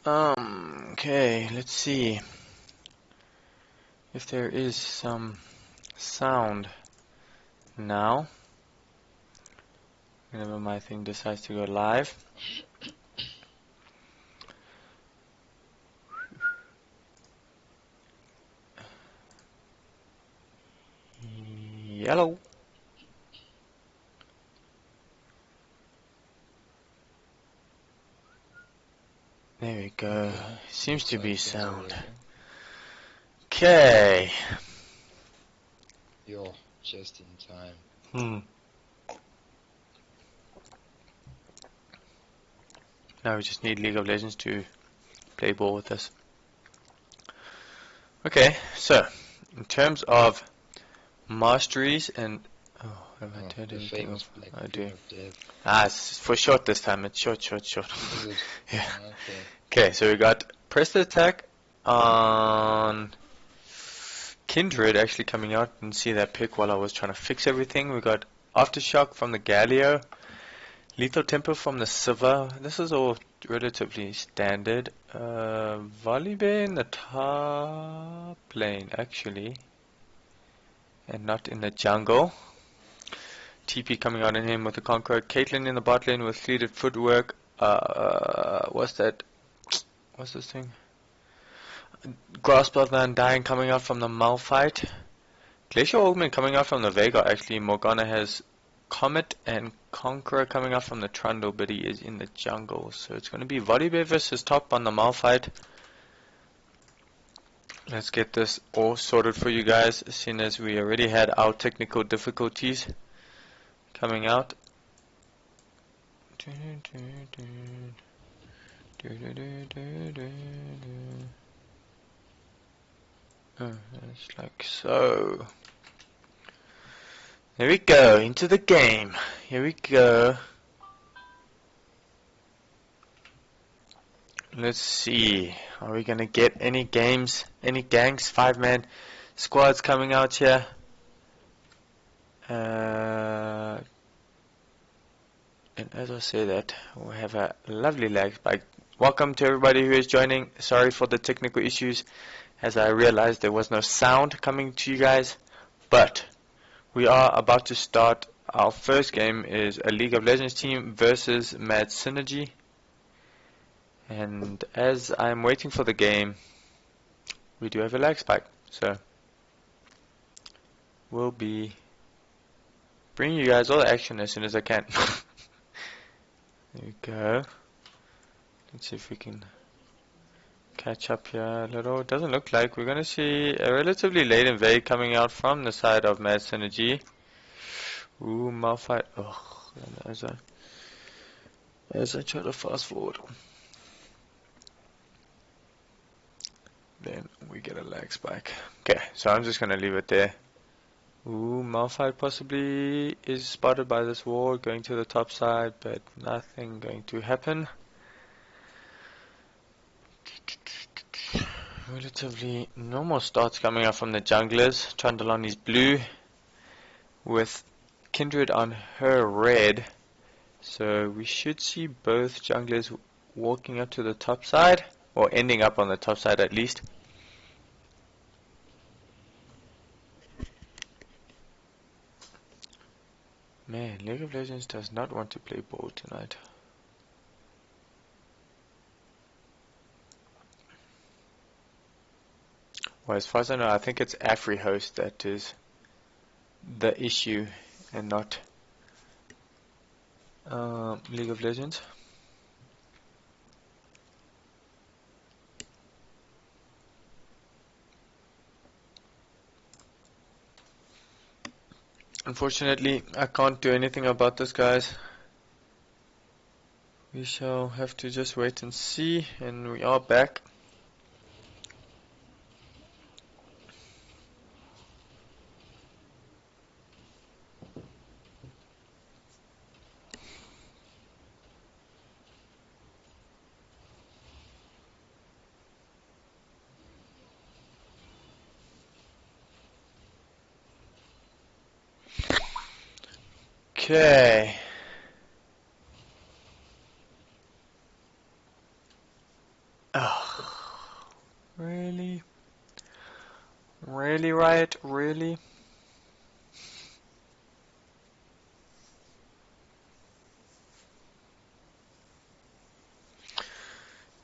Okay, let's see if there is some sound now. Whenever my thing decides to go live. Yellow. There we go. Seems to be sound. Okay. You're just in time. Now we just need League of Legends to play ball with us. Okay, so in terms of masteries and have I turned anything off? I do. It's for short this time. It's short. Yeah. Okay, so we got press the attack on Kindred actually coming out. Didn't see that pick while I was trying to fix everything. We got Aftershock from the Galio, Lethal Tempo from the Sivir. This is all relatively standard. Volibear in the top lane actually, and not in the jungle. TP coming out in him with the Conqueror. Caitlyn in the bot lane with fleeted footwork. What's that? What's this thing? Grasp of the Undying coming out from the Malphite. Glacial Augment coming out from the Veigar actually. Morgana has Comet and Conqueror coming out from the Trundle, but he is in the jungle. So it's going to be Volibear versus top on the Malphite. Let's get this all sorted for you guys as soon as we already had our technical difficulties coming out. It's like so. There we go, into the game. Here we go. Let's see. Are we gonna get any games, any gangs, 5-man squads coming out here? And as I say that, we have a lovely lag spike. Welcome to everybody who is joining. Sorry for the technical issues, as I realized there was no sound coming to you guys. But we are about to start. Our first game is a League of Legends team versus MaD Synergy. And as I'm waiting for the game, we do have a lag spike. So we'll be bringing you guys all the action as soon as I can. There we go. Let's see if we can catch up here a little. It doesn't look like we're going to see a relatively late invade coming out from the side of MaD Synergy. Ooh, Malphite. Oh, as I try to fast forward, then we get a lag spike. Okay, so I'm just going to leave it there. Ooh, Malphite possibly is spotted by this wall going to the top side, but nothing going to happen. Relatively normal starts coming up from the junglers. Trundle on his blue with Kindred on her red. So we should see both junglers walking up to the top side, or ending up on the top side at least. Man, League of Legends does not want to play ball tonight. Well, as far as I know, I think it's Ahri host that is the issue and not League of Legends. Unfortunately, I can't do anything about this, guys. We shall have to just wait and see, and we are back. Okay. Really? Really, Riot? Really?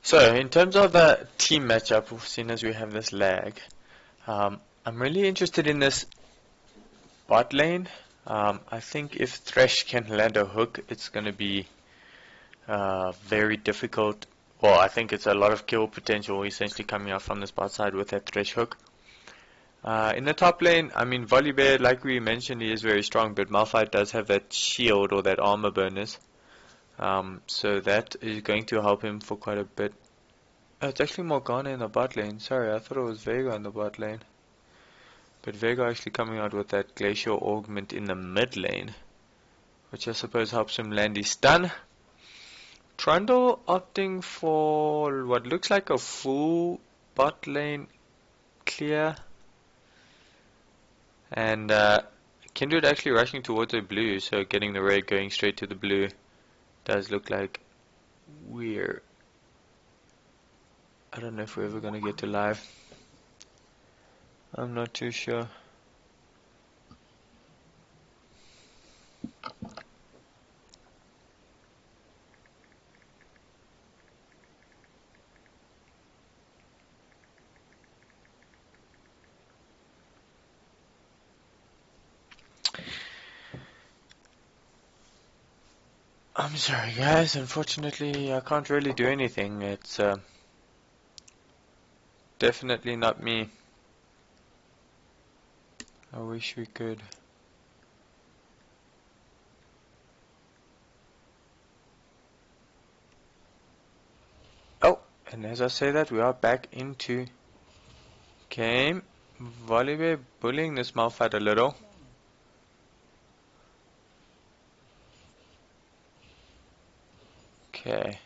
So, in terms of the team matchup, seeing as we have this lag, I'm really interested in this bot lane. I think if Thresh can land a hook, it's going to be very difficult. Well, I think it's a lot of kill potential essentially coming out from this bot side with that Thresh hook. In the top lane, I mean, Volibear, like we mentioned, he is very strong, but Malphite does have that shield or that armor bonus. So that is going to help him for quite a bit. Oh, it's actually Morgana in the bot lane. Sorry, I thought it was Veigar in the bot lane. But Veigar actually coming out with that glacial augment in the mid lane, which I suppose helps him land his stun. Trundle opting for what looks like a full bot lane clear. And Kindred actually rushing towards the blue, so getting the raid going straight to the blue does look like we're... I don't know if we're ever going to get to live. I'm not too sure. I'm sorry guys, unfortunately I can't really do anything. It's definitely not me. I wish we could. Oh, and as I say that, we are back into game. Volibear bullying this Malphite a little. Okay.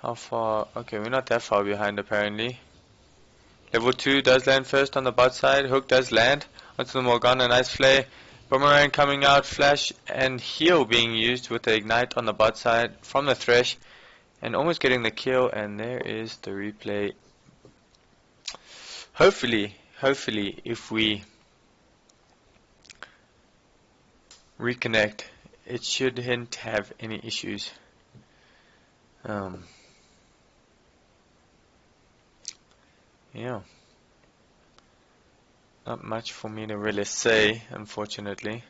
How far? Okay, we're not that far behind apparently. Level 2 does land first on the bot side. Hook does land onto the Morgana. Nice flay. Boomerang coming out. Flash and heal being used with the ignite on the bot side from the Thresh. And almost getting the kill. And there is the replay. Hopefully, if we reconnect, it shouldn't have any issues. Yeah. Not much for me to really say, unfortunately.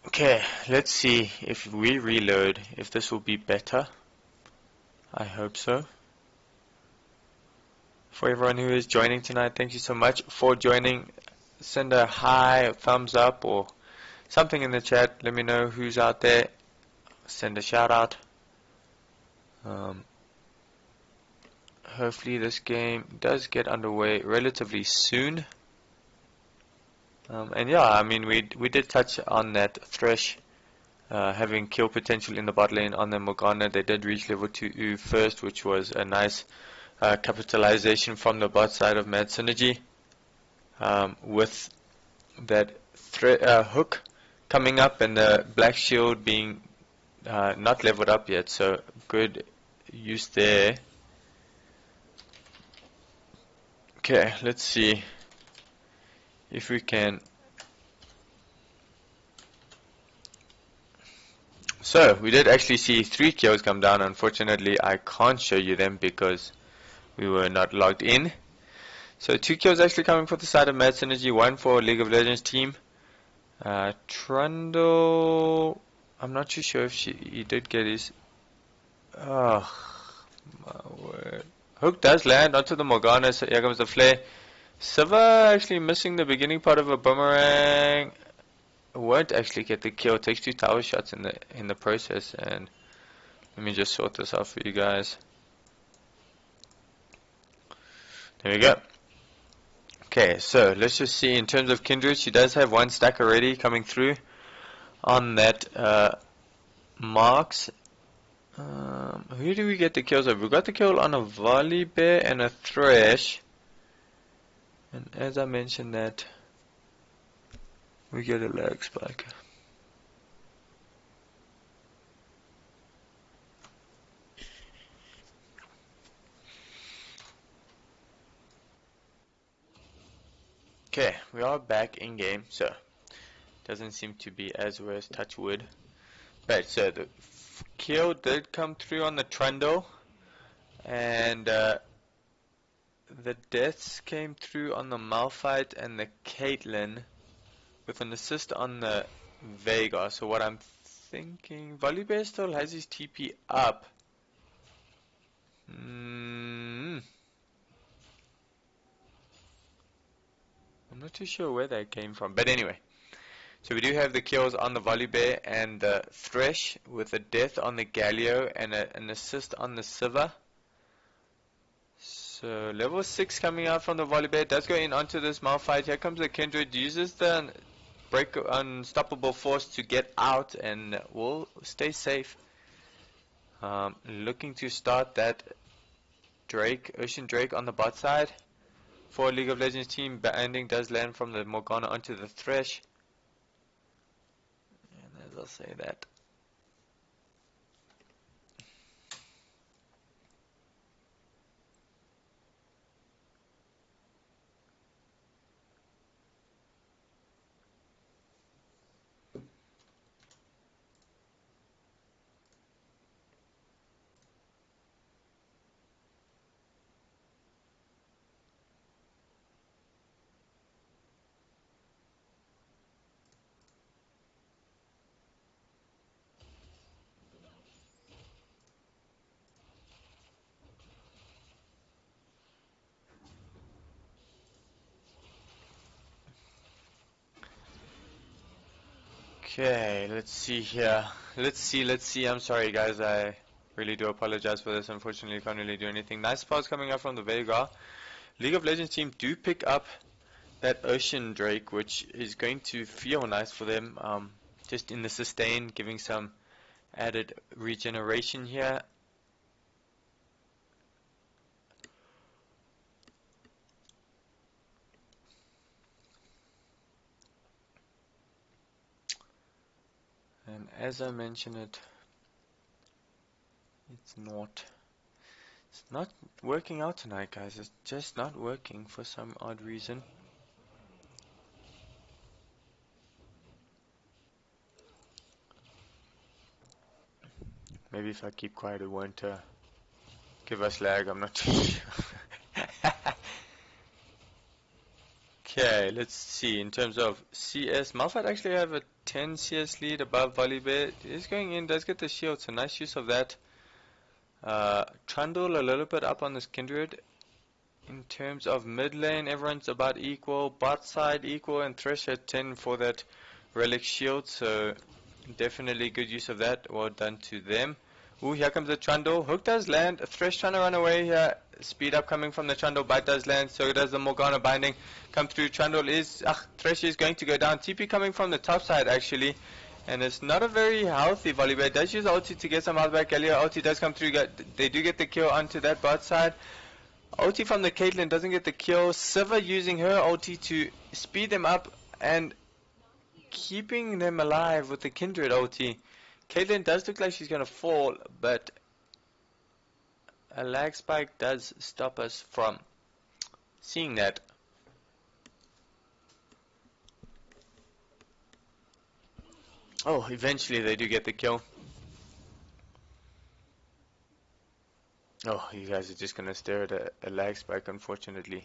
Okay, let's see if we reload, if this will be better. I hope so. For everyone who is joining tonight, thank you so much for joining. Send a hi, a thumbs up, or something in the chat. Let me know who's out there. Send a shout out. Hopefully this game does get underway relatively soon. And yeah, I mean, we did touch on that Thresh having kill potential in the bot lane on the Morgana. They did reach level 2 first, which was a nice capitalization from the bot side of MaD Synergy. With that hook coming up and the black shield being not leveled up yet, so good use there. Okay, let's see if we can. So we did actually see 3 kills come down. Unfortunately, I can't show you them because we were not logged in. So 2 kills actually coming for the side of MaD Synergy, 1 for League of Legends team. Trundle, I'm not too sure if he did get his. Oh my word! Hook does land onto the Morgana. So here comes the flare. Sivir actually missing the beginning part of a boomerang. Won't actually get the kill. Takes 2 tower shots in the process. And let me just sort this out for you guys. There we go. Okay, so let's just see in terms of Kindred. She does have 1 stack already coming through on that marks. Who do we get the kills of? We got the kill on a Volibear and a Thresh. And as I mentioned that, we get a lag spike. Okay, we are back in game, so doesn't seem to be as worse, touch wood. Right, so the kill did come through on the Trundle, and the deaths came through on the Malphite and the Caitlyn, with an assist on the Veigar. So what I'm thinking, Volibear still has his TP up. I'm not too sure where that came from, but anyway. So we do have the kills on the Volibear and the Thresh, with a death on the Galio and an assist on the Sivir. So level 6 coming out from the Volibear, does go in onto this Malphite. Here comes the Kindred, uses the break unstoppable force to get out and will stay safe. Looking to start that Drake, Ocean Drake on the bot side. For League of Legends team, banding does land from the Morgana onto the Thresh. And as I'll say that. Okay, let's see here. Let's see. I'm sorry, guys. I really do apologize for this. Unfortunately, can't really do anything. Nice spots coming up from the Veigar. League of Legends team do pick up that Ocean Drake, which is going to feel nice for them. Just in the sustain, giving some added regeneration here. And as I mentioned it's not working out tonight, guys. It's just not working for some odd reason. Maybe if I keep quiet it won't give us lag, I'm not too sure. Okay, let's see. In terms of CS, Malphite actually have a 10 CS lead above Volibear. He's going in, does get the shield, so nice use of that. Trundle a little bit up on this Kindred. In terms of mid lane, everyone's about equal. Bot side equal, and Thresh at 10 for that relic shield, so definitely good use of that. Well done to them. Ooh, here comes the Trundle. Hook does land. Thresh trying to run away here. Speed up coming from the Trundle. Bite does land. So does the Morgana binding. Come through. Trundle is... Thresh is going to go down. TP coming from the top side actually. And it's not a very healthy Volibear. Does use ulti to get some health back. Galio ulti does come through. They do get the kill onto that bot side. Ulti from the Caitlyn doesn't get the kill. Sivir using her ulti to speed them up and keeping them alive with the Kindred ulti. Caitlyn does look like she's going to fall, but a lag spike does stop us from seeing that. Oh, eventually they do get the kill. Oh, you guys are just going to stare at a lag spike, unfortunately.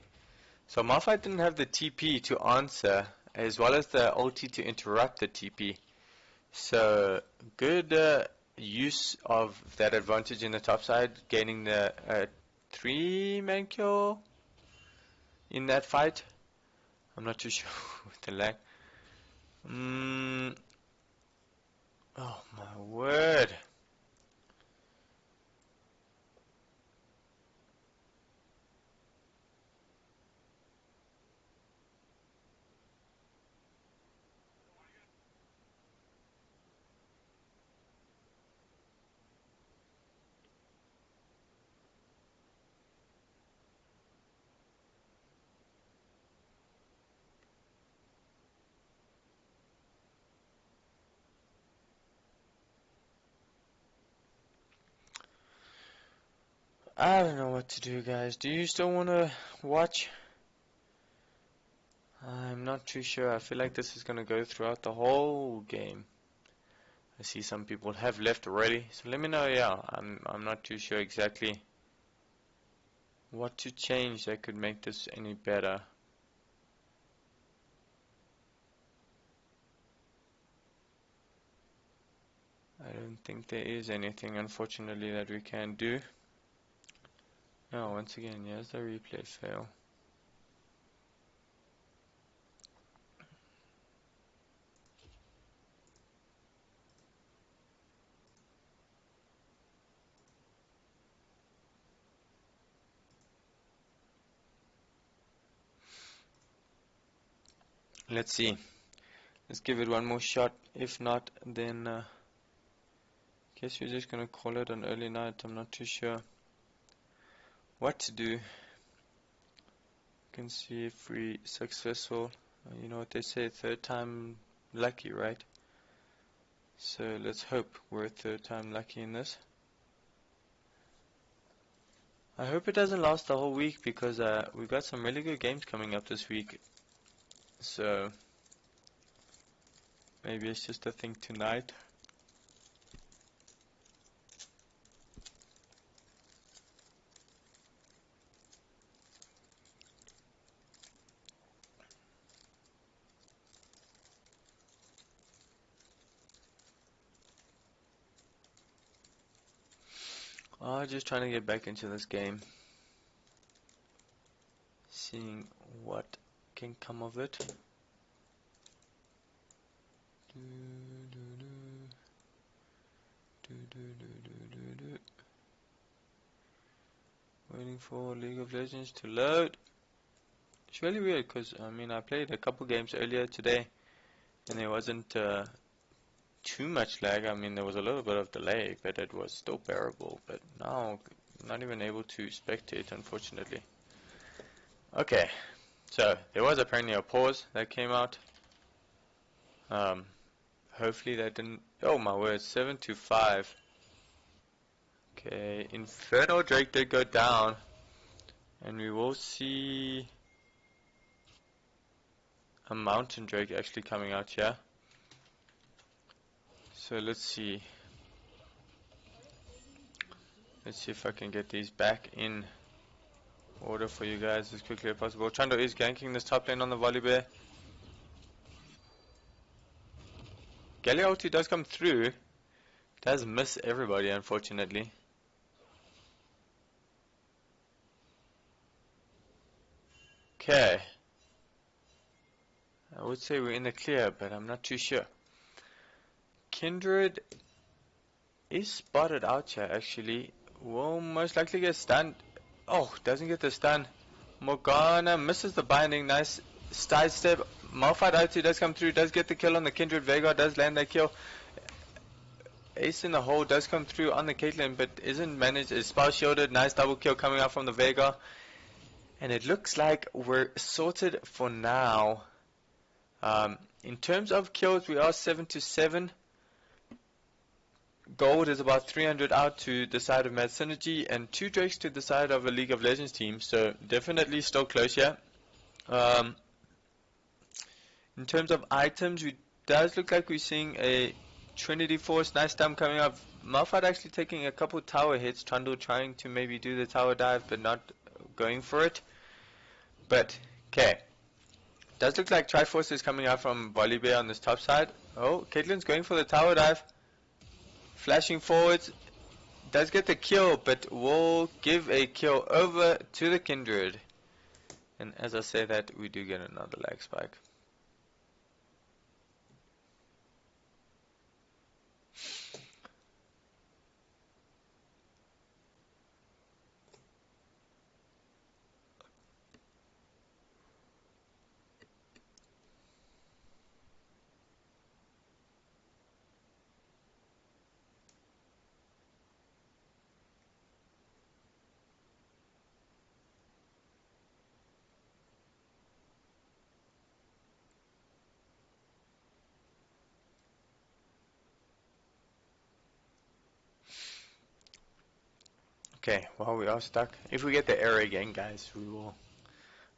So Malphite didn't have the TP to answer, as well as the ulti to interrupt the TP. So good use of that advantage in the top side, gaining the 3-man kill in that fight. I'm not too sure with the lag. Oh my word. I don't know what to do, guys. Do you still want to watch? I'm not too sure. I feel like this is gonna go throughout the whole game. I see some people have left already, so let me know. Yeah, I'm not too sure exactly what to change that could make this any better. I don't think there is anything, unfortunately, that we can do. No, once again, here's the replay fail. Let's see. Let's give it one more shot. If not, then guess we're just gonna call it an early night. I'm not too sure what to do. Can see if we successful. You know what they say, third time lucky, right? So let's hope we're third time lucky in this. I hope it doesn't last the whole week because we've got some really good games coming up this week. So maybe it's just a thing tonight. Just trying to get back into this game. Seeing what can come of it. Waiting for League of Legends to load. It's really weird because I mean I played a couple games earlier today and there wasn't too much lag. I mean there was a little bit of delay, but it was still bearable. But now I'm not even able to spectate, unfortunately. Okay, so there was apparently a pause that came out. Hopefully that didn't. Oh my word, 7-5. Okay, Inferno Drake did go down, and we will see a Mountain Drake actually coming out here. So let's see. Let's see if I can get these back in order for you guys as quickly as possible. Trundle is ganking this top lane on the Volibear. Galio ulti does come through. Does miss everybody, unfortunately. Okay. I would say we're in the clear, but I'm not too sure. Kindred is spotted out here, actually. Will most likely get stunned. Oh, doesn't get the stun. Morgana misses the binding. Nice side step. Malphite ulti does come through. Does get the kill on the Kindred. Veigar does land that kill. Ace in the hole does come through on the Caitlyn, but isn't managed. Is spell shielded. Nice double kill coming out from the Veigar. And it looks like we're sorted for now. In terms of kills, we are 7-7. Gold is about 300 out to the side of MaD Synergy, and 2 Drakes to the side of a League of Legends team. So definitely still close here. In terms of items, it does look like we're seeing a Trinity Force. Nice stamp coming up. Malphite actually taking a couple tower hits. Trundle trying to maybe do the tower dive, but not going for it. But, okay. Does look like Triforce is coming out from Volibear on this top side. Oh, Caitlyn's going for the tower dive. Flashing forwards. Does get the kill, but will give a kill over to the Kindred. And as I say that, we do get another lag spike. Okay, well we are stuck. If we get the error again, guys, we will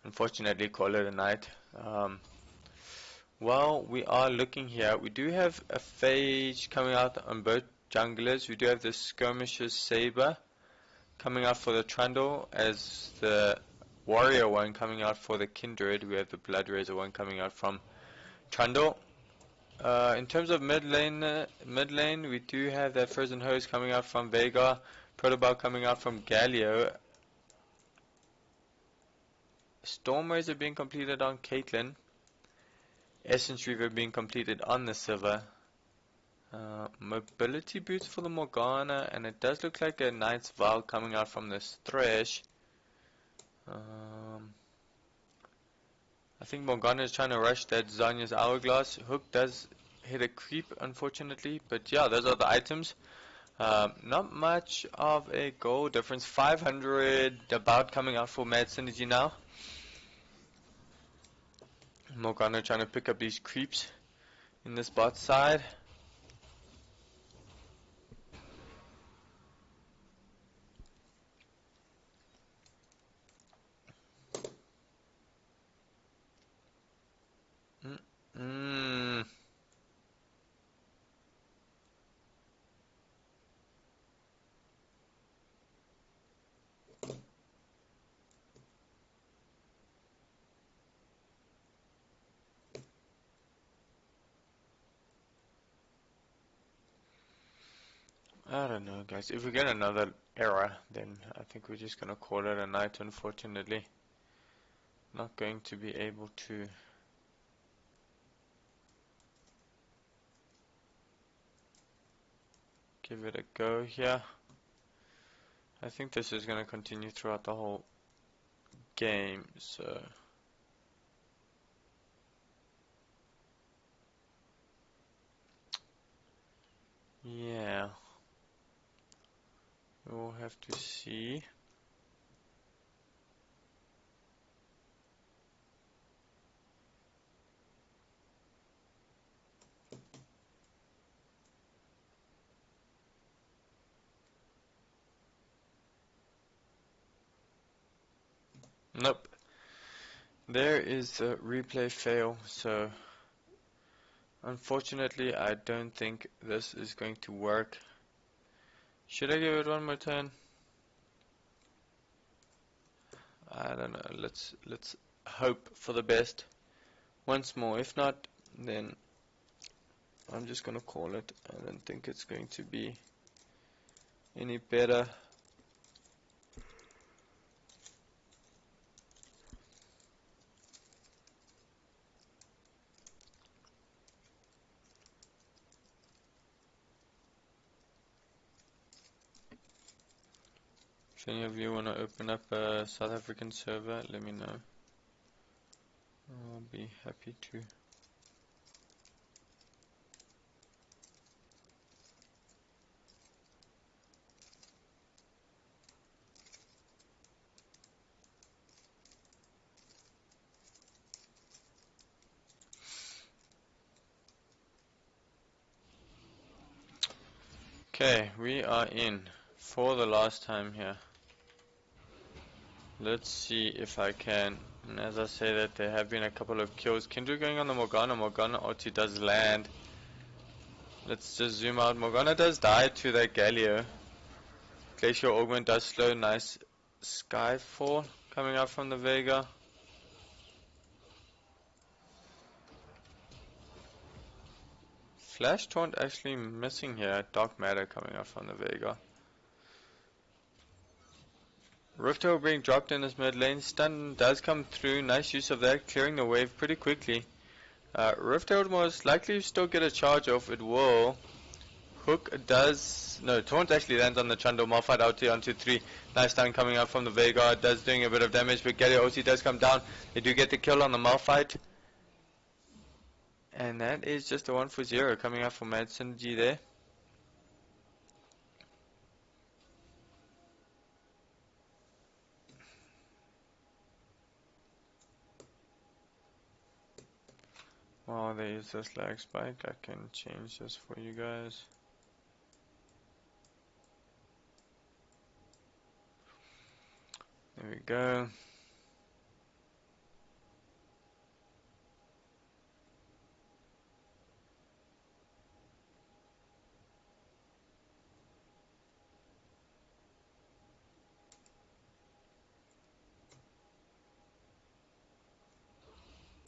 unfortunately call it a night. Well, we are looking here. We do have a phage coming out on both junglers. We do have the Skirmisher's Saber coming out for the Trundle, as the Warrior one coming out for the Kindred. We have the Blood Razor one coming out from Trundle. In terms of mid lane, we do have that Frozen Hose coming out from Veigar, Protoball coming out from Galio, Storm Razor being completed on Caitlyn, Essence Reaver being completed on the Sivir, Mobility Boots for the Morgana, and it does look like a Knight's Vow coming out from this Thresh. I think Morgana is trying to rush that Zanya's Hourglass. Hook does hit a creep, unfortunately, but yeah, those are the items. Not much of a goal difference. 500 about coming out for MaD Synergy now. Morgana trying to pick up these creeps in this bot side. I don't know, guys. If we get another error, then I think we're just gonna call it a night, unfortunately. Not going to be able to give it a go here. I think this is gonna continue throughout the whole game, so yeah. We'll have to see. Nope. There is a replay fail, so unfortunately I don't think this is going to work. Should I give it one more turn? I don't know. Let's hope for the best once more. If not, then I'm just gonna call it. I don't think it's going to be any better. If any of you want to open up a South African server, let me know. I'll be happy to. Okay, we are in for the last time here. Let's see if I can. And as I say that, there have been a couple of kills. Kindred going on the Morgana. Morgana ulti does land. Let's just zoom out. Morgana does die to that Galio. Glacial Augment does slow. Nice Skyfall coming out from the Veigar. Flash Taunt actually missing here. Dark Matter coming out from the Veigar. Rift Herald being dropped in this mid lane. Stun does come through. Nice use of that, clearing the wave pretty quickly. Rift Herald most likely still get a charge off. It will. Hook does. No, Taunt actually lands on the Trundle. Malphite out here onto 3. Nice stun coming out from the Veigar. Does doing a bit of damage, but Galio OC does come down. They do get the kill on the Malphite. And that is just a 1 for 0 coming out from MaD Synergy there. While there is this lag spike, I can change this for you guys. There we go.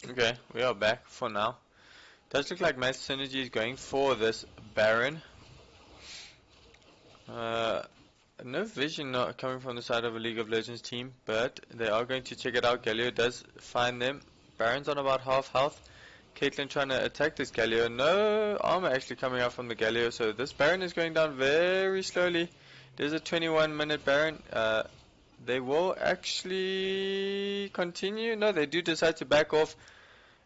Okay, we are back for now. Does look like MaD Synergy is going for this Baron. No vision coming from the side of a League of Legends team, but they are going to check it out. Galio does find them. Baron's on about half health. Caitlyn trying to attack this Galio. No armor actually coming out from the Galio, so this Baron is going down very slowly. There's a 21-minute Baron. They will actually continue. No, they do decide to back off.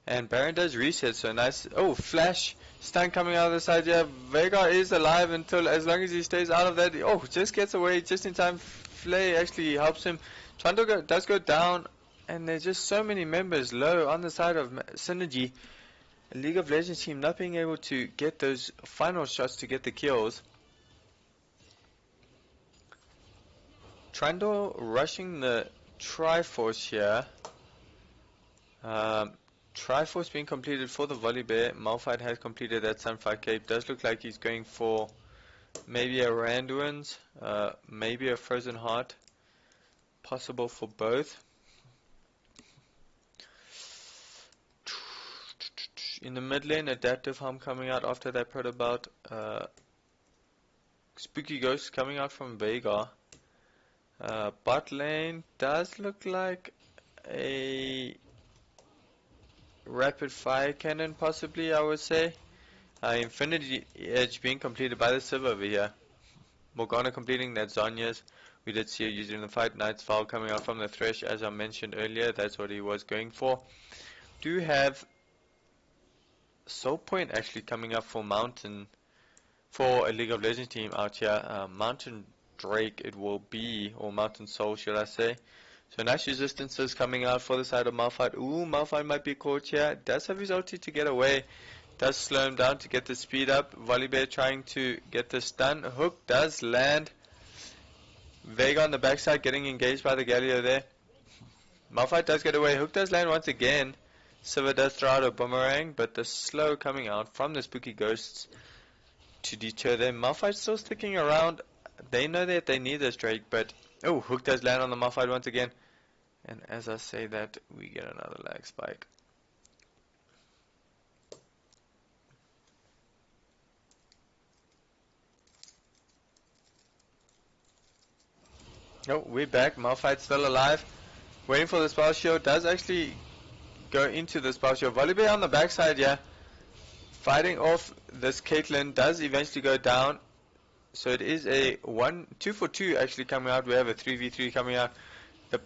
And Baron does reset, so nice. Oh, flash stun coming out of the side. Yeah, Veigar is alive until as long as he stays out of that. Oh, just gets away just in time. Flay actually helps him. Trundle does go down, and there's just so many members low on the side of Synergy. A League of Legends team not being able to get those final shots to get the kills. Trundle rushing the Triforce here. Triforce being completed for the Volibear. Malphite has completed that Sunfire Cape. Does look like he's going for maybe a Randuin's, maybe a Frozen Heart. Possible for both. In the mid lane, Adaptive Harm coming out after that Protobout. Spooky Ghost coming out from Veigar. Bot lane does look like a rapid fire cannon, possibly, I would say. Infinity Edge being completed by the Sivir over here. Morgana completing that Zonya's. We did see her using in the fight. Knight's Vow coming out from the Thresh, as I mentioned earlier. That's what he was going for. Do have Soul Point actually coming up for Mountain, for a League of Legends team out here. Mountain Drake it will be, or Mountain Soul should I say. So nice resistances coming out for the side of Malphite. Ooh, Malphite might be caught here. Does have his ulti to get away. Does slow him down to get the speed up. Volibear trying to get the stun. Hook does land. Veigar on the backside getting engaged by the Galio there. Malphite does get away. Hook does land once again. Sivir does throw out a boomerang, but the slow coming out from the Spooky Ghosts to deter them. Malphite still sticking around. They know that they need this Drake, but oh, Hook does land on the Malphite once again. And as I say that, we get another lag spike. Oh, we're back. Malphite's still alive. Waiting for the spell shield. Does actually go into the spell shield. Volibear on the backside, yeah. Fighting off this Caitlyn. Does eventually go down. So it is a 2 for 2 actually coming out. We have a 3v3 coming out. The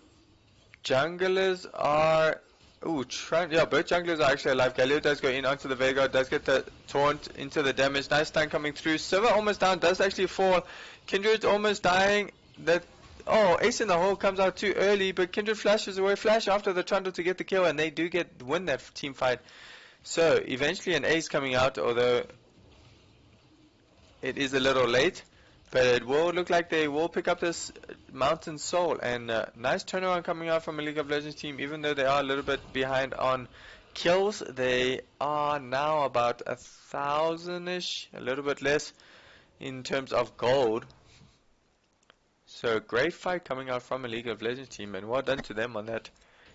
junglers are... Ooh, yeah, both junglers are actually alive. Galio does go in onto the Veigar. Does get the taunt into the damage. Nice stun coming through. Sivir almost down. Does actually fall. Kindred's almost dying. Oh, Ace in the Hole comes out too early, but Kindred flashes away. Flash after the Trundle to get the kill, and they do win that team fight. So eventually an Ace coming out, although it is a little late, but it will look like they will pick up this Mountain Soul. And nice turnaround coming out from a League of Legends team. Even though they are a little bit behind on kills, they are now about 1,000-ish, a little bit less in terms of gold. So great fight coming out from a League of Legends team, and well done to them on that,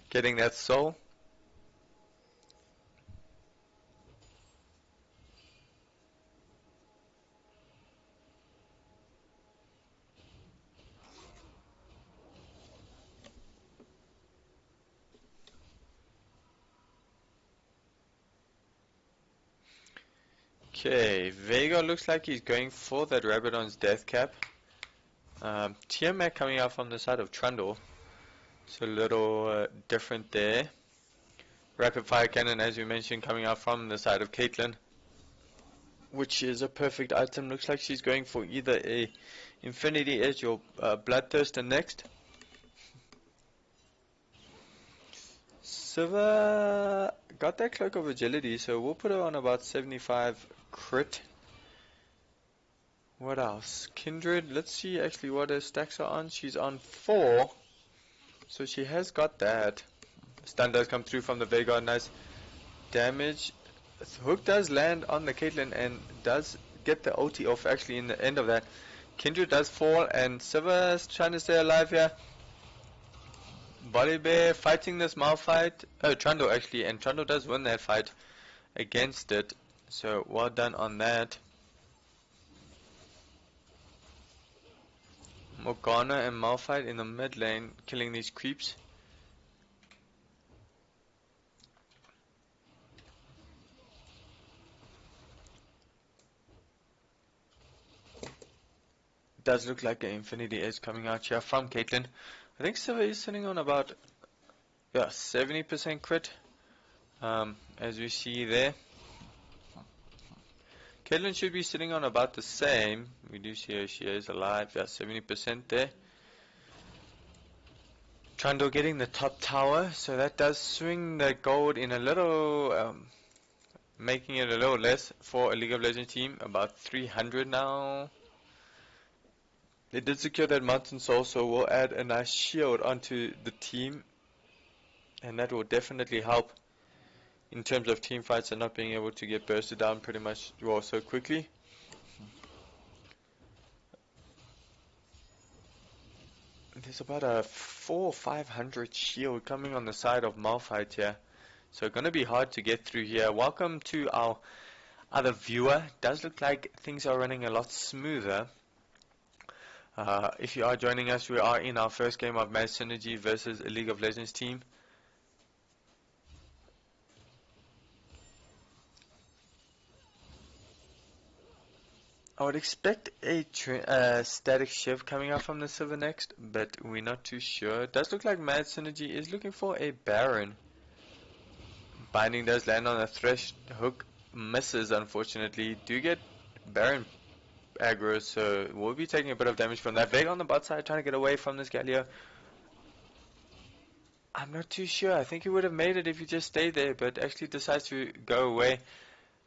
getting that soul. Okay, Veigar looks like he's going for that Rabadon's death cap. Tiamat coming out from the side of Trundle. It's a little different there. Rapid fire cannon, as we mentioned, coming out from the side of Caitlyn, which is a perfect item. Looks like she's going for either a Infinity Edge or Bloodthirster next. Sivir got that Cloak of Agility, so we'll put her on about 75 crit. What else? Kindred, let's see actually what her stacks are on. She's on 4, so she has got that. Stun does come through from the Veigar, nice damage. Hook does land on the Caitlyn and does get the ulti off actually in the end of that. Kindred does fall, and Sivir is trying to stay alive here. Volibear fighting this Malphite. Oh, Trundle actually, and Trundle does win that fight against it. So well done on that. Morgana and Malphite in the mid lane killing these creeps. Does look like an Infinity is coming out here from Caitlyn. I think Sivir is sitting on about 70% crit, as we see there. Caitlyn should be sitting on about the same. We do see her, she is alive, 70% there. Trundle getting the top tower, so that does swing the gold in a little, making it a little less for a League of Legends team, about 300 now. They did secure that Mountain Soul, so we'll add a nice shield onto the team, and that will definitely help in terms of team fights and not being able to get bursted down pretty much so quickly. There's about a 400 or 500 shield coming on the side of Malphite here, so gonna be hard to get through here. Welcome to our other viewer. Does look like things are running a lot smoother. If you are joining us, we are in our first game of MaD Synergy versus a League of Legends team. I would expect a static shift coming out from the Sivir next, but we're not too sure. It does look like MaD Synergy is looking for a Baron. Binding does land on a Thresh hook, misses unfortunately. Do get Baron aggro, so we'll be taking a bit of damage from that. Veigar on the bot side trying to get away from this Galio. I'm not too sure. I think he would have made it if he just stayed there, but actually decides to go away.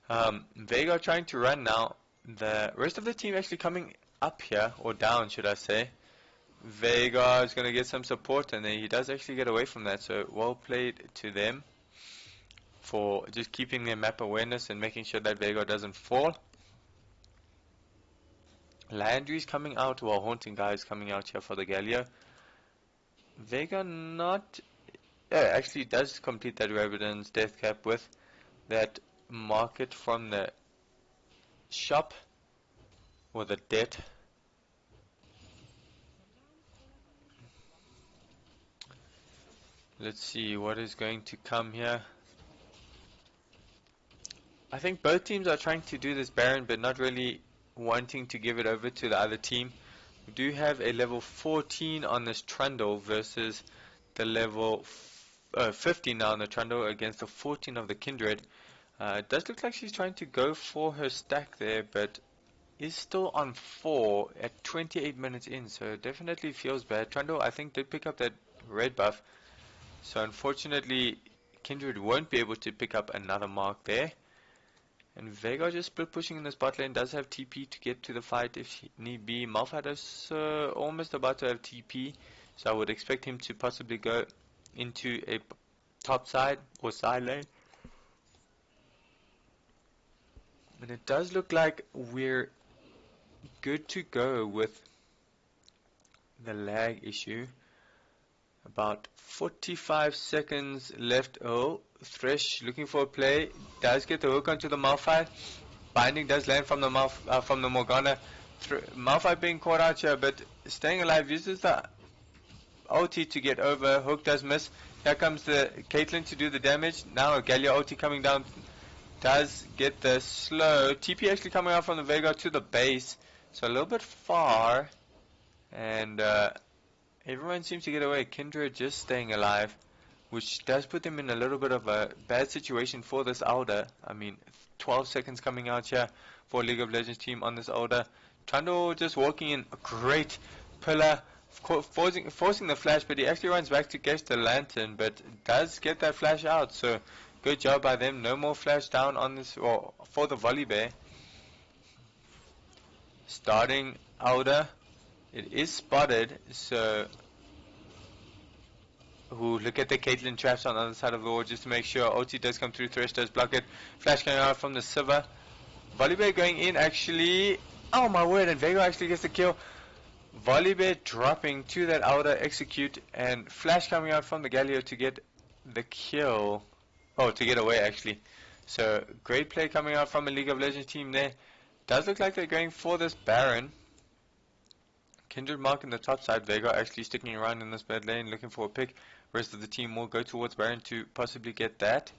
Veigar trying to run now. The rest of the team actually coming up here, or down should I say. Veigar is going to get some support, and then he does actually get away from that, so well played to them for just keeping their map awareness and making sure that Veigar doesn't fall. Landry's coming out, while Haunting Guy is coming out here for the Galio. Veigar not... actually does complete that Rabbidan's death cap with that market from the shop, or the debt. Let's see what is going to come here. I think both teams are trying to do this Baron, but not really wanting to give it over to the other team. We do have a level 14 on this Trundle versus the level 15 now on the Trundle against the 14 of the Kindred. It does look like she's trying to go for her stack there, but is still on 4 at 28 minutes in, so it definitely feels bad. Trundle, I think, did pick up that red buff, so unfortunately Kindred won't be able to pick up another mark there. And Veigar just split pushing in this bot lane, does have TP to get to the fight if need be. Malphite is almost about to have TP, so I would expect him to possibly go into a top side or side lane. And it does look like we're good to go with the lag issue. About 45 seconds left. Oh, Thresh looking for a play. Does get the hook onto the Malphite. Binding does land from the from the Morgana. Malphite being caught out here, but staying alive. Uses the ulti to get over. Hook does miss. Here comes the Caitlyn to do the damage. Now a Galio ulti coming down. Does get the slow. TP actually coming out from the Veigar to the base. So a little bit far. And everyone seems to get away. Kindred just staying alive, which does put them in a little bit of a bad situation for this Udyr. I mean, 12 seconds coming out here for a League of Legends team on this Udyr. Trundle just walking in, a great pillar, forcing the flash, but he actually runs back to catch the lantern, but does get that flash out. So good job by them. No more flash down on this, or for the Volibear. Starting Udyr. It is spotted, so look at the Caitlyn traps on the other side of the wall just to make sure. OT does come through, Thresh does block it. Flash coming out from the Sivir. Volibear going in actually. Oh my word, and Veigar actually gets the kill. Volibear dropping to that outer execute, and flash coming out from the Galio to get the kill. Oh, to get away actually. So great play coming out from a League of Legends team there. Does look like they're going for this Baron. Kindred marking the top side. Veigar actually sticking around in this bad lane looking for a pick. Rest of the team will go towards Baron to possibly get that.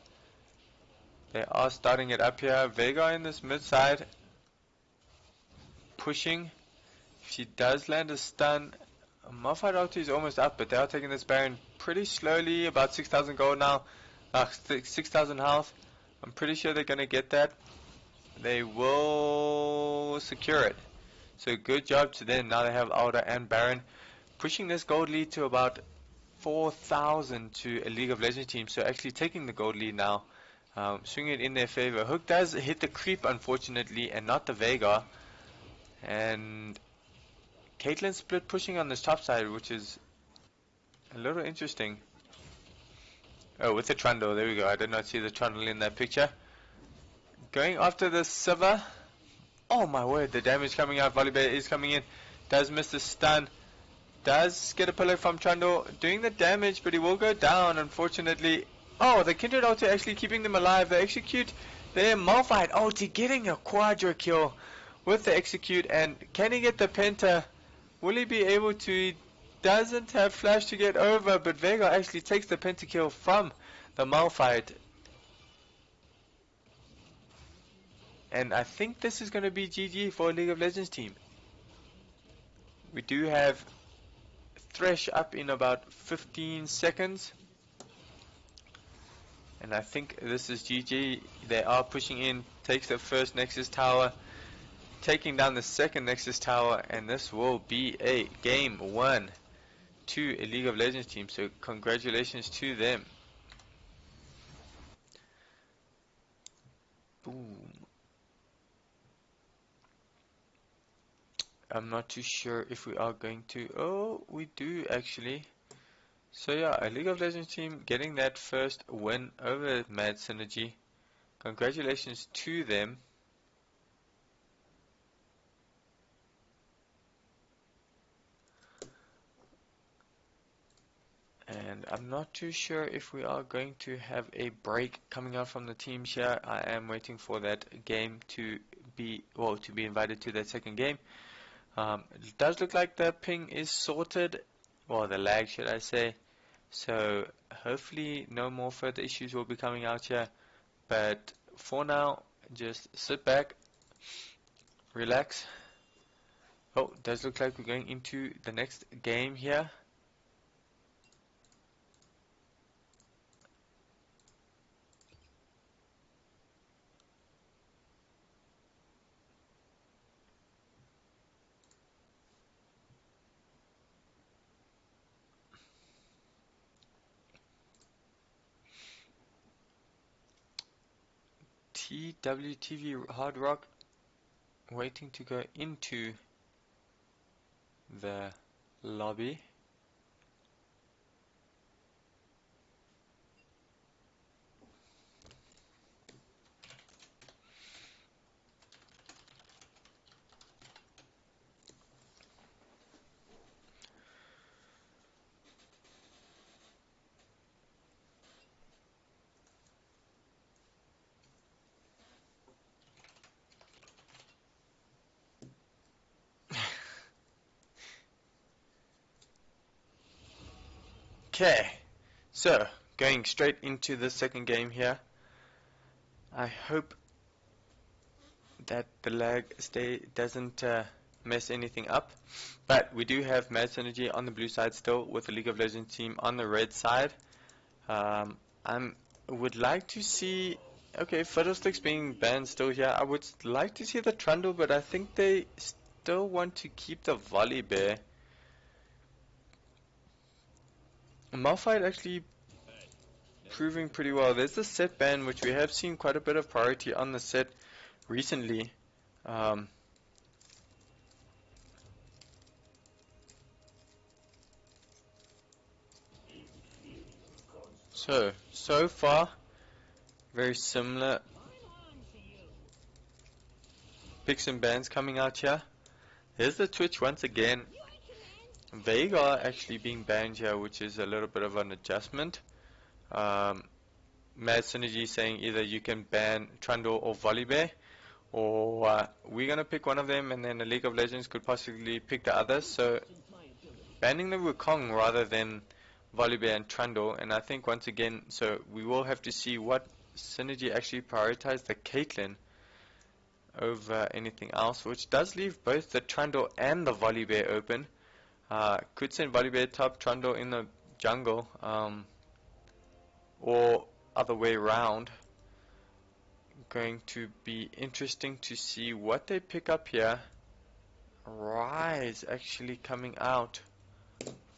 They are starting it up here. Veigar in this mid side. Pushing. If she does land a stun, Malphite ulti is almost up, but they are taking this Baron pretty slowly. About 6,000 gold now. 6,000 health. I'm pretty sure they're going to get that. They will secure it. So good job to them. Now they have Alder and Baron. Pushing this gold lead to about 4,000 to a League of Legends team. So actually taking the gold lead now. Swinging it in their favor. Hook does hit the creep unfortunately, and not the Veigar. And Caitlyn split pushing on this top side, which is a little interesting. Oh, with the Trundle, there we go. I did not see the Trundle in that picture. Going after the Sivir. Oh my word, the damage coming out. Volibear is coming in. Does miss the stun. Does get a pillar from Trundle. Doing the damage, but he will go down, unfortunately. Oh, the Kindred ulti actually keeping them alive. They execute their Malphite ulti, getting a quadra kill with the execute. And can he get the penta? Will he be able to? He doesn't have flash to get over, but Veigar actually takes the pentakill from the Malphite. And I think this is going to be GG for a League of Legends team. We do have Thresh up in about 15 seconds. And I think this is GG. They are pushing in, takes the first Nexus tower, taking down the second Nexus tower, and this will be a game 1 to a League of Legends team. So congratulations to them. Boom. I'm not too sure if we are going to. Oh, we do actually. So yeah, a League of Legends team getting that first win over MaD Synergy. Congratulations to them. And I'm not too sure if we are going to have a break coming out from the teams here. I am waiting for that game to be, well, to be invited to that second game. It does look like the ping is sorted, well, the lag should I say. So hopefully no more further issues will be coming out here. But for now, just sit back, relax. Oh, it does look like we're going into the next game here. TwTv Hard Rock waiting to go into the lobby. Okay, so going straight into the second game here. I hope that the lag doesn't mess anything up. But we do have MaD Synergy on the blue side still, with the League of Legends team on the red side. I would like to see, okay, Fiddlesticks being banned still here. I would like to see the Trundle, but I think they still want to keep the Volibear. Malphite actually proving pretty well. There's the set ban, which we have seen quite a bit of priority on the set recently. So far, very similar picks and bans coming out here. Here's the Twitch once again. Veigar actually being banned here, which is a little bit of an adjustment. MaD Synergy saying either you can ban Trundle or Volibear, or we're going to pick one of them, and then the League of Legends could possibly pick the others. So banning the Wukong rather than Volibear and Trundle. And I think once again, so we will have to see what Synergy actually prioritize the Caitlyn over anything else, which does leave both the Trundle and the Volibear open. Could send Volibear top, Trundle in the jungle, or other way around. Going to be interesting to see what they pick up here. Ryze actually coming out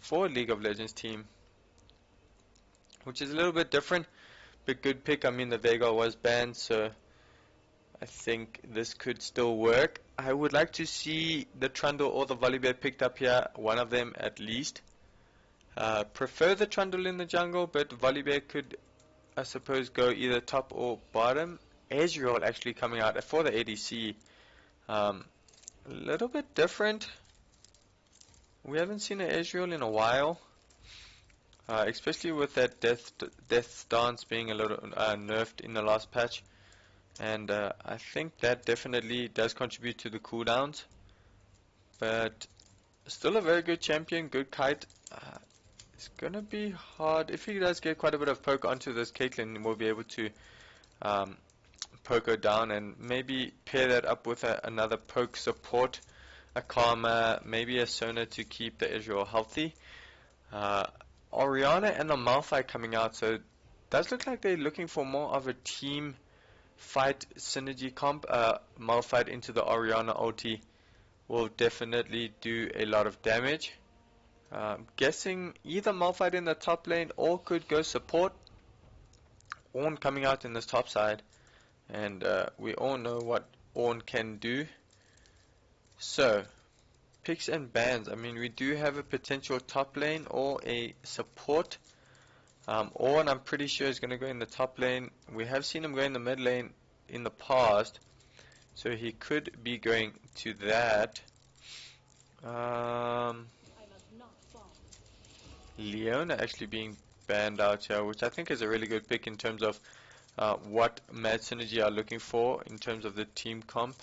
for League of Legends team, which is a little bit different, but good pick. I mean, the Veigar was banned, so I think this could still work. I would like to see the Trundle or the Volibear picked up here, one of them at least. Prefer the Trundle in the jungle, but Volibear could, I suppose, go either top or bottom. Ezreal actually coming out for the ADC. A little bit different. We haven't seen an Ezreal in a while, especially with that death stance being a little nerfed in the last patch. And I think that definitely does contribute to the cooldowns, but still a very good champion, good kite. It's gonna be hard. If he does get quite a bit of poke onto this Caitlyn, we'll be able to poke her down and maybe pair that up with another poke support, a Karma, maybe a Sona to keep the Ezreal healthy. Orianna and the Malphite coming out, so it does look like they're looking for more of a team fight synergy comp. Malphite into the Orianna ulti will definitely do a lot of damage. Guessing either Malphite in the top lane or could go support. Ornn coming out in this top side, and we all know what Ornn can do. So picks and bans. I mean, we do have a potential top lane or a support. Ornn, I'm pretty sure, is going to go in the top lane. We have seen him go in the mid lane in the past, so he could be going to that. Leona actually being banned out here, which I think is a really good pick in terms of what MaD Synergy are looking for in terms of the team comp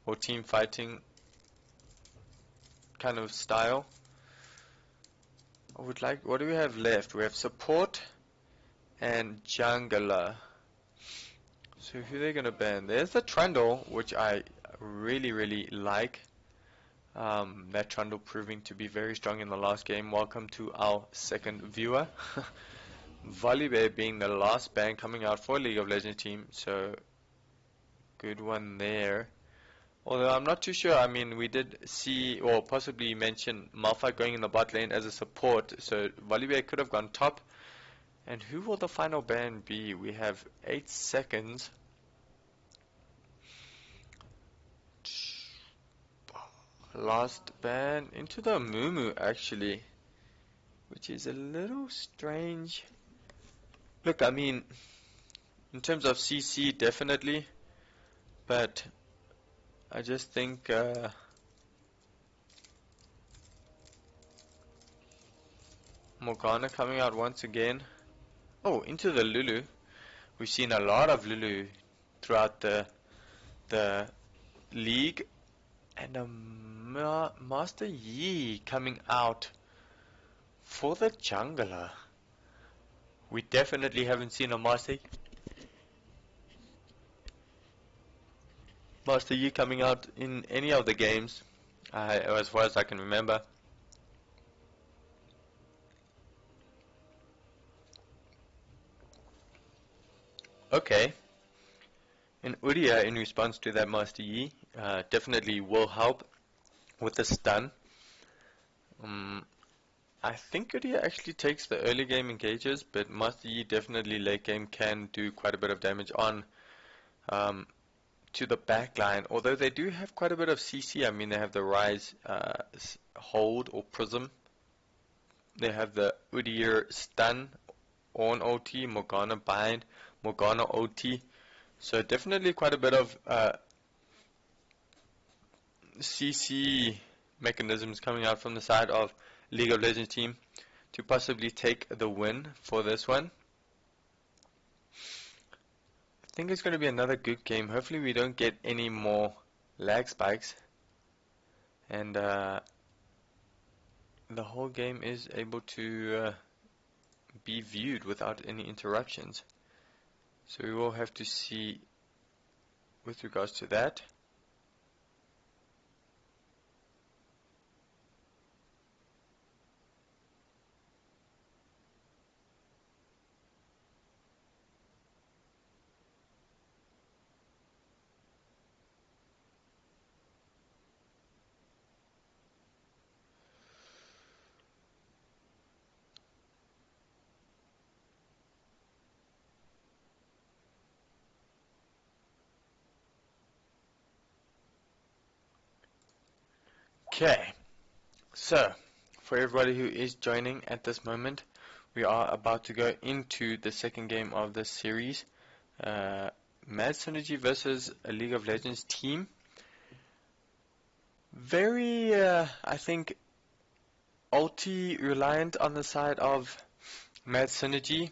or team fighting kind of style. I would like, what do we have left? We have support and jungler. So who are they going to ban? There's the Trundle, which I really like. That Trundle proving to be very strong in the last game. Welcome to our second viewer. Volibear being the last ban coming out for League of Legends team, so good one there. Although I'm not too sure. I mean, we did see or possibly mention Malphite going in the bot lane as a support, so Volibear could have gone top. And who will the final ban be? We have 8 seconds. Last ban into the Mumu actually, which is a little strange. Look, I mean, in terms of CC, definitely, but I just think Morgana coming out once again. Oh, into the Lulu. We've seen a lot of Lulu throughout the league. And a Master Yi coming out for the jungler. We definitely haven't seen a Master Yi coming out in any of the games, as far as I can remember. Okay. And Udyr, in response to that Master Yi, definitely will help with the stun. I think Udyr actually takes the early game engages, but Master Yi definitely late game can do quite a bit of damage on to the backline. Although they do have quite a bit of CC. I mean, they have the Ryze hold or prism. They have the Udyr stun, Ornn OT, Morgana bind, Morgana OT. So definitely quite a bit of CC mechanisms coming out from the side of League of Legends team to possibly take the win for this one. I think it's going to be another good game. Hopefully we don't get any more lag spikes, and the whole game is able to be viewed without any interruptions. So we will have to see with regards to that. Okay, so for everybody who is joining at this moment, we are about to go into the second game of this series. MaD Synergy versus a League of Legends team. Very, I think, ulti reliant on the side of MaD Synergy.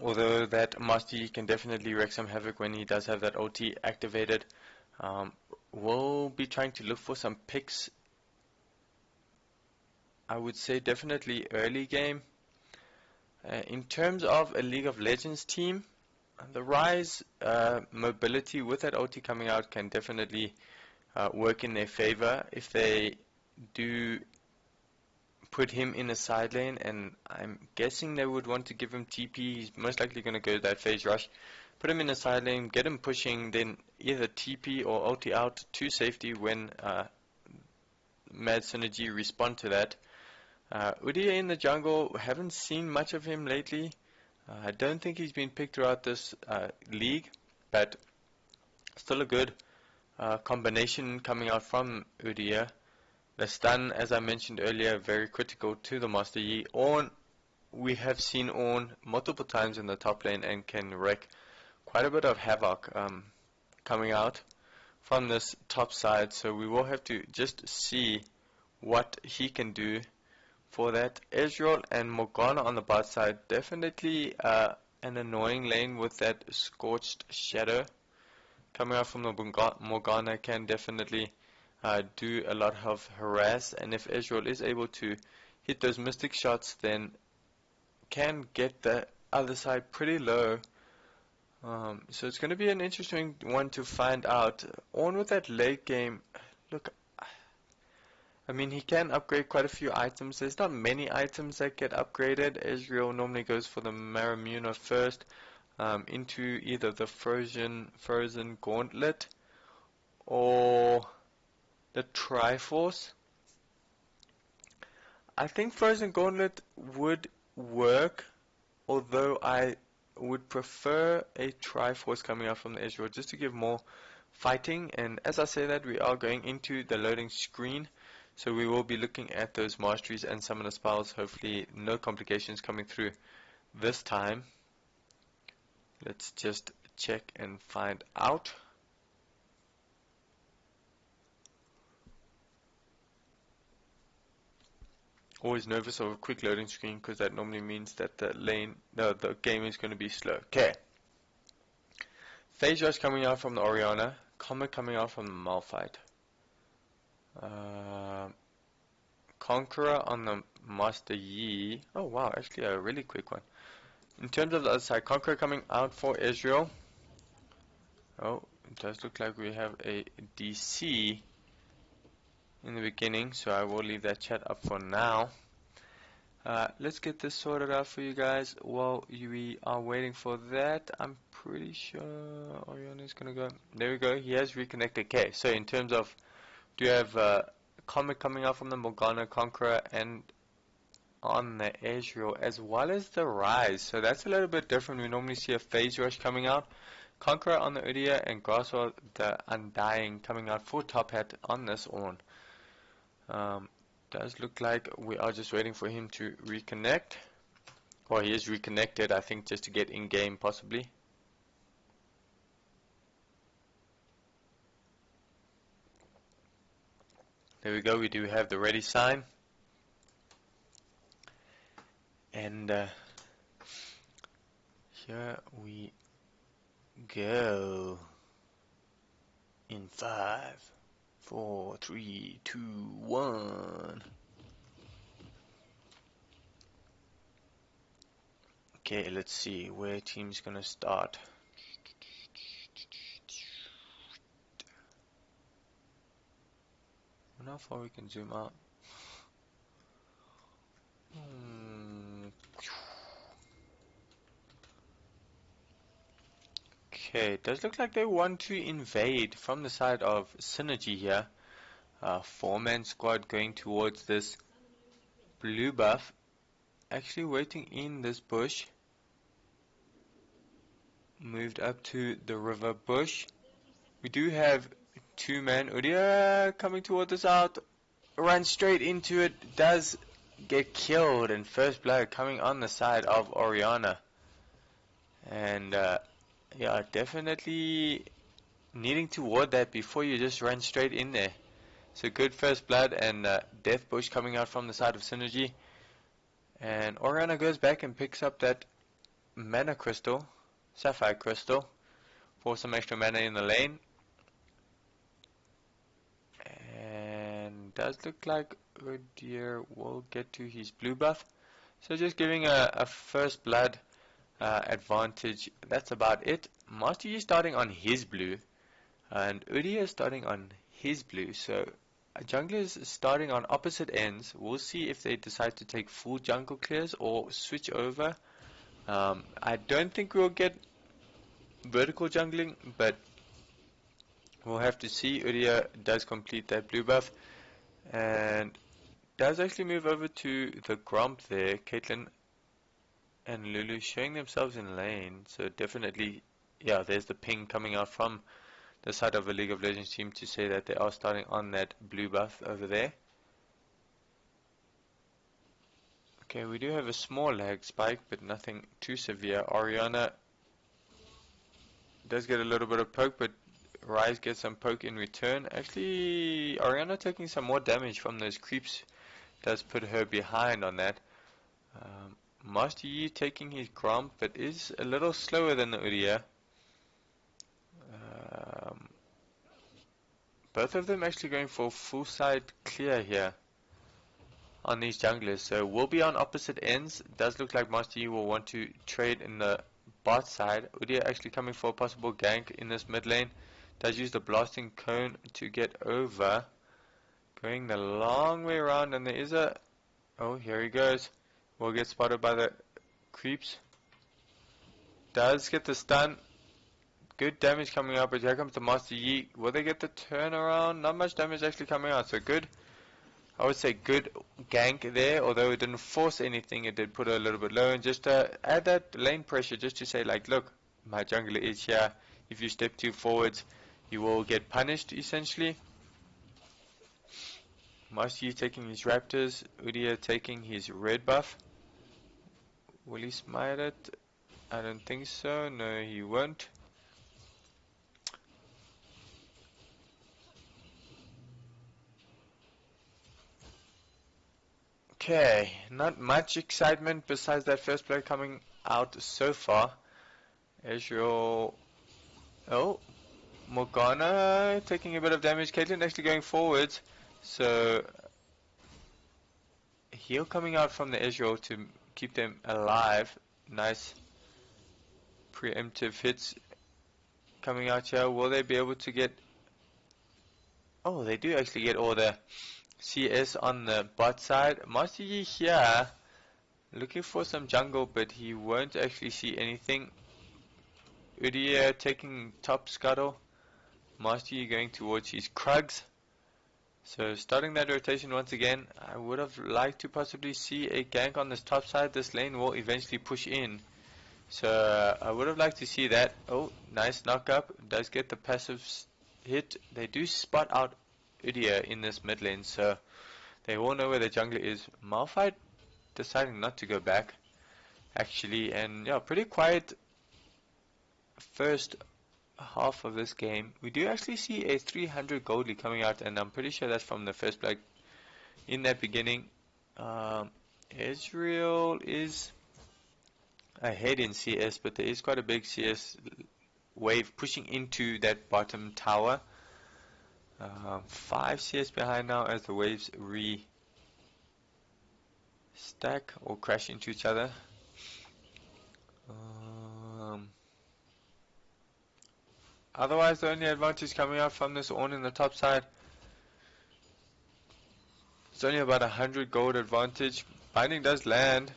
Although that Master Yi can definitely wreak some havoc when he does have that ulti activated. We'll be trying to look for some picks. I would say definitely early game. In terms of a League of Legends team, the Ryze mobility with that ulti coming out can definitely work in their favor if they do put him in a side lane, and I'm guessing they would want to give him TP. He's most likely going to go that phase rush. Put him in a side lane, get him pushing, then either TP or ulti out to safety when MaD Synergy respond to that. Udyr in the jungle, haven't seen much of him lately. I don't think he's been picked throughout this league, but still a good combination coming out from Udyr. The stun, as I mentioned earlier, very critical to the Master Yi. Ornn, we have seen Ornn multiple times in the top lane and can wreak quite a bit of havoc coming out from this top side, so we will have to just see what he can do for that. Ezreal and Morgana on the bot side, definitely an annoying lane with that scorched shadow coming out from the Morgana can definitely do a lot of harass, and if Ezreal is able to hit those mystic shots, then can get the other side pretty low. So it's going to be an interesting one to find out. On with that late game, look, I mean, he can upgrade quite a few items. There's not many items that get upgraded. Ezreal normally goes for the Maramuna first, into either the Frozen Gauntlet or the Triforce. I think Frozen Gauntlet would work, although I would prefer a Triforce coming out from the Ezreal just to give more fighting. And as I say that, we are going into the loading screen, so we will be looking at those masteries and some of the spells. Hopefully no complications coming through this time. Let's just check and find out. Always nervous of a quick loading screen because that normally means that the game is going to be slow. Okay. Phase Rush coming out from the Orianna. Comet coming out from the Malphite. Conqueror on the Master Yi. Oh wow, actually a really quick one. In terms of the other side, Conqueror coming out for Ezreal. Oh, it does look like we have a DC in the beginning, so I will leave that chat up for now. Let's get this sorted out for you guys while we are waiting for that. I'm pretty sure Orianna is gonna go. There we go. He has reconnected. Okay, so in terms of, do you have Comet coming out from the Morgana, Conqueror, and on the Ezreal, as well as the Ryze. So that's a little bit different. We normally see a phase rush coming out. Conqueror on the Udyr and Grasswell the Undying coming out for Tophat on this Ornn. Does look like we are just waiting for him to reconnect. Or he is reconnected, I think, just to get in game possibly. There we go, we do have the ready sign. And here we go. In 5, 4, 3, 2, 1. Okay, let's see where team's gonna start. I wonder how far we can zoom out. Okay, it does look like they want to invade from the side of Synergy here. 4-man squad going towards this blue buff. Actually waiting in this bush. Moved up to the river bush. We do have 2-man Udyr coming towards us out. Runs straight into it. Does get killed in first blood coming on the side of Orianna. And yeah, definitely needing to ward that before you just run straight in there. So good first blood and death bush coming out from the side of Synergy. And Orianna goes back and picks up that mana crystal, sapphire crystal, for some extra mana in the lane. And does look like Udyr will get to his blue buff. So just giving a first blood advantage. That's about it. Master Yi starting on his blue, and Udyr starting on his blue. So junglers starting on opposite ends. We'll see if they decide to take full jungle clears or switch over. I don't think we'll get vertical jungling, but we'll have to see. Udyr does complete that blue buff and does actually move over to the Gromp there. Caitlyn and Lulu showing themselves in lane, so definitely, yeah, there's the ping coming out from the side of a League of Legends team to say that they are starting on that blue buff over there. Okay, we do have a small lag spike, but nothing too severe. Orianna does get a little bit of poke, but Ryze gets some poke in return. Actually, Orianna taking some more damage from those creeps does put her behind on that. Master Yi taking his Gromp, but is a little slower than the Udyr. Both of them actually going for full side clear here on these junglers, so we'll be on opposite ends. It does look like Master Yi will want to trade in the bot side. Udyr actually coming for a possible gank in this mid lane. Does use the blasting cone to get over, going the long way around, and there is a, oh, here he goes. Will get spotted by the creeps. Does get the stun. Good damage coming out, but here comes the Master Yi. Will they get the turnaround? Not much damage actually coming out, so good. I would say good gank there, although it didn't force anything. It did put her a little bit low, and just add that lane pressure just to say, like, look, my jungler is here. If you step too forwards, you will get punished, essentially. Master Yi taking his raptors. Udyr taking his red buff. Will he smite it? I don't think so. No, he won't. Okay, not much excitement besides that first play coming out so far. Ezreal, oh, Morgana taking a bit of damage. Caitlyn actually going forwards, so heal coming out from the Ezreal to keep them alive. Nice preemptive hits coming out here. Will they be able to get, oh, they do actually get all the CS on the bot side. Master Yi here looking for some jungle, but he won't actually see anything. Udyr taking top scuttle. Master Yi going towards his Krugs. So starting that rotation once again. I would have liked to possibly see a gank on this top side. This lane will eventually push in, so I would have liked to see that. Oh, nice knock up. Does get the passive hit. They do spot out Udyr in this mid lane, so they all know where the jungler is. Malphite deciding not to go back, actually, and yeah, pretty quiet first half of this game. We do actually see a 300 goldie coming out, and I'm pretty sure that's from the first blood in that beginning. Ezreal is ahead in CS, but there is quite a big CS wave pushing into that bottom tower. 5 CS behind now as the waves stack or crash into each other. Otherwise, the only advantage coming out from this Ornn in the top side, it's only about 100 gold advantage. Binding does land.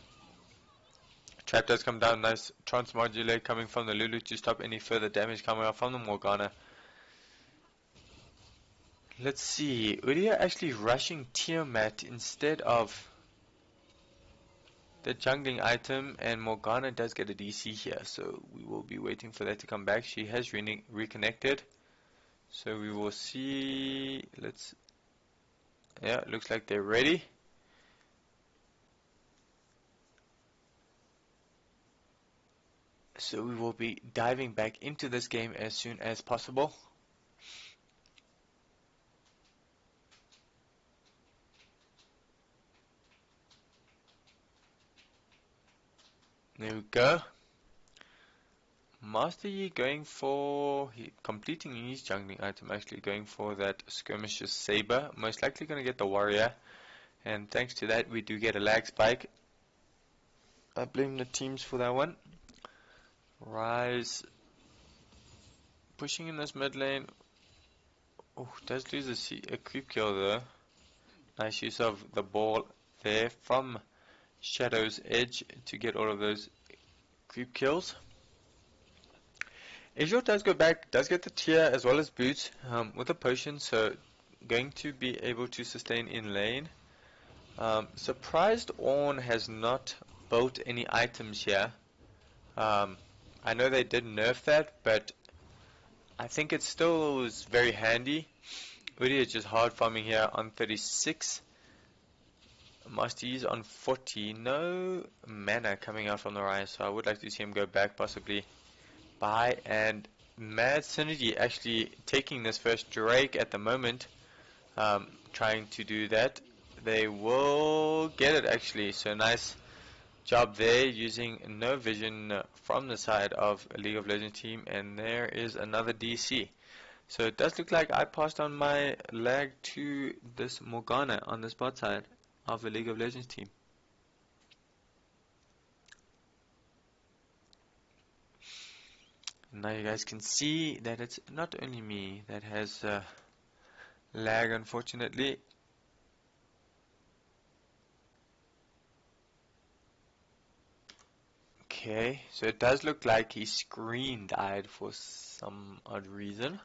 Trap does come down. Nice transmodulate coming from the Lulu to stop any further damage coming out from the Morgana. Let's see. Udyr actually rushing Tiamat instead of the jungling item, and Morgana does get a DC here, so we will be waiting for that to come back. She has reconnected, so we will see. Yeah, it looks like they're ready. So we will be diving back into this game as soon as possible. There we go. Master Yi going for, completing his jungling item, actually going for that skirmisher's saber. Most likely going to get the warrior. And thanks to that we do get a lag spike. I blame the teams for that one. Ryze pushing in this mid lane. Oh, does lose a creep kill though. Nice use of the ball there from ShadowssEdge to get all of those creep kills. Ezreal does go back, does get the tier as well as boots with a potion, so going to be able to sustain in lane. Surprised Ornn has not built any items here. I know they did nerf that, but I think it still is very handy. Udyr is just hard farming here on 36. Master Yi's on 40. No mana coming out from the Ryze, so I would like to see him go back, possibly buy. And MaD Synergy actually taking this first Drake at the moment, trying to do that. They will get it actually, so nice job there, using no vision from the side of a League of Legends team. And there is another DC. So it does look like I passed on my lag to this Morgana on the spot side of a League of Legends team. Now you guys can see that it's not only me that has lag, unfortunately. Okay, so it does look like his screen died for some odd reason.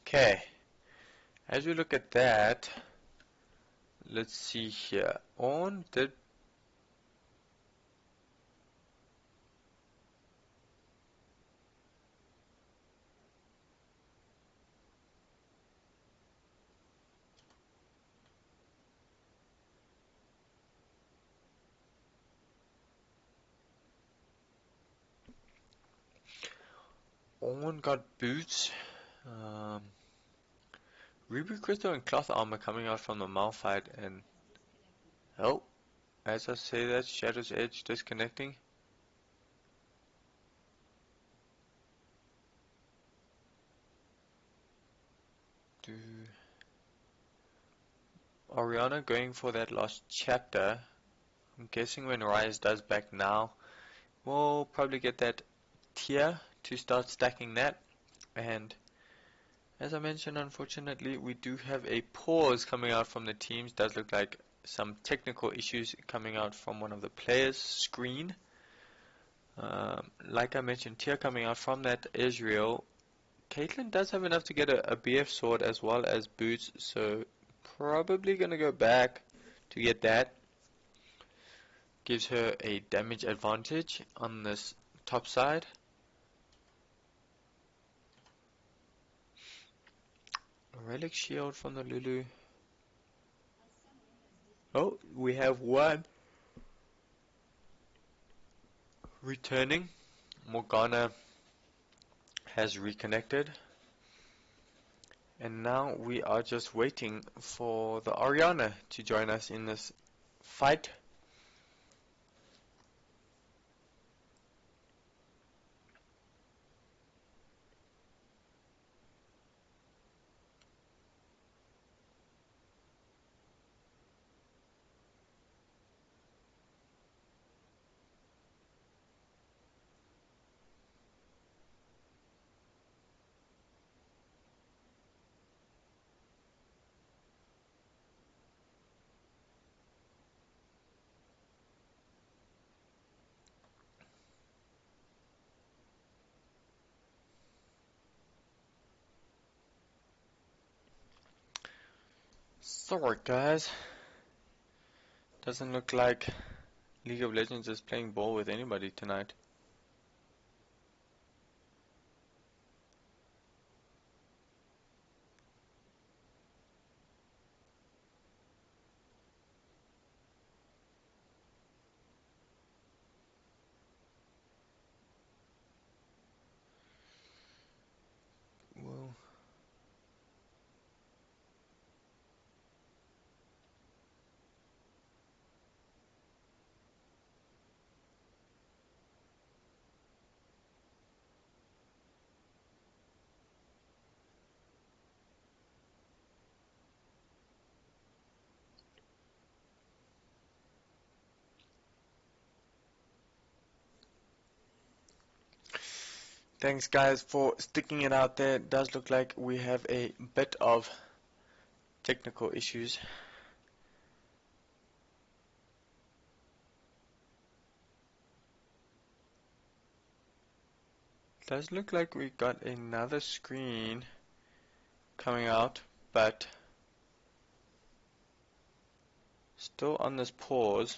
Okay, as we look at that, let's see here. Ornn did Ornn got boots. Ruby Crystal and Cloth Armor coming out from the Malphite, and oh, as I say that, ShadowssEdge disconnecting. Orianna going for that last chapter. I'm guessing when Ryze does back now, we'll probably get that tier to start stacking that. And as I mentioned, unfortunately, we do have a pause coming out from the teams. Does look like some technical issues coming out from one of the players' screen. Like I mentioned, tier coming out from that Ezreal. Caitlyn does have enough to get a BF sword as well as boots, so probably going to go back to get that. Gives her a damage advantage on this top side. Relic shield from the Lulu. Oh, we have one returning. Morgana has reconnected. And now we are just waiting for the Orianna to join us in this fight. Sorry guys, doesn't look like League of Legends is playing ball with anybody tonight. Well, thanks guys for sticking it out there. It does look like we have a bit of technical issues. Does look like we got another screen coming out, but still on this pause.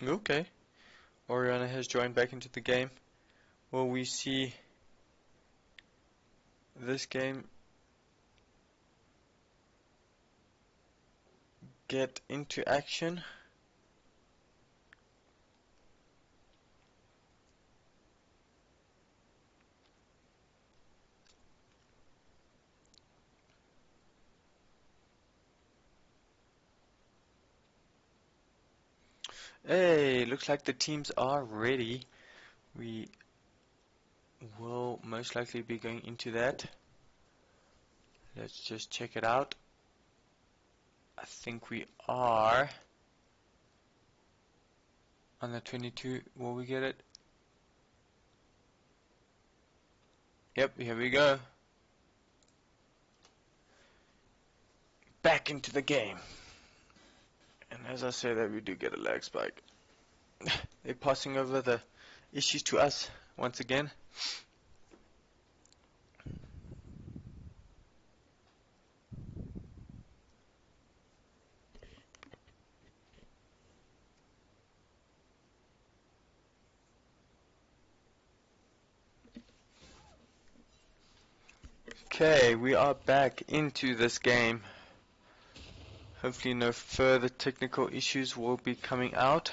Okay, Orianna has joined back into the game. Will we see this game get into action? Hey, looks like the teams are ready. We will most likely be going into that. Let's just check it out. I think we are on the 22. Will we get it? Yep, here we go. Back into the game. And as I say that, we do get a lag spike. They're passing over the issues to us once again. Okay, we are back into this game. Hopefully no further technical issues will be coming out.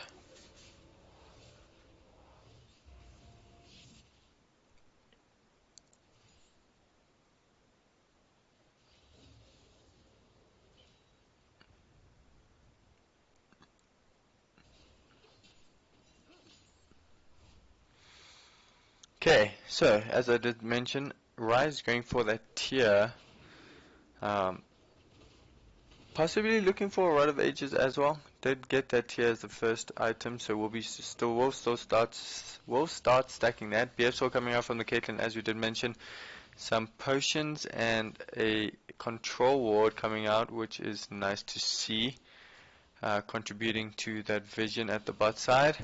Okay, so as I did mention, Ryze going for that tier. Possibly looking for a Rod of Ages as well. Did get that tier as the first item, so we'll start stacking that. BF coming out from the Caitlyn, as we did mention. Some potions and a control ward coming out, which is nice to see. Contributing to that vision at the bot side.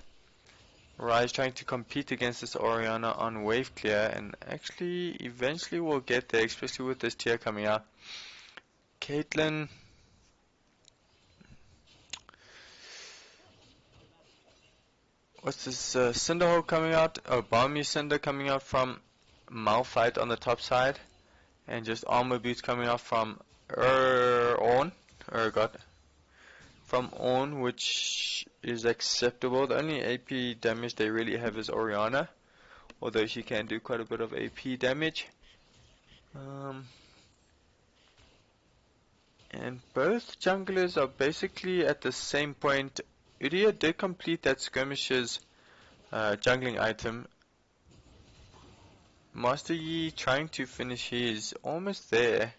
Ryze trying to compete against this Orianna on wave clear, and actually eventually will get there, especially with this tier coming out. Caitlyn, what's this Cinderhole coming out? Oh, Balmy Cinder coming out from Malphite on the top side, and just armor boots coming off from Ornn, from Ornn, which is acceptable. The only AP damage they really have is Orianna, although she can do quite a bit of AP damage. And both junglers are basically at the same point. Udyr did complete that skirmishes jungling item. Master Yi trying to finish his, almost there.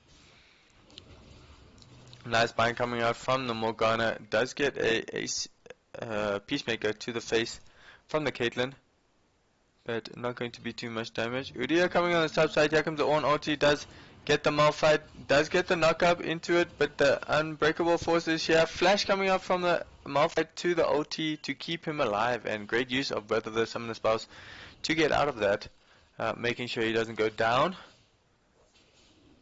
Nice bind coming out from the Morgana. Does get a Peacemaker to the face from the Caitlyn, but not going to be too much damage. Udyr coming on the top side. Here comes the Ornn ulti. Does get the Malphite. Does get the knock up into it, but the unbreakable force is here. Flash coming up from the Malphite to the ulti to keep him alive, and great use of both of the summoner spells to get out of that, making sure he doesn't go down.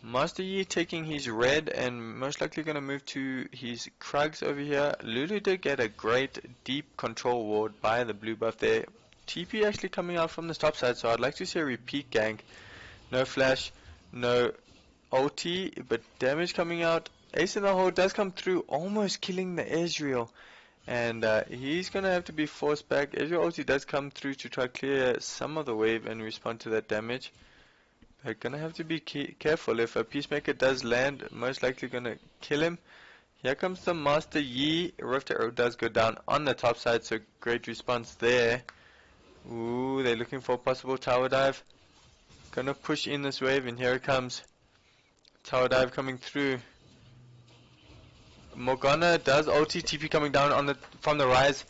Master Yi taking his red and most likely going to move to his Krugs over here. Lulu did get a great deep control ward by the blue buff there. TP actually coming out from the top side, so I'd like to see a repeat gank. No flash, no ulti, but damage coming out. Ace in the hole does come through, almost killing the Ezreal. And he's going to have to be forced back. Ezreal ulti does come through to try to clear some of the wave and respond to that damage. They're going to have to be careful. If a Peacemaker does land, most likely going to kill him. Here comes the Master Yi. Rift Arrow does go down on the top side, so great response there. Ooh, they're looking for a possible tower dive. Gonna push in this wave, and here it comes. Tower dive coming through. Morgana does ulti, TP coming down on from the Ryze.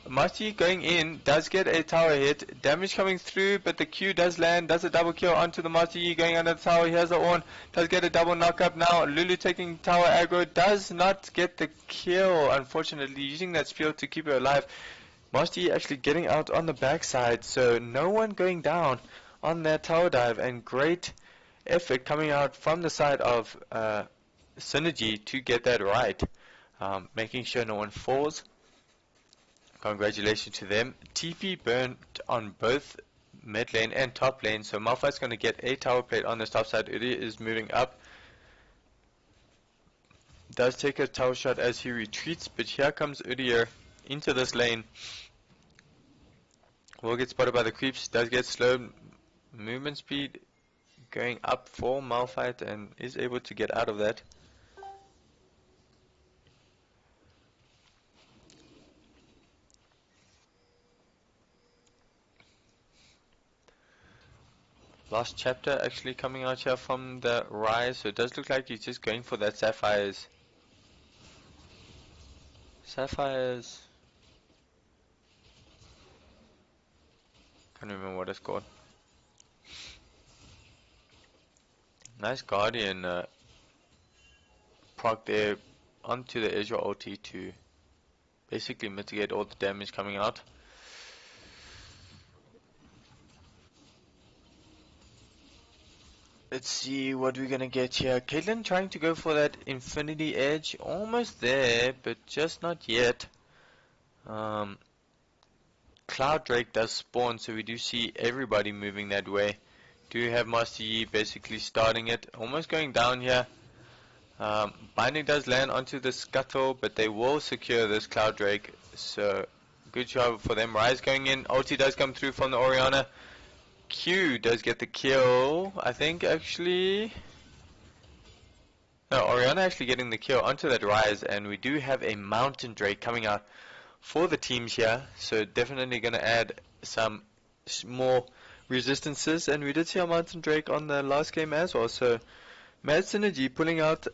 Master Yi going in, does get a tower hit, damage coming through, but the Q does land, does a double kill onto the Master Yi going under the tower. Here's the Ornn, does get a double knock up now. Lulu taking tower aggro, does not get the kill, unfortunately, using that spiel to keep her alive. Master Yi actually getting out on the backside, so no one going down on that tower dive, and great effort coming out from the side of Synergy to get that right, making sure no one falls. Congratulations to them. TP burnt on both mid lane and top lane, so Malphite's going to get a tower plate on this top side. Udyr is moving up. Does take a tower shot as he retreats, but here comes Udyr into this lane. Will get spotted by the creeps, does get slow movement speed going up for Malphite and is able to get out of that. Last chapter actually coming out here from the Ryze, so it does look like he's just going for that Sapphires. Can't remember what it's called. Nice Guardian proc there onto the Ezreal ulti to basically mitigate all the damage coming out. Let's see what we're gonna get here. Caitlyn trying to go for that Infinity Edge, almost there, but just not yet. Cloud Drake does spawn, so we do see everybody moving that way. Do have Master Yi basically starting it, almost going down here. Binding does land onto the Scuttle, but they will secure this Cloud Drake, so good job for them. Ryze going in, ulti does come through from the Orianna. Q does get the kill, I think actually. No, Orianna actually getting the kill onto that Ryze, and we do have a Mountain Drake coming out for the teams here, so definitely going to add some more resistances, and we did see a Mountain Drake on the last game as well, so MaD Synergy pulling out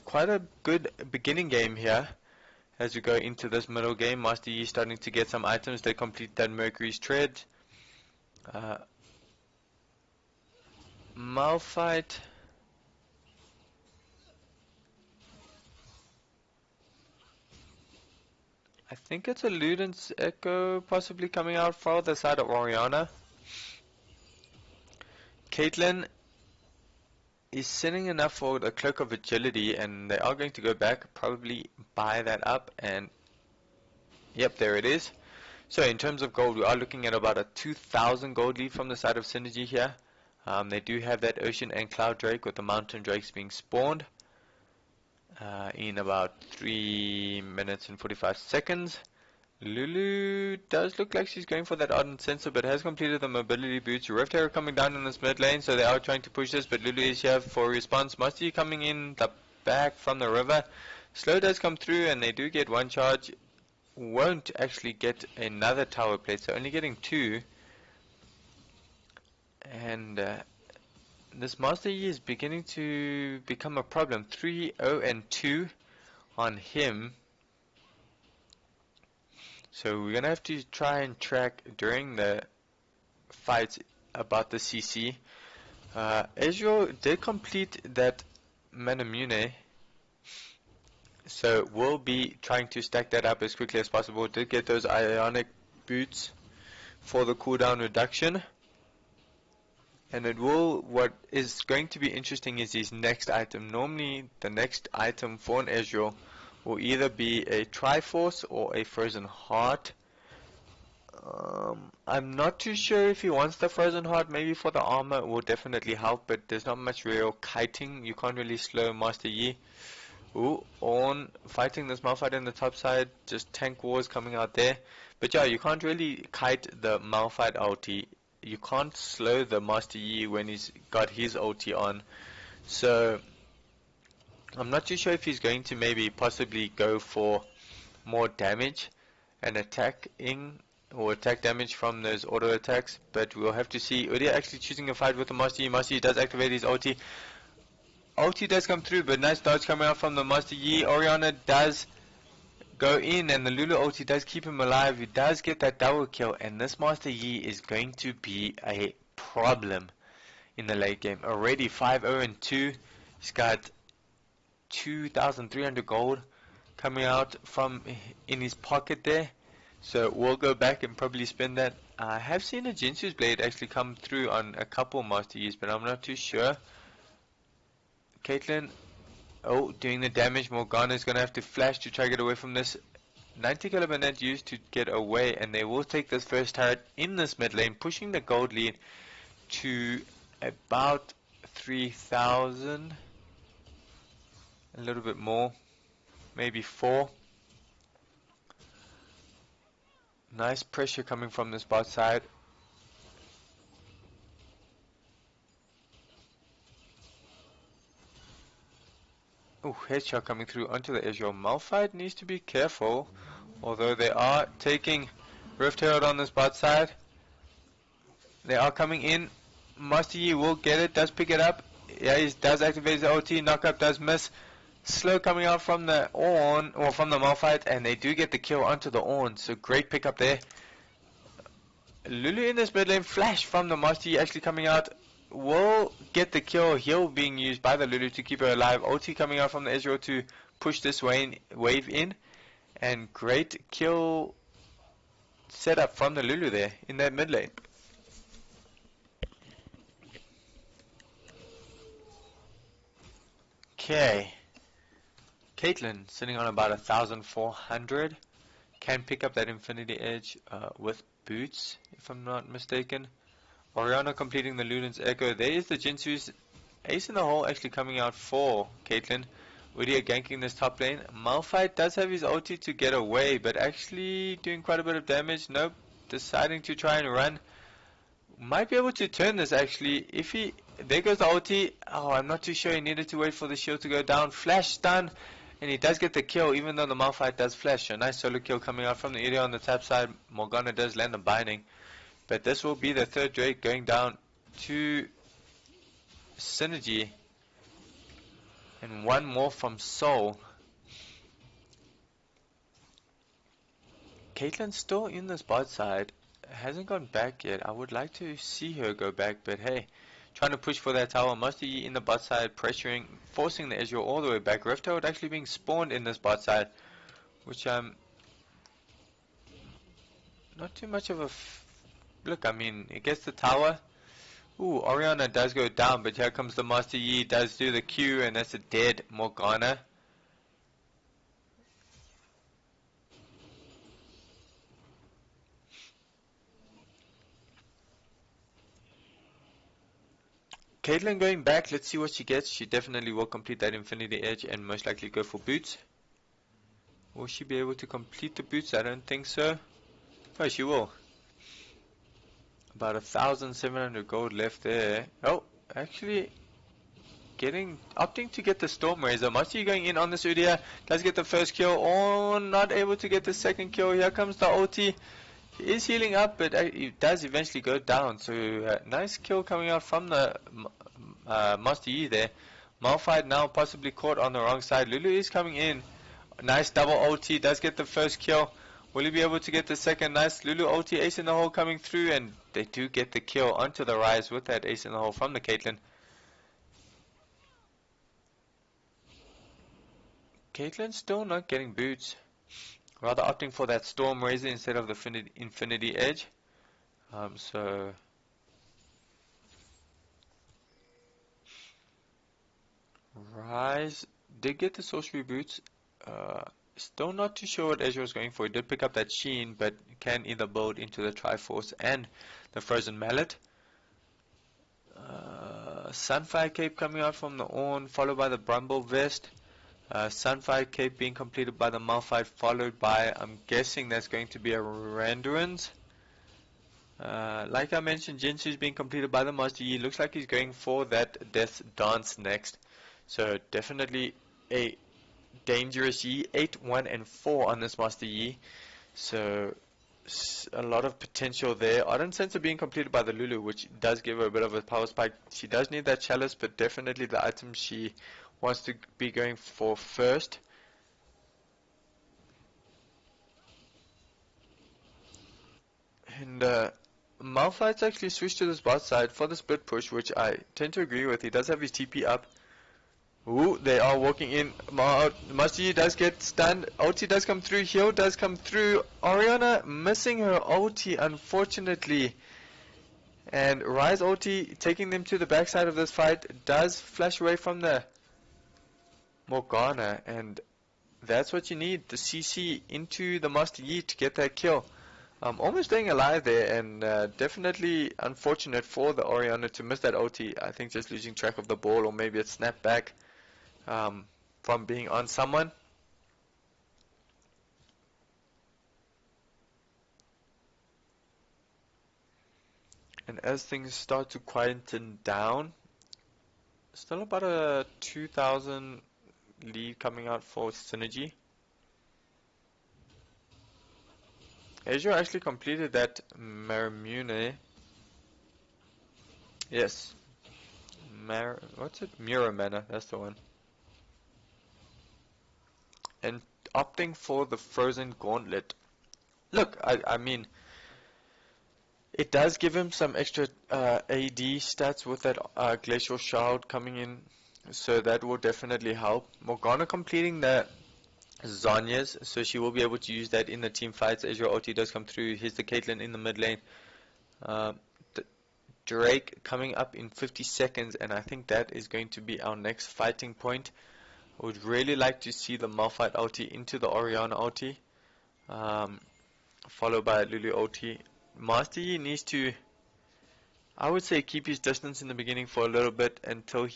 quite a good beginning game here as we go into this middle game. Master Yi starting to get some items, they complete that Mercury's Tread. Malphite I think it's a Luden's Echo possibly coming out for the side of Orianna. Caitlyn is sitting enough for a Cloak of Agility, and they are going to go back, probably buy that up, and yep, there it is. So in terms of gold, we are looking at about a 2,000 gold lead from the side of Synergy here. They do have that Ocean and Cloud Drake with the Mountain Drakes being spawned in about 3 minutes and 45 seconds. Lulu does look like she's going for that Ardent Sensor, but has completed the mobility boots. Rift Herald coming down in this mid lane, so they are trying to push this, but Lulu is here for response. Musty coming in the back from the river. Slow does come through, and they do get one charge. Won't actually get another tower plate, so only getting 2. And this Master Yi is beginning to become a problem. 3-0-2 on him. So we're gonna have to try and track during the fights about the CC. Ezreal did complete that Manamune, so we'll be trying to stack that up as quickly as possible. Did get those ionic boots for the cooldown reduction, and it will. What is going to be interesting is his next item. Normally, the next item for an Ezreal will either be a Triforce or a Frozen Heart. I'm not too sure if he wants the Frozen Heart. Maybe for the armor it will definitely help, but there's not much real kiting. You can't really slow Master Yi. Ooh, Ornn fighting this Malphite in the top side. Just tank wars coming out there. But yeah, you can't really kite the Malphite ulti. You can't slow the Master Yi when he's got his ulti on. So I'm not too sure if he's going to maybe possibly go for more damage and attacking or attack damage from those auto attacks, but we'll have to see. Udyr actually choosing a fight with the Master Yi. Master Yi does activate his ulti. Ulti does come through, but nice dodge coming out from the Master Yi. Orianna does go in, and the Lulu ulti does keep him alive. He does get that double kill, and this Master Yi is going to be a problem in the late game. Already 5-0-2. He's got 2,300 gold coming out from in his pocket there, so we'll go back and probably spend that. I have seen a Jinsu's blade actually come through on a couple Master Yis, but I'm not too sure. Caitlyn, oh, doing the damage. Morgana is going to have to flash to try to get away from this. 90 caliber net used to get away, and they will take this first turret in this mid lane, pushing the gold lead to about 3,000. A little bit more, maybe 4. Nice pressure coming from this bot side. Oh, headshot coming through onto the Ezreal. Malphite needs to be careful, although they are taking Rift Herald on this bot side. They are coming in. Master Yi will get it, does pick it up. Yeah, he does activate his ulti. Knockup does miss. Slow coming out from the Ornn, or from the Malphite, and they do get the kill onto the Ornn, so great pickup there. Lulu in this mid lane, flash from the Master Yi actually coming out, will get the kill. Heal being used by the Lulu to keep her alive. Ulti coming out from the Ezreal to push this wave in, and great kill setup from the Lulu there in that mid lane. Okay. Caitlyn sitting on about 1,400, can pick up that Infinity Edge with boots, if I'm not mistaken. Orianna completing the Luden's Echo. There is the Jinsu's ace in the hole actually coming out for Caitlyn. Udyr ganking this top lane. Malphite does have his ulti to get away, but actually doing quite a bit of damage. Nope, deciding to try and run. Might be able to turn this actually. If he, there goes the ulti. Oh, I'm not too sure. He needed to wait for the shield to go down. Flash stun. And he does get the kill, even though the Malphite does flash. A nice solo kill coming out from the Udyr on the top side. Morgana does land a binding. But this will be the third Drake going down to Synergy. And one more from Soul. Caitlyn's still in this bot side. Hasn't gone back yet. I would like to see her go back, but hey. Trying to push for that tower. Master Yi in the bot side, pressuring, forcing the Ezreal all the way back. Rift Herald actually being spawned in this bot side, which not too much of a look. I mean, it gets the tower. Ooh, Orianna does go down, but here comes the Master Yi, does do the Q, and that's a dead Morgana. Caitlyn going back, let's see what she gets. She definitely will complete that Infinity Edge and most likely go for boots. Will she be able to complete the boots? I don't think so. Oh, she will. About 1,700 gold left there. Oh, actually opting to get the Storm Razor. Must going in on this Udyr. Does get the first kill. Oh, not able to get the second kill. Here comes the ulti. He is healing up, but he does eventually go down. So nice kill coming out from the Master Yi there. Malphite now possibly caught on the wrong side. Lulu is coming in. Nice double ulti. Does get the first kill. Will he be able to get the second? Nice Lulu ulti. Ace in the hole coming through, and they do get the kill onto the Ryze with that ace in the hole from the Caitlyn. Caitlyn still not getting boots. Rather opting for that Storm Razor instead of the Infinity Edge. So Ryze did get the sorcery boots. Still not too sure what Ezreal is going for. He did pick up that Sheen, but can either build into the Triforce and the Frozen Mallet. Sunfire Cape coming out from the Ornn, followed by the Brumble Vest. Sunfire Cape being completed by the Malphite, followed by, I'm guessing that's going to be a Randuin's. Like I mentioned, Jinsu's being completed by the Master Yi. Looks like he's going for that Death Dance next. So definitely a dangerous Yi. 8, 1, and 4 on this Master Yi. So a lot of potential there. Ardent Sensor being completed by the Lulu, which does give her a bit of a power spike. She does need that Chalice, but definitely the item she wants to be going for first. And Malphite's actually switched to this bot side for the split push, which I tend to agree with. He does have his TP up. Ooh, they are walking in. Master Yi does get stunned. Ulti does come through. Heal does come through. Orianna missing her ulti, unfortunately. And Ryze ulti taking them to the backside of this fight does flash away from the Morgana. And that's what you need. The CC into the Master Yi to get that kill. Almost staying alive there, and definitely unfortunate for the Orianna to miss that ulti. I think just losing track of the ball, or maybe it snapped back from being on someone. And as things start to quieten down, still about a 2,000 lead coming out for Synergy. Ezreal actually completed that Marimune. Yes. What's it? Muramana, that's the one. And opting for the Frozen Gauntlet. Look, I mean, it does give him some extra AD stats with that Glacial Shroud coming in, so that will definitely help. Morgana completing the Zhonya's, so she will be able to use that in the team fights. Ezreal ulti does come through. Here's the Caitlyn in the mid lane. Drake coming up in 50 seconds, and I think that is going to be our next fighting point. I would really like to see the Malphite ulti into the Orianna ulti, followed by Lulu ulti. Master Yi needs to, I would say, keep his distance in the beginning for a little bit until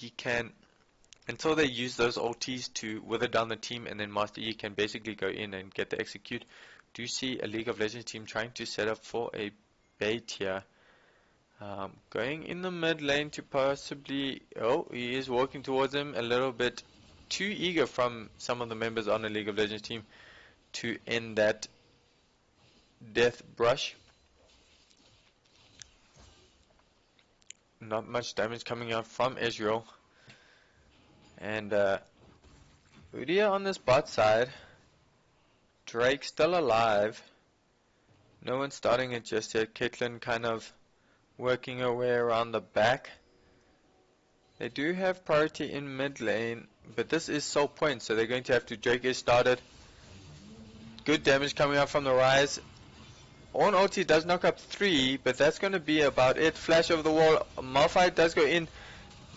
they use those ultis to wither down the team, and then Master Yi can basically go in and get the execute. Do you see a League of Legends team trying to set up for a bait here? Going in the mid lane to possibly, oh, he is walking towards him, a little bit too eager from some of the members on the League of Legends team to end that death brush. Not much damage coming out from Ezreal. And Udyr on this bot side. Drake still alive. No one's starting it just yet. Caitlyn kind of working her way around the back. They do have priority in mid lane, but this is sole point, so they're going to have to. Drake is started. Good damage coming out from the Ryze. Ornn ulti does knock up 3, but that's going to be about it. Flash over the wall. Malphite does go in.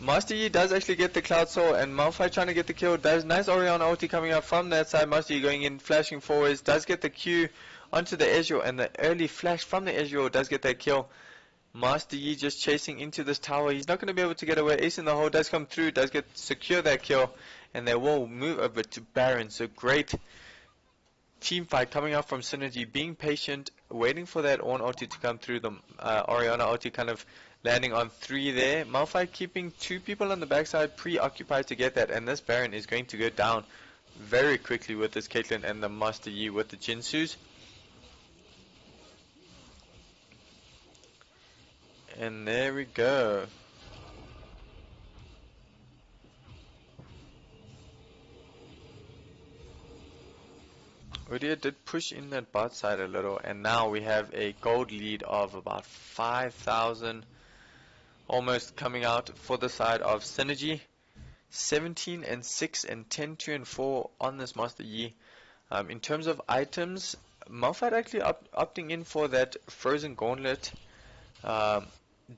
Master Yi does actually get the Cloud Soul, and Malphite trying to get the kill. Does nice Orianna ulti coming out from that side. Master Yi going in, flashing forwards. Does get the Q onto the Ezreal, and the early flash from the Ezreal does get that kill. Master Yi just chasing into this tower. He's not going to be able to get away. Ace in the hole does come through, does get secure that kill, and they will move over to Baron. So great team fight coming out from Synergy, being patient, waiting for that Ornn ulti to come through, the Orianna ulti kind of landing on 3 there. Malphite keeping 2 people on the backside preoccupied to get that, and this Baron is going to go down very quickly with this Caitlyn and the Master Yi with the Jinsus. And there we go. Udyr did push in that bot side a little, and now we have a gold lead of about 5,000 almost coming out for the side of Synergy. 17 and 6 and 10, 2 and 4 on this Master Yi. In terms of items, Malphite actually opting in for that Frozen Gauntlet.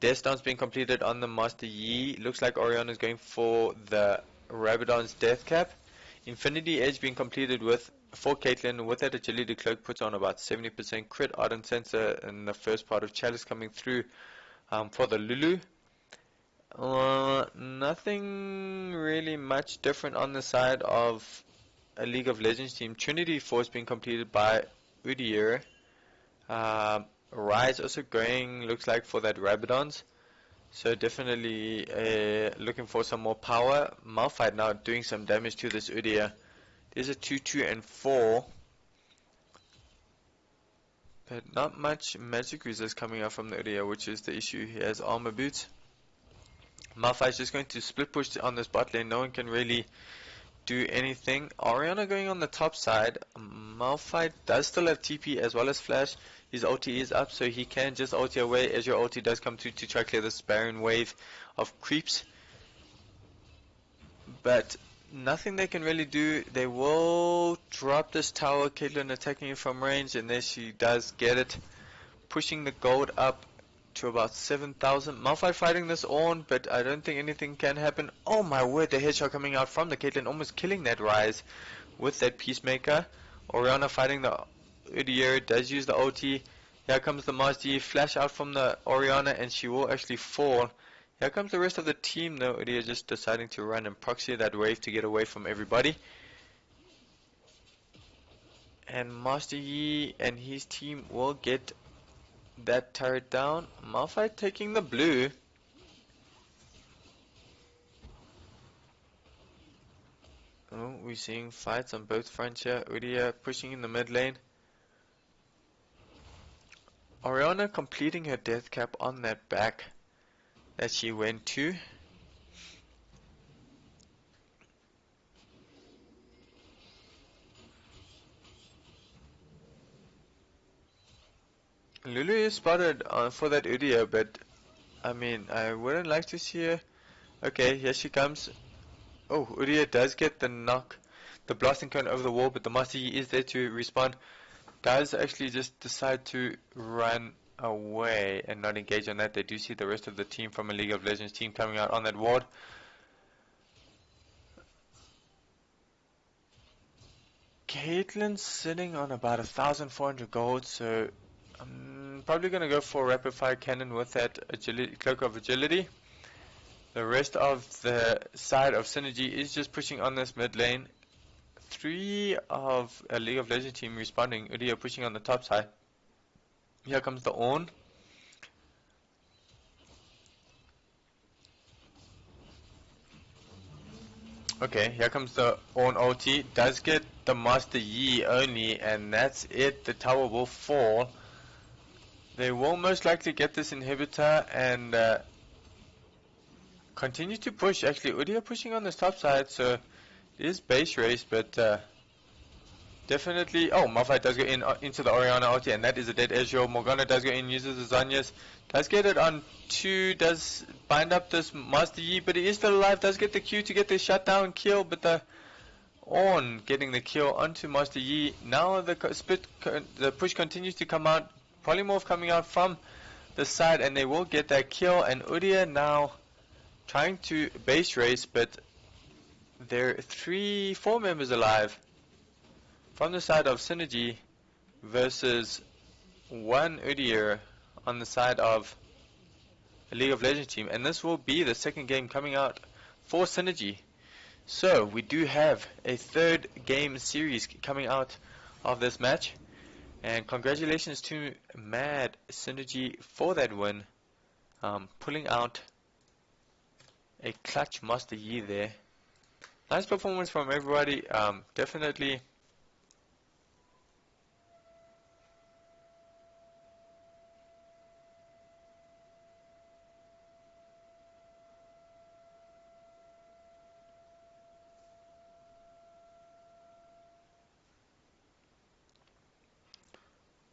Death Dance being completed on the Master Yi. Looks like Orianna is going for the Rabadon's Death Cap. Infinity Edge being completed for Caitlyn with that Agility Cloak, puts on about 70% crit. Ardent Sensor in the first part of Chalice coming through for the Lulu. Nothing really much different on the side of a League of Legends team. Trinity Force being completed by Udyr. Ryze also going, looks like, for that Rabadons. So definitely looking for some more power. Malphite now doing some damage to this Udyr. There's a 2, 2 and 4. But not much magic resist coming out from the Udyr, which is the issue. He has armor boots. Malphite's just going to split push on this bot lane. No one can really do anything. Orianna going on the top side. Malphite does still have TP as well as flash. His ulti is up, so he can just ulti away as your ulti does come through to try to clear this Baron wave of creeps. But nothing they can really do. They will drop this tower. Caitlyn attacking it from range, and there she does get it. Pushing the gold up to about 7,000. Malphite fighting this Ornn, but I don't think anything can happen. Oh my word, the headshot coming out from the Caitlyn, almost killing that Ryze with that Peacemaker. Orianna fighting the Udyr, does use the ulti. Here comes the Master Yi, flash out from the Orianna, and she will actually fall. Here comes the rest of the team though. Udyr just deciding to run and proxy that wave to get away from everybody. And Master Yi and his team will get that turret down. Malphite taking the blue. Oh, we're seeing fights on both fronts here. Udyr pushing in the mid lane. Orianna completing her death cap on that back that she went to. Lulu is spotted for that Udyr, but I mean, I wouldn't like to see her. Okay, here she comes. Oh, Udyr does get the knock, the blasting cone over the wall, but the Master Yi is there to respond. Does actually just decide to run away and not engage on that. They do see the rest of the team from a League of Legends team coming out on that ward. Caitlyn's sitting on about 1,400 gold, so I'm probably going to go for a rapid fire cannon with that agility, cloak of agility. The rest of the side of Synergy is just pushing on this mid lane. 3 of a League of Legends team responding. Udyr pushing on the top side. Here comes the Ornn. Okay, here comes the Ornn ulti. Does get the Master Yi only, and that's it. The tower will fall. They will most likely get this inhibitor and continue to push. Actually, Udyr pushing on this top side, so it is base race, but definitely. Oh, Malphite does go into the Orianna ulti, and that is a dead Ezreal. Morgana does go in, uses the Zanyas, does get it on 2, does bind up this Master Yi, but he is still alive. Does get the Q to get the shutdown kill, but the Ornn getting the kill onto Master Yi. Now the push continues to come out. Polymorph coming out from the side, and they will get that kill. And Udyr now trying to base race, but there are 4 members alive from the side of Synergy versus 1 Udyr on the side of League of Legends team, and this will be the second game coming out for Synergy. So we do have a third game series coming out of this match, and congratulations to MaD Synergy for that win, pulling out a clutch Master Yi there. Nice performance from everybody, definitely.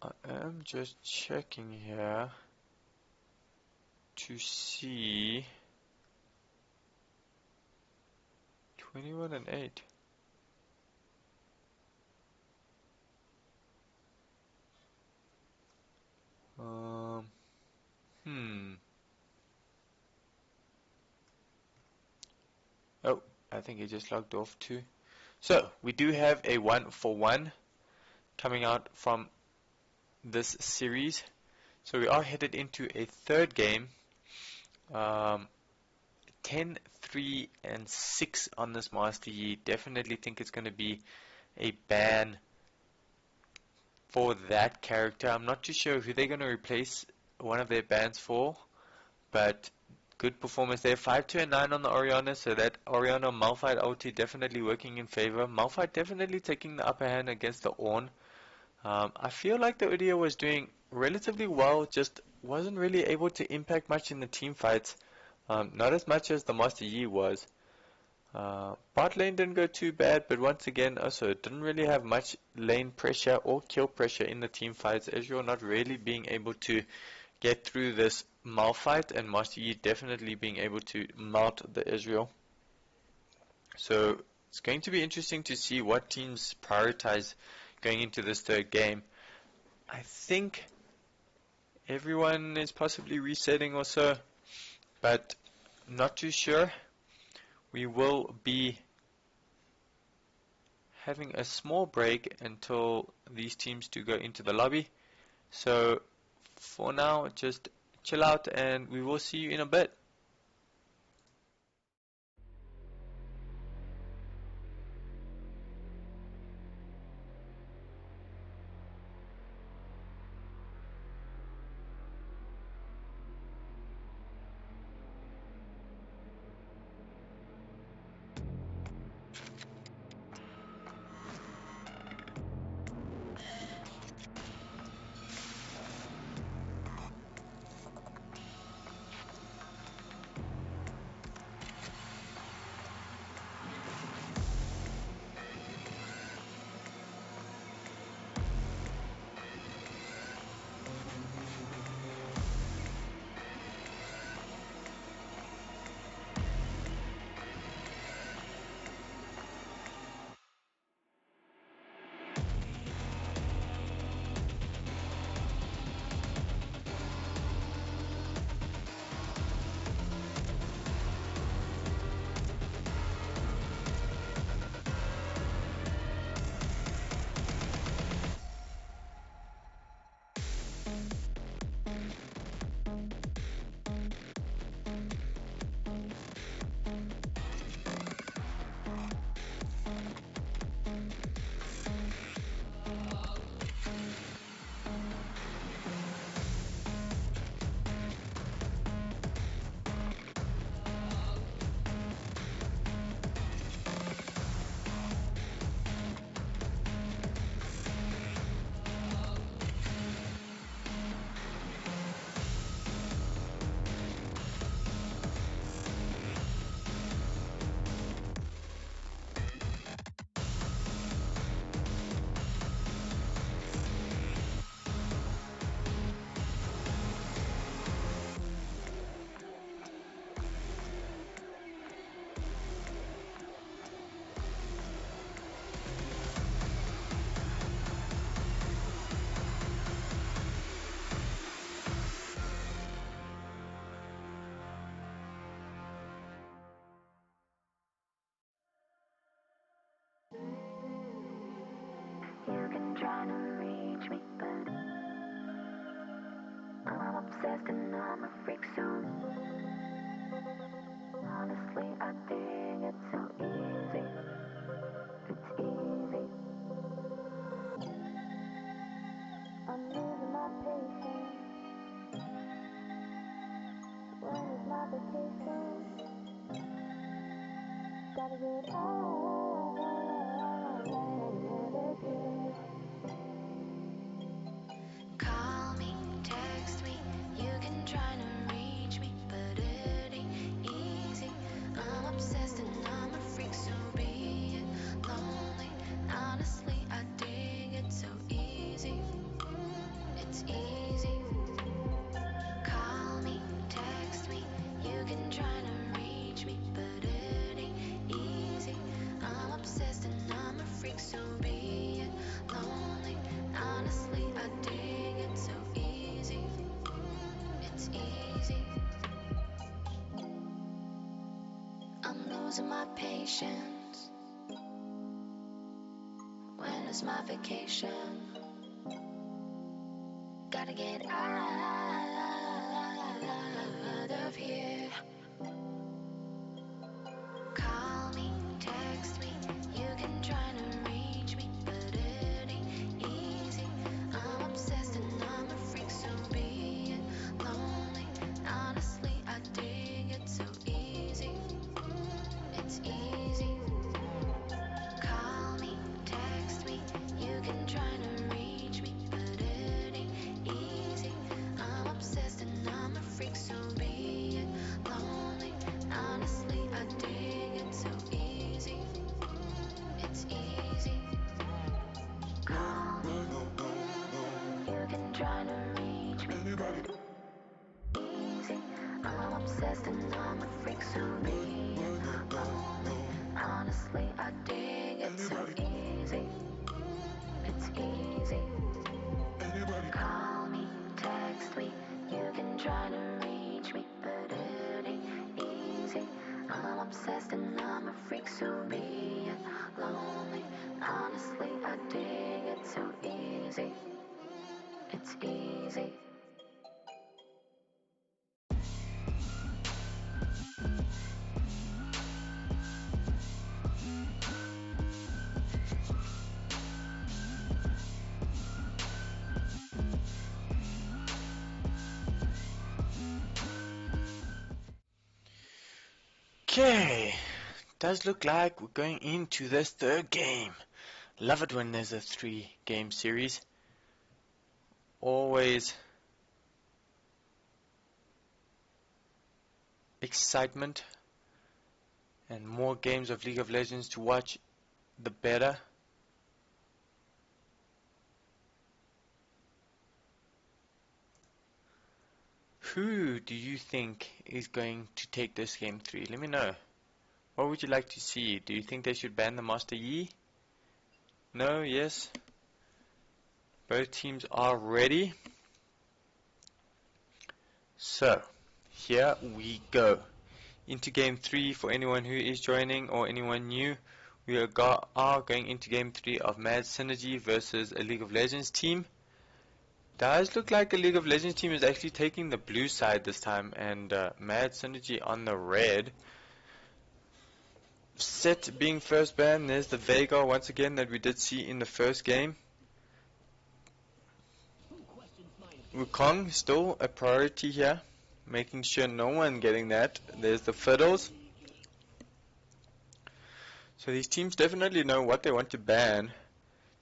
I am just checking here to see 21 and 8. Oh, I think he just logged off too. So we do have a 1-for-1 coming out from this series. So we are headed into a third game. 10, 3, and 6 on this Master Yi. Definitely think it's going to be a ban for that character. I'm not too sure who they're going to replace one of their bans for, but good performance there. 5, 2, and 9 on the Orianna, so that Orianna Malphite ulti definitely working in favor. Malphite definitely taking the upper hand against the Ornn. I feel like the Udyr was doing relatively well, just wasn't really able to impact much in the team fights. Not as much as the Master Yi was. Bot lane didn't go too bad, but once again also didn't really have much lane pressure or kill pressure in the team fights. Ezreal not really being able to get through this Malphite, and Master Yi definitely being able to mount the Ezreal. So it's going to be interesting to see what teams prioritize going into this third game. I think everyone is possibly resetting or so, but not too sure. We will be having a small break until these teams do go into the lobby. So for now, just chill out and we will see you in a bit. obsessed and I'm a freak, so honestly I think it's so easy. It's easy. I'm losing my patience. When is my vacation? Gotta get out of here. Call me, text me, you can try to reach me, but it ain't easy. I'm obsessed and I'm a freak, so be it. Lonely, honestly I dig it, so easy. It's easy. Call me, text me, you can try to reach me, but it ain't easy. I'm obsessed and I'm a freak, so be it. Lonely, honestly I dig it, so easy. It's easy. I'm losing my patience. When is my vacation? Gotta get out of here. Call me, text me, you can try to reach me, but it ain't easy. I'm obsessed and I'm a freak, so be it. Lonely, honestly I dig it, so easy. It's easy. Call me, text me, you can try to reach me, but it ain't easy. I'm obsessed and I'm a freak, so be it. Lonely, honestly I dig it, so easy. It's easy. Call me, you can try to reach me, but easy. I'm obsessed and I'm a freak, so be it. Lonely, honestly I dig it, so easy. It's easy. Call me, text me, you can try to reach me, but it ain't easy. I'm obsessed and I'm a freak, so be it. Lonely, honestly I dig it, so easy. It's easy. Okay, does look like we're going into this third game. Love it when there's a 3-game series. Always excitement and more games of League of Legends to watch, the better. Who do you think is going to take this game 3? Let me know. What would you like to see? Do you think they should ban the Master Yi? No? Yes? Both teams are ready. So, here we go. Into game 3 for anyone who is joining or anyone new. We are going into game 3 of MaD Synergy versus a League of Legends team. Does look like a League of Legends team is actually taking the blue side this time, and MaD Synergy on the red. Set being first ban, there's the Veigar once again that we did see in the first game. Wukong still a priority here, making sure no one getting that. There's the Fiddles. So these teams definitely know what they want to ban.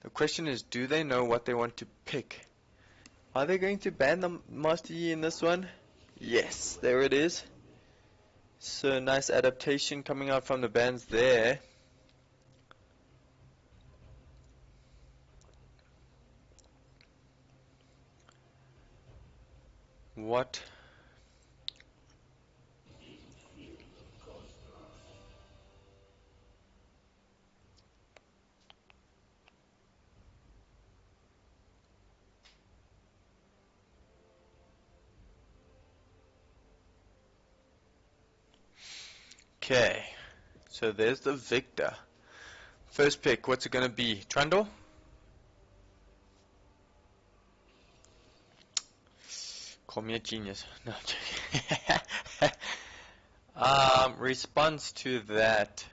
The question is, do they know what they want to pick? Are they going to ban the Master Yi in this one? Yes, there it is. So nice adaptation coming out from the bans there. What? Okay, so there's the victor. First pick, what's it going to be? Trundle? Call me a genius. No, I'm joking. Response to that.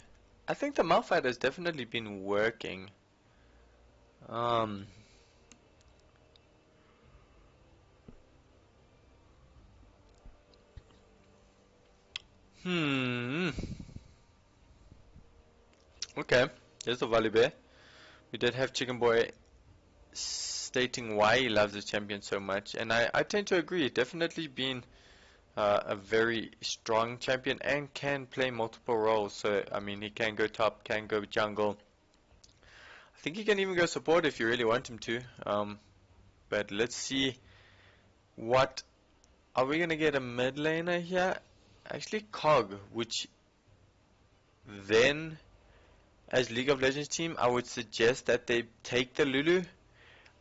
I think the Malphite has definitely been working. Okay, there's the Volibear. We did have Chicken Boy stating why he loves the champion so much, and I tend to agree. Definitely been a very strong champion and can play multiple roles. So I mean, he can go top, can go jungle. I think he can even go support if you really want him to. But let's see, what are we gonna get? A mid laner here? Actually, Cog, which then, as League of Legends team, I would suggest that they take the Lulu.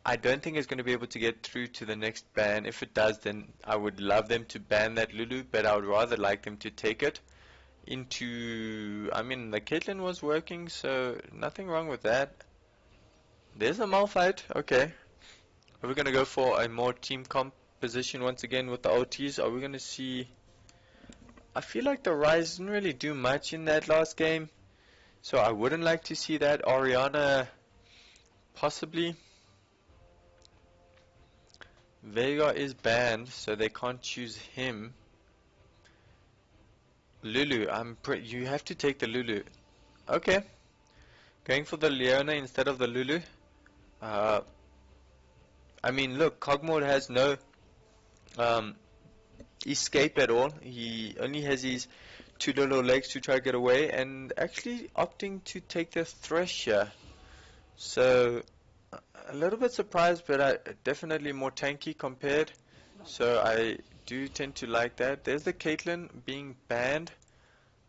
I don't think it's going to be able to get through to the next ban. If it does, then I would love them to ban that Lulu, but I would rather like them to take it into... I mean, the Caitlyn was working, so nothing wrong with that. There's a Malphite, okay. Are we going to go for a more team composition once again with the OTs? Are we going to see... I feel like the Ryze didn't really do much in that last game, so I wouldn't like to see that. Orianna, possibly. Veigar is banned, so they can't choose him. Lulu, you have to take the Lulu. Okay. Going for the Leona instead of the Lulu. I mean, look, Cogmore has no escape at all. He only has his two little legs to try to get away, and actually opting to take the Thresh here. So a little bit surprised, but definitely more tanky compared. So I do tend to like that. There's the Caitlyn being banned,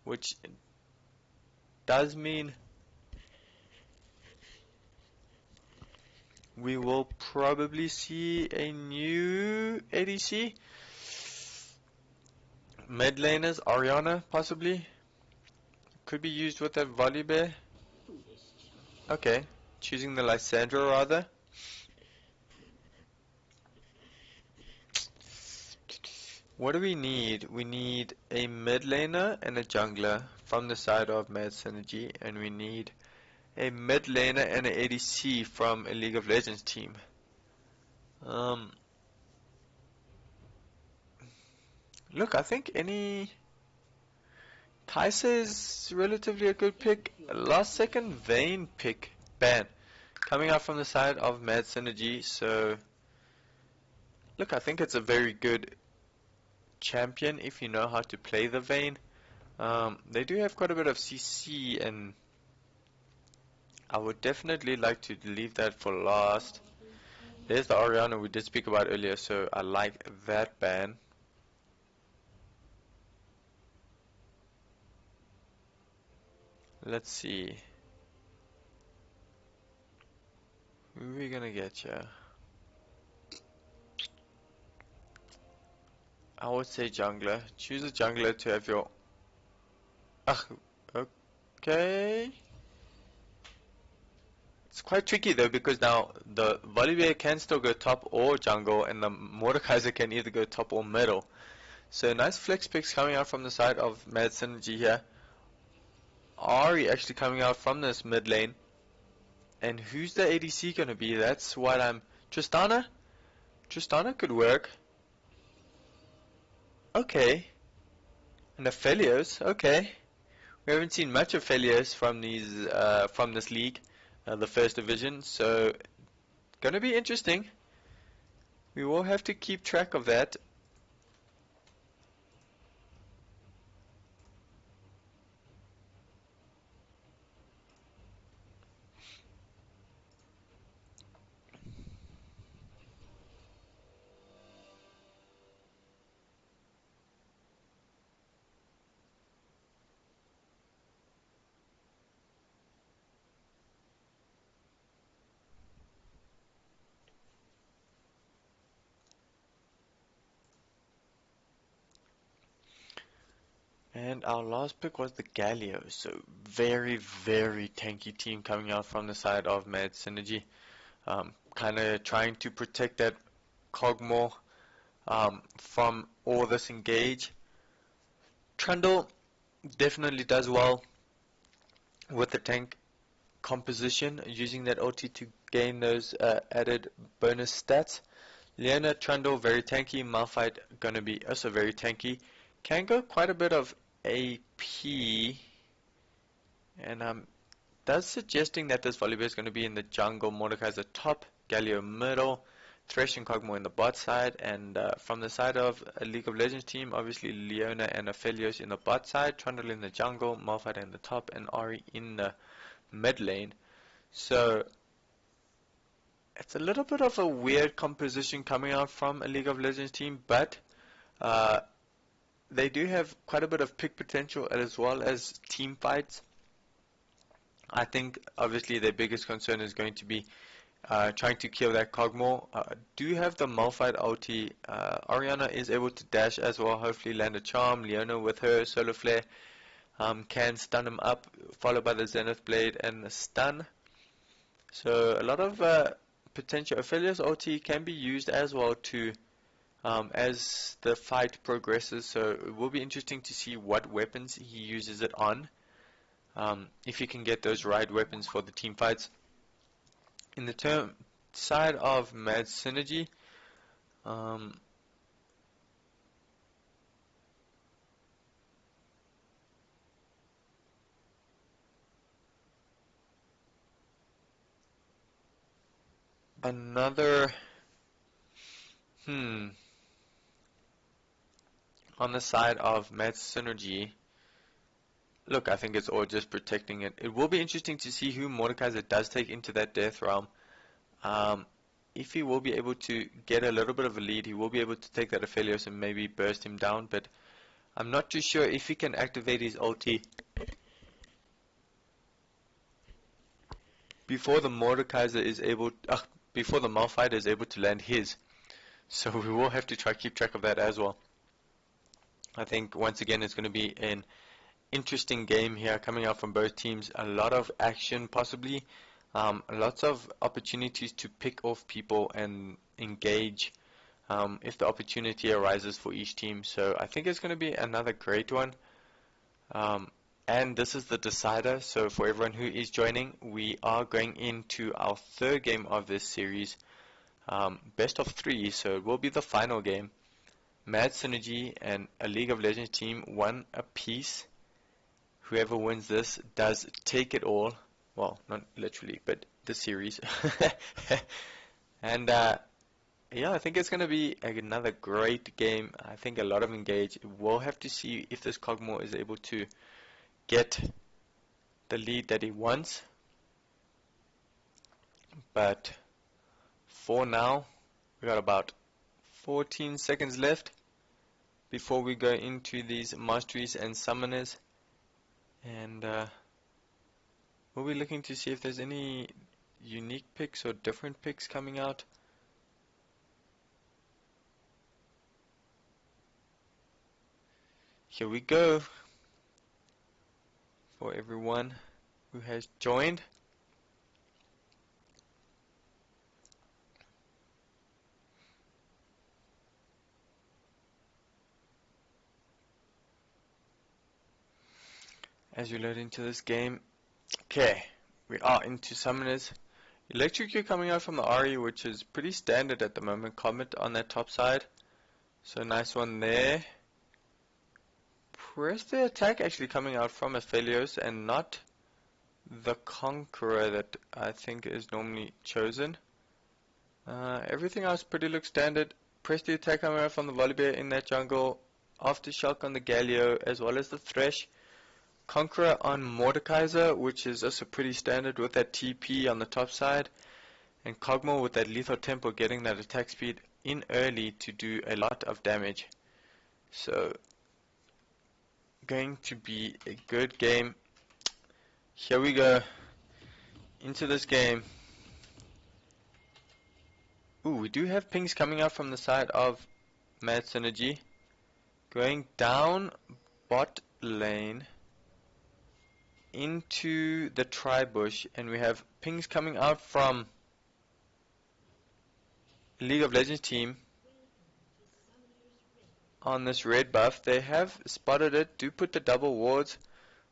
which does mean we will probably see a new ADC. Mid laners, Orianna possibly. Could be used with that Volibear. Okay, choosing the Lysandra rather. What do we need? We need a mid laner and a jungler from the side of MaD Synergy, and we need a mid laner and an ADC from a League of Legends team. Look, I think any Kai'Sa is relatively a good pick. Last second Vayne pick ban coming out from the side of MaD Synergy. So look, I think it's a very good champion if you know how to play the Vayne. They do have quite a bit of CC, and I would definitely like to leave that for last. There's the Orianna we did speak about earlier, so I like that ban. Let's see. Who are we gonna get here? I would say jungler. Choose a jungler to have your... okay. It's quite tricky though, because now the Volibear can still go top or jungle, and the Mordekaiser can either go top or middle. So nice flex picks coming out from the side of MaD Synergy here. Ahri actually coming out from this mid lane. And who's the ADC gonna be? That's what I'm... Tristana? Tristana could work. Okay. And Aphelios, okay. We haven't seen much of Aphelios from these from this league, the first division, so gonna be interesting. We will have to keep track of that. And our last pick was the Galio, so very, very tanky team coming out from the side of MaD Synergy. Kind of trying to protect that Cogmore. from all this engage. Trundle definitely does well with the tank composition, using that ulti to gain those added bonus stats. Leona, Trundle, very tanky. Malphite, gonna be also very tanky. Can go quite a bit of AP, and that's suggesting that this Volibear is going to be in the jungle. Mordekaiser top, Galio middle, Thresh and Kog'Maw in the bot side, and from the side of a League of Legends team, obviously Leona and Aphelios in the bot side, Trundle in the jungle, Malphite in the top, and Ahri in the mid lane. So it's a little bit of a weird composition coming out from a League of Legends team, but they do have quite a bit of pick potential as well as team fights. I think obviously their biggest concern is going to be trying to kill that Kog'Maw. Do have the Malphite ulti. Orianna is able to dash as well, hopefully land a charm. Leona with her solar flare can stun him up, followed by the Zenith Blade and the stun. So a lot of potential. Aphelios ulti can be used as well to as the fight progresses, so it will be interesting to see what weapons he uses it on. If you can get those right weapons for the team fights. In the side of MaD synergy, another on the side of MaD synergy, look, I think it's all just protecting it. It will be interesting to see who Mordekaiser does take into that death realm. If he will be able to get a little bit of a lead, he will be able to take that Aphelios and maybe burst him down, but I'm not too sure if he can activate his ulti before the Mordekaiser is able, before the Malphite is able to land his. So we will have to keep track of that as well. I think once again it's going to be an interesting game here coming out from both teams. A lot of action possibly, lots of opportunities to pick off people and engage if the opportunity arises for each team. So I think it's going to be another great one. And this is the decider, so for everyone who is joining, we are going into our third game of this series, best of 3, so it will be the final game. MaD Synergy and a League of Legends team, 1 apiece. Whoever wins this does take it all. Well, not literally, but the series. And yeah, I think it's going to be another great game. I think a lot of engage. We'll have to see if this Kog'Maw is able to get the lead that he wants. But for now, we got about 14 seconds left before we go into these masteries and summoners, and we'll be looking to see if there's any unique picks or different picks coming out. Here we go for everyone who has joined. As we load into this game, okay, we are into summoners. Electrocute coming out from the Ahri, which is pretty standard at the moment. Comet on that top side, so nice one there. Press the attack actually coming out from Aphelios and not the Conqueror that I think is normally chosen. Everything else pretty looks standard. Press the attack coming out from the Volibear in that jungle. Aftershock on the Galio as well as the Thresh. Conqueror on Mordekaiser, which is also pretty standard with that TP on the top side. And Kog'Maw with that lethal tempo getting that attack speed in early to do a lot of damage. So going to be a good game. Here we go into this game. Ooh, we do have pings coming out from the side of MaD Synergy. Going down bot lane into the tri-bush, and we have pings coming out from League of Legends team. on this red buff. They have spotted it. Do put the double wards.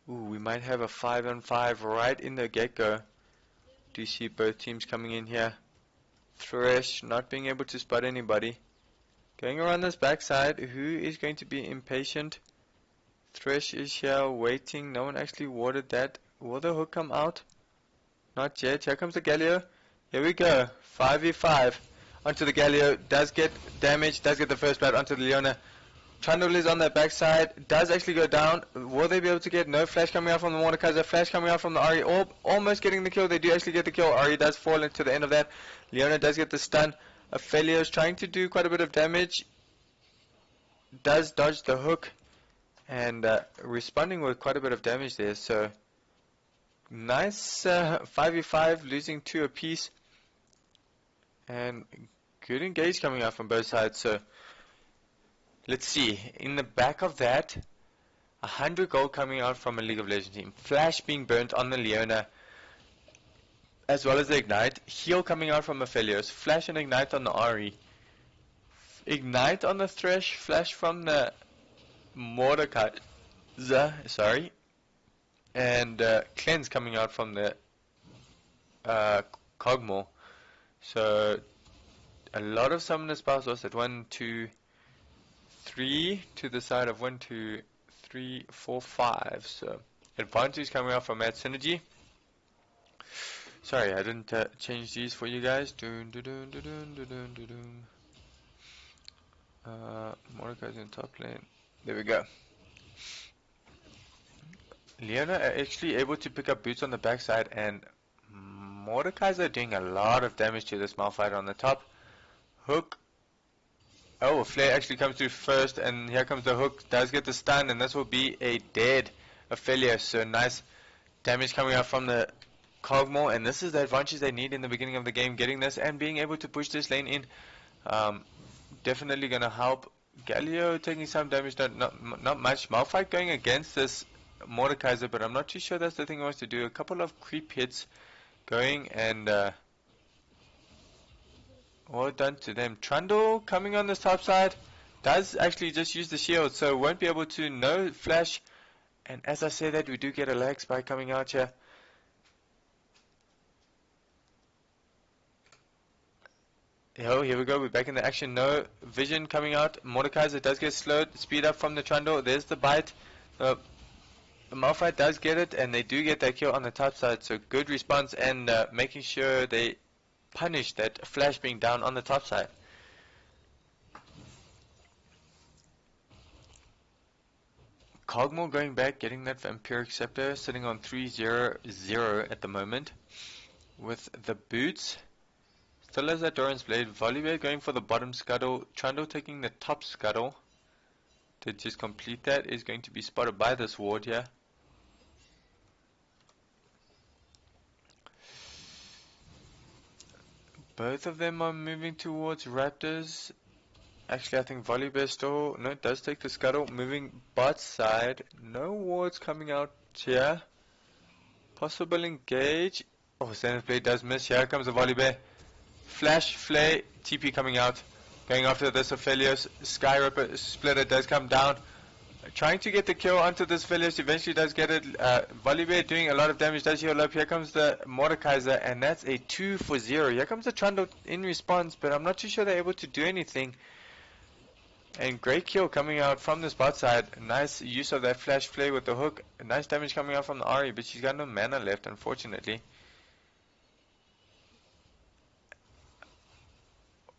Ooh, we might have a 5-on-5 right in the get-go. Do you see both teams coming in here? Thresh not being able to spot anybody. Going around this backside. Who is going to be impatient? Thresh is here waiting. No one actually warded that. Will the hook come out? Not yet. Here comes the Galio. Here we go. 5v5. Onto the Galio. Does get damage. Does get the first blood onto the Leona. Trundle is on that backside. Does actually go down. Will they be able to get no flash coming out from the Mordekaiser? Flash coming out from the Ahri. Almost getting the kill. They do actually get the kill. Ahri does fall into the end of that. Leona does get the stun. Aphelios trying to do quite a bit of damage. Does dodge the hook. And responding with quite a bit of damage there. So nice 5v5, losing 2 apiece. And good engage coming out from both sides. So let's see. In the back of that, 100 gold coming out from a League of Legends team. Flash being burnt on the Leona, as well as the Ignite. Heal coming out from Aphelios. Flash and Ignite on the Ahri. Ignite on the Thresh. Flash from the Mordekaiser. Sorry. And Cleanse coming out from the Cogmore. So a lot of summoner spells was at 1, 2, 3 to the side of 1, 2, 3, 4, 5. So advantage coming out from MaD Synergy. Sorry, I didn't change these for you guys. Mordekaiser in top lane. There we go. Leona are actually able to pick up boots on the backside, and Mordekaiser doing a lot of damage to this Malphite on the top. Hook. Oh, Flare actually comes through first, and here comes the hook. Does get the stun, and this will be a dead Aphelios. So nice damage coming out from the Cogmore, and this is the advantage they need in the beginning of the game, getting this and being able to push this lane in. Definitely gonna help. Galio taking some damage, not much. Malphite going against this Mordekaiser, but I'm not too sure that's the thing he wants to do. A couple of creep hits going, and well done to them. Trundle coming on this top side does actually just use the shield, so won't be able to no flash. And as I say that, we do get a lag spike coming out here. Oh, here we go, we're back in the action. No vision coming out. Mordekaiser does get slowed. Speed up from the Trundle. There's the bite. The Malphite does get it, and they do get that kill on the top side. So good response, and making sure they punish that flash being down on the top side. Cogmore going back, getting that Vampiric Scepter, sitting on 3-0-0 at the moment. With the boots. Still has that Doran's Blade. Volibear going for the bottom scuttle. Trundle taking the top scuttle. To just complete that is going to be spotted by this ward here. Both of them are moving towards Raptors. Actually, I think Volibear still... No, it does take the scuttle. Moving bot side. No wards coming out here. Possible engage. Oh, Doran's Blade does miss. Here comes the Volibear. Flash, Flay, TP coming out. Going after this Aphelios. Sky Ripper Splitter does come down. Trying to get the kill onto this Aphelios. Eventually does get it. Volibear doing a lot of damage. Does heal up. Here comes the Mordekaiser. And that's a 2-for-0. Here comes the Trundle in response. But I'm not too sure they're able to do anything. And great kill coming out from this bot side. Nice use of that Flash Flay with the hook. Nice damage coming out from the Ahri. But she's got no mana left, unfortunately.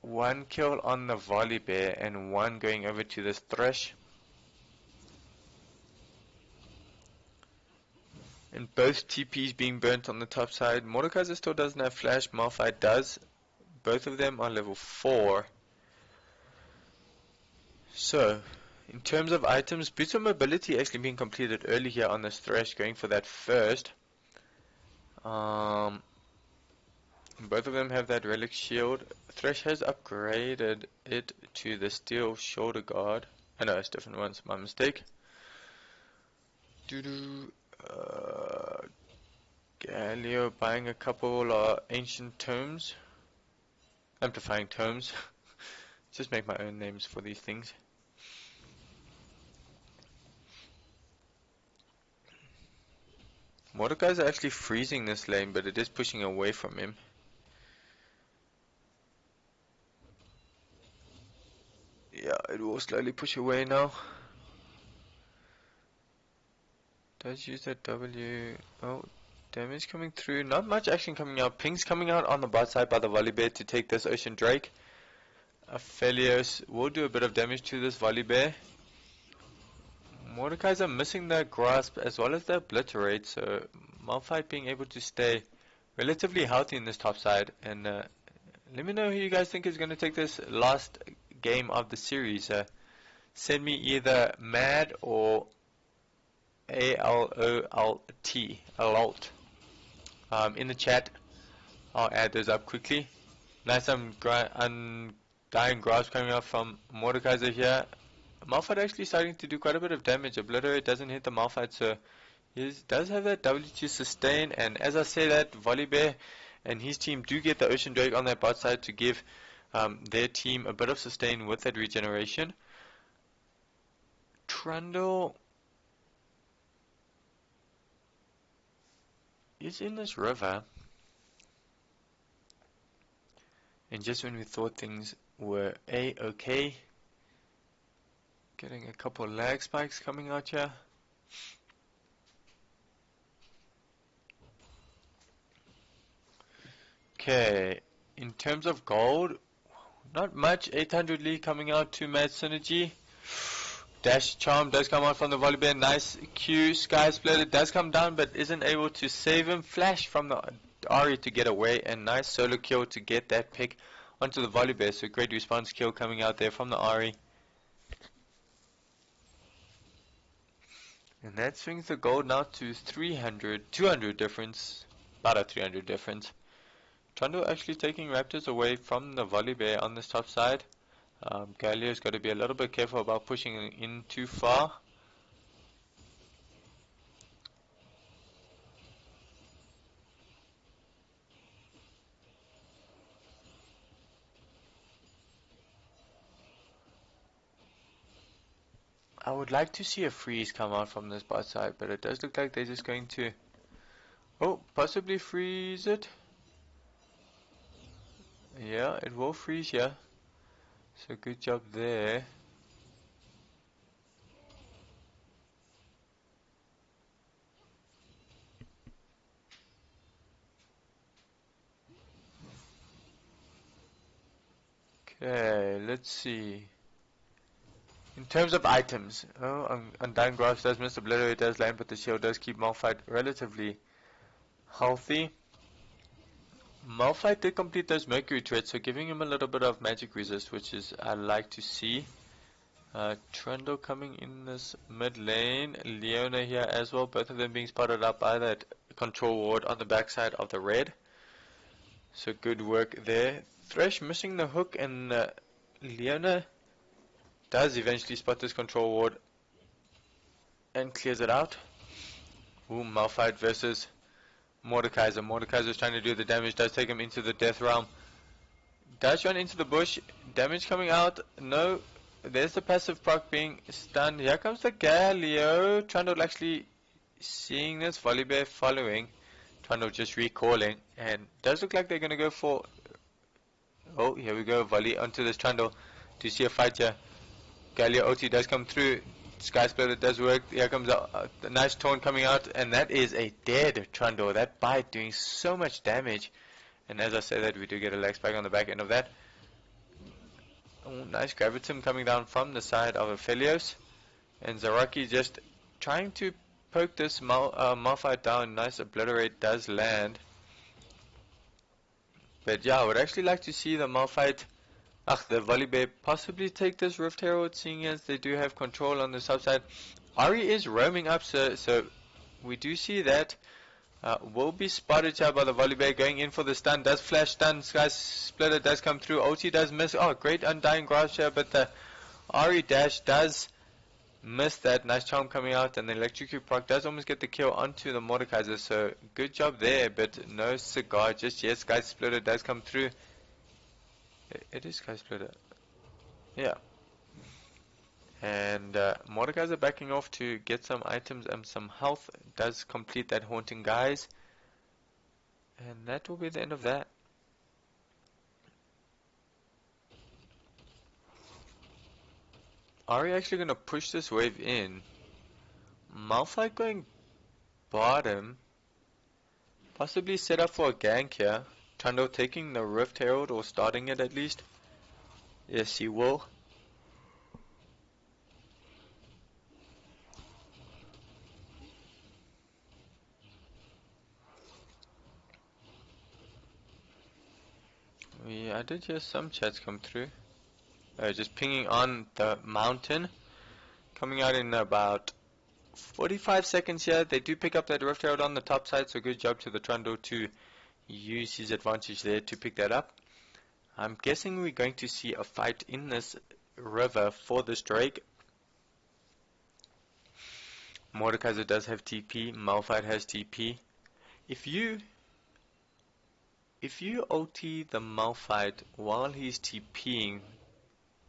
One kill on the Volibear and one going over to this Thresh. And both TPs being burnt on the top side. Mordekaiser still doesn't have flash, Malphite does. Both of them are level 4. So, in terms of items, Boots of Mobility actually being completed early here on this Thresh, going for that first. Both of them have that relic shield. Thresh has upgraded it to the steel shoulder guard. I know it's different ones, my mistake. Galio buying a couple ancient tomes. Amplifying tomes. Just make my own names for these things. Mordekaiser's actually freezing this lane, but it is pushing away from him. Yeah, it will slowly push away now. Does use that W. Oh, damage coming through. Not much action coming out. Ping's coming out on the bot side by the Volibear to take this Ocean Drake. Aphelios will do a bit of damage to this Volibear. Mordekaiser missing the grasp as well as the obliterate, so Malphite being able to stay relatively healthy in this top side. And let me know who you guys think is going to take this last game of the series. Send me either MaD or ALOLT in the chat. I'll add those up quickly. Nice undying grasp coming up from Mordekaiser here. Malphite actually starting to do quite a bit of damage. Obliterate doesn't hit the Malphite, so he does have that W to sustain. And as I say that, Volibear and his team do get the Ocean Drake on their bot side to give their team a bit of sustain with that regeneration. Trundle is in this river, and just when we thought things were A-okay, getting a couple lag spikes coming out here. Okay, in terms of gold, not much. 800 Lee coming out to MaD Synergy. Dash Charm does come out from the Volibear. Nice Q. Sky Splitter does come down but isn't able to save him. Flash from the Ahri to get away, and nice solo kill to get that pick onto the Volibear. So great response kill coming out there from the Ahri. And that swings the gold now to 200 difference. About a 300 difference. Trundle actually taking Raptors away from the Volibear on this top side. Galio's got to be a little bit careful about pushing in too far. I would like to see a freeze come out from this bot side, but it does look like they're just going to possibly freeze it. Yeah, it will freeze here. So good job there. Okay, let's see. In terms of items, Undying Grasp does miss, Obliterate does land, but the shield does keep Malphite relatively healthy. Malphite did complete those Mercury traits, so giving him a little bit of magic resist, which is I like to see. Trundle coming in this mid lane, Leona here as well, both of them being spotted up by that control ward on the backside of the red. So good work there. Thresh missing the hook, and Leona does eventually spot this control ward and clears it out. Ooh, Malphite versus Mordekaiser. Mordekaiser's trying to do the damage, does take him into the death realm. Does run into the bush, damage coming out, no, there's the passive proc being stunned. Here comes the Galio. Trundle actually seeing this, Volibear following. Trundle just recalling, and does look like they're going to go for... Oh, here we go, Volley onto this Trundle. Do you see a fight here? Galio OT does come through. Sky Splitter does work. Here comes a nice taunt coming out, and that is a dead Trundle. That bite doing so much damage. And as I say that, we do get a leg spike on the back end of that. Oh, nice Gravitum coming down from the side of Aphelios. And Zaraki just trying to poke this Malphite down. Nice Obliterate does land. But yeah, I would actually like to see the Malphite, the Volibear, possibly take this Rift Herald, seeing as they do have control on the subside. Ahri is roaming up, so we do see that. Will be spotted here by the Volibear, going in for the stun. Does flash stun. Sky Splitter does come through. OT does miss. Oh, great Undying Grasp here, but the Ahri dash does miss that. Nice charm coming out, and the Electrocute proc does almost get the kill onto the Mordekaiser. So good job there, but no cigar just yet. Sky Splitter does come through. It is Sky Splitter. Yeah. And Mordekaiser are backing off to get some items and some health. Does complete that haunting guys. And that will be the end of that. Ahri actually going to push this wave in. Malphite going bottom. Possibly set up for a gank here. Trundle taking the Rift Herald, or starting it at least. Yes, he will. I did hear some chats come through. Just pinging on the mountain. Coming out in about 45 seconds here. They do pick up that Rift Herald on the top side, so good job to the Trundle to use his advantage there to pick that up. I'm guessing we're going to see a fight in this river for this Drake. Mordekaiser does have TP, Malphite has TP. If you OT the Malphite while he's TPing,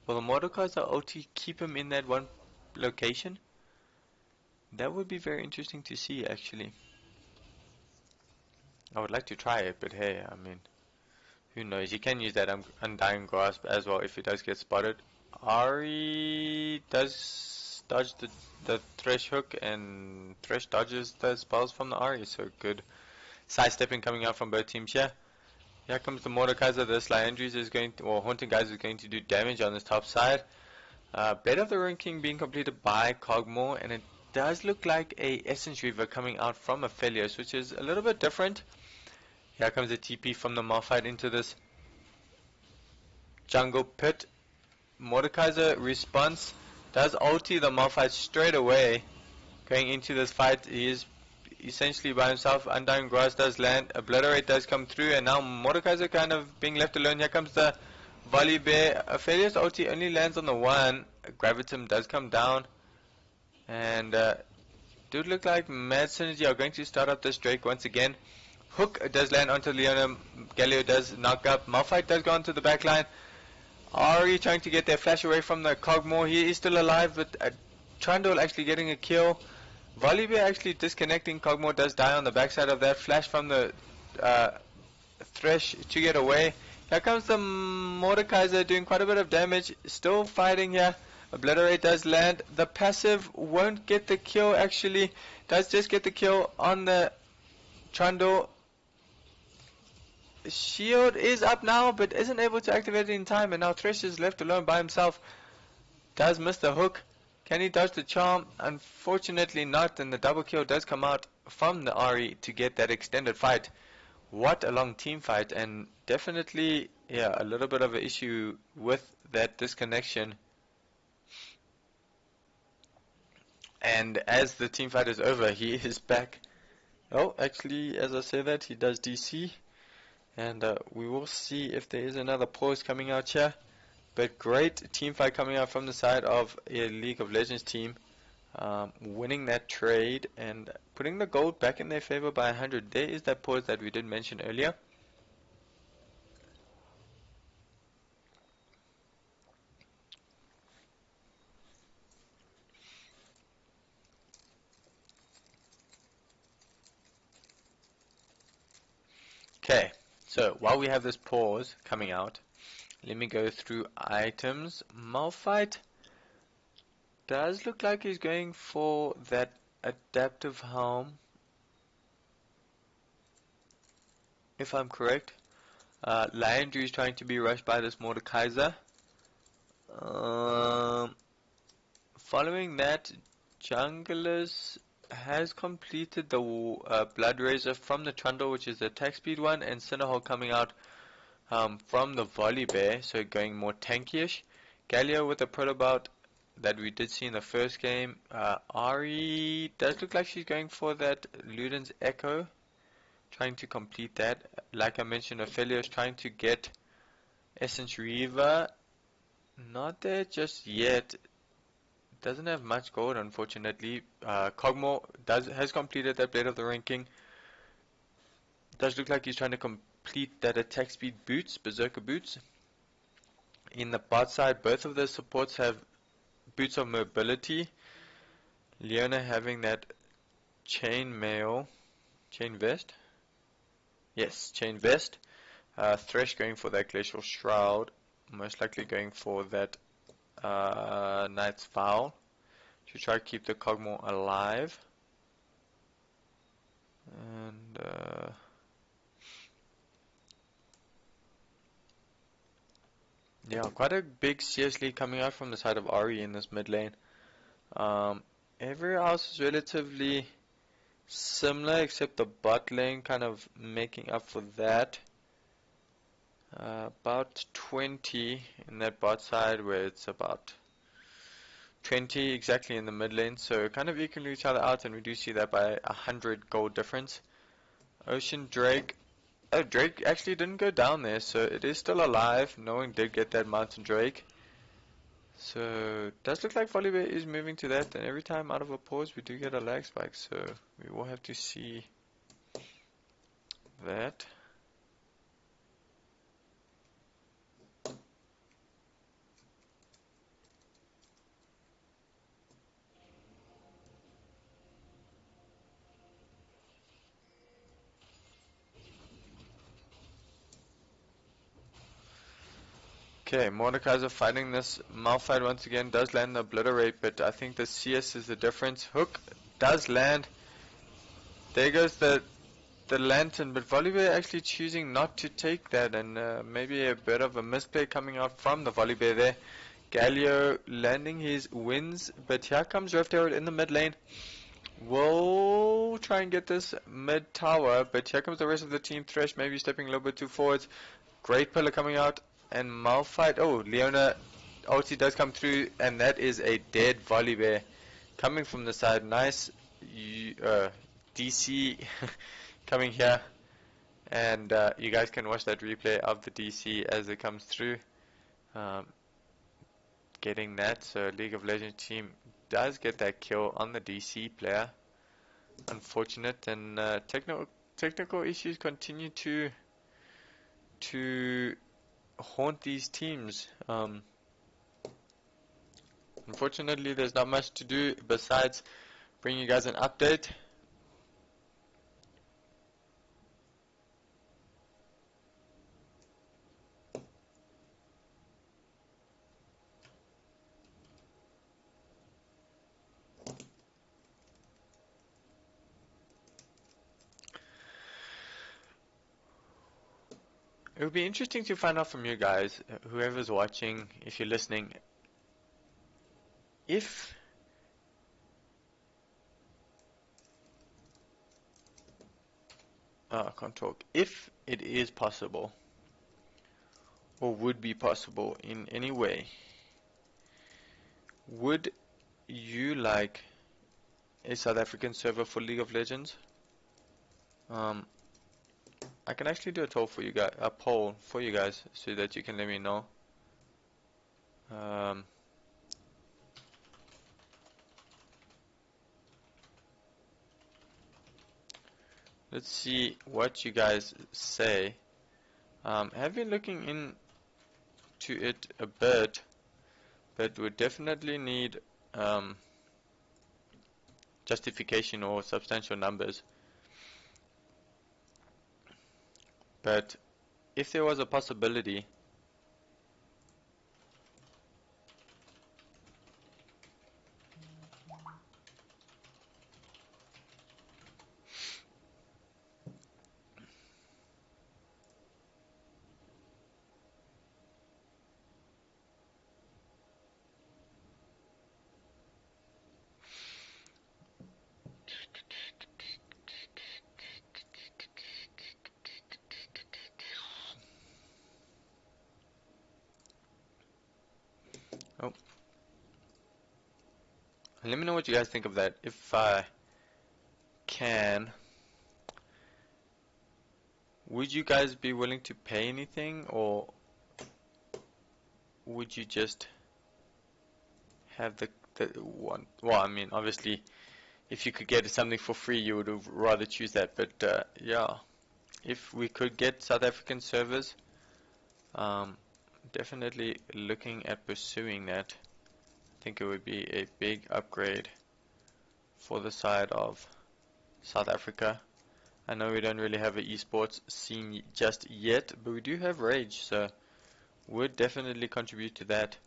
will the Mordekaiser OT keep him in that one location? That would be very interesting to see, actually. I would like to try it, but hey, I mean, who knows? You can use that Undying Grasp as well if he does get spotted. Ahri does dodge the Thresh hook, and Thresh dodges the spells from the Ahri, so good sidestepping coming out from both teams here. Here comes the Mordekaiser. This Leandries is going to, or Haunting Guys is going to do damage on this top side. Blade of the Ruin King being completed by Cogmore, and it does look like a Essence Reaver coming out from Aphelios, which is a little bit different. Here comes the TP from the Malphite into this jungle pit. Mordekaiser response, does ulti the Malphite straight away. Going into this fight, he is essentially by himself. Undying Grass does land, Obliterate does come through, and now Mordekaiser kind of being left alone. Here comes the Volibear. Aphelios ulti only lands on the one. Gravitum does come down, and dude look like MaD Synergy are going to start up this Drake once again. Hook does land onto Leona, Galio does knock up, Malphite does go onto the back line. Ahri trying to get their flash away from the Cogmore. He is still alive, but Trundle actually getting a kill. Volibear actually disconnecting. Cogmore does die on the backside of that. Flash from the Thresh to get away. Here comes the Mordekaiser doing quite a bit of damage. Still fighting here. Obliterate does land. The passive won't get the kill actually. Does just get the kill on the Trundle. Shield is up now, but isn't able to activate it in time, and now Thresh is left alone by himself. Does miss the hook. Can he dodge the charm? Unfortunately not, and the double kill does come out from the Ahri to get that extended fight. What a long team fight, and definitely, yeah, a little bit of an issue with that disconnection. And as the team fight is over, he is back. Oh, actually, as I say that, he does DC. And we will see if there is another pause coming out here. But great team fight coming out from the side of a League of Legends team. Winning that trade and putting the gold back in their favor by 100. There is that pause that we did mention earlier. Okay, so while we have this pause coming out, let me go through items. Malphite does look like he's going for that adaptive helm, if I'm correct. Leandry is trying to be rushed by this Mordekaiser. Following that, Junglers has completed the Blood Razor from the Trundle, which is the attack speed one, and Cinderhole coming out from the Volibear, so going more tanky-ish. Galio with the Protobout that we did see in the first game. Ahri does look like she's going for that Luden's Echo, trying to complete that. Like I mentioned, Aphelios trying to get Essence Reaver. Not there just yet. Doesn't have much gold, unfortunately. Cogmore has completed that Blade of the Ranking. Does look like he's trying to complete that attack speed boots, Berserker boots. In the bot side, both of the supports have boots of mobility. Leona having that chain mail, chain vest. Yes, chain vest. Thresh going for that glacial shroud. Most likely going for that Knight's Vow to try to keep the Cogmore alive. And yeah, quite a big CS lead coming out from the side of Ahri in this mid lane. Everywhere else is relatively similar except the bot lane kind of making up for that. About 20 in that bot side, where it's about 20 exactly in the mid lane, so kind of equaling each other out, and we do see that by 100 gold difference. Ocean Drake. Oh, Drake actually didn't go down there, so it is still alive. No one did get that Mountain Drake. So it does look like Volibear is moving to that, and every time out of a pause we do get a lag spike, so we will have to see that. Okay, Mordekaiser fighting this Malphite once again, does land the Obliterate, but I think the CS is the difference. Hook does land. There goes the Lantern, but Volibear actually choosing not to take that, and maybe a bit of a misplay coming out from the Volibear there. Galio landing his wins, but here comes Rift Herald in the mid lane. We'll try and get this mid tower, but here comes the rest of the team. Thresh maybe stepping a little bit too forwards. Great pillar coming out. And Malphite, oh, Leona ulti does come through, and that is a dead Volibear coming from the side. Nice DC coming here, and you guys can watch that replay of the DC as it comes through. Getting that, so League of Legends team does get that kill on the DC player. Unfortunate, and technical issues continue to haunt these teams. Unfortunately, there's not much to do besides bring you guys an update. It would be interesting to find out from you guys, whoever's watching, if you're listening, if I can't talk. If it is possible, or would be possible in any way, would you like a South African server for League of Legends? I can actually do a poll for you guys, so that you can let me know. Let's see what you guys say. Have been looking into it a bit, but would definitely need justification or substantial numbers. But if there was a possibility, let me know what you guys think of that. If I can, would you guys be willing to pay anything, or would you just have the one? Well, I mean, obviously, if you could get something for free, you would have rather choose that. But yeah, if we could get South African servers, definitely looking at pursuing that. I think it would be a big upgrade for the side of South Africa. I know we don't really have an esports scene just yet, but we do have Rage, so would definitely contribute to that.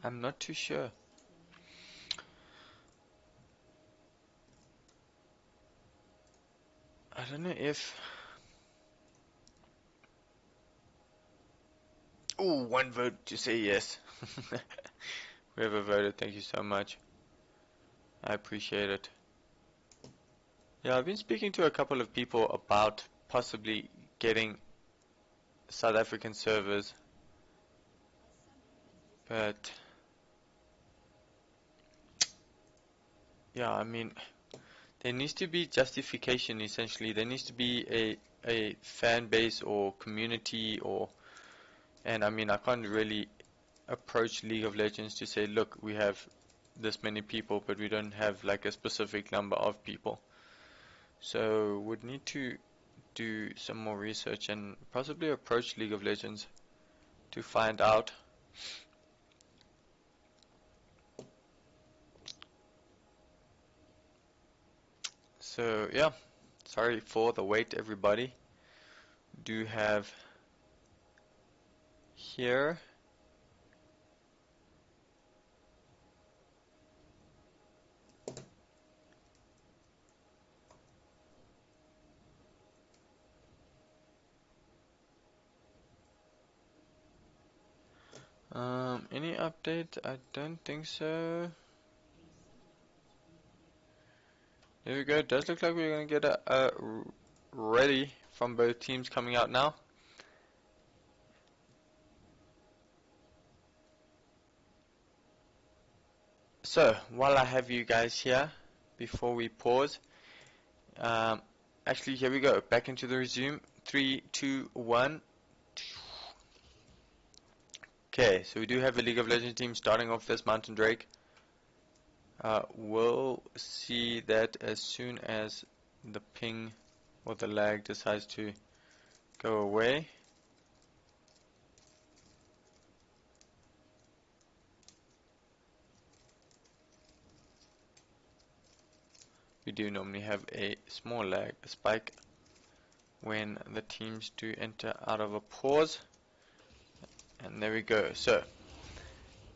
I'm not too sure. I don't know if... Ooh, one vote to say yes. Whoever voted, thank you so much. I appreciate it. Yeah, I've been speaking to a couple of people about possibly getting South African servers, but yeah, I mean, there needs to be justification essentially. There needs to be a fan base or community, or, and I mean, I can't really approach League of Legends to say, look, we have this many people, but we don't have like a specific number of people. So would need to do some more research and possibly approach League of Legends to find out. So yeah, sorry for the wait, everybody. Do have here any update? I don't think so. There we go. It does look like we're gonna get a ready from both teams coming out now. So while I have you guys here, before we pause, actually here we go. Back into the resume. 3, 2, 1. Okay, so we do have a League of Legends team starting off this Mountain Drake. We'll see that as soon as the ping or the lag decides to go away. We do normally have a small lag, a spike, when the teams do enter out of a pause. And there we go. So,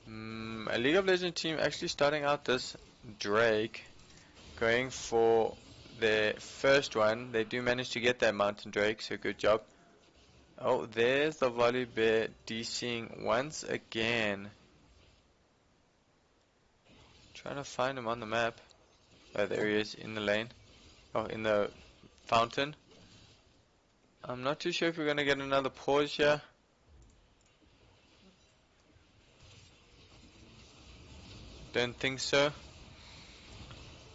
a League of Legends team actually starting out this Drake, going for their first one. They do manage to get that Mountain Drake, so good job. Oh, there's the Volibear DCing once again. Trying to find him on the map. Oh, there he is in the lane. Oh, in the fountain. I'm not too sure if we're going to get another pause here. Don't think so.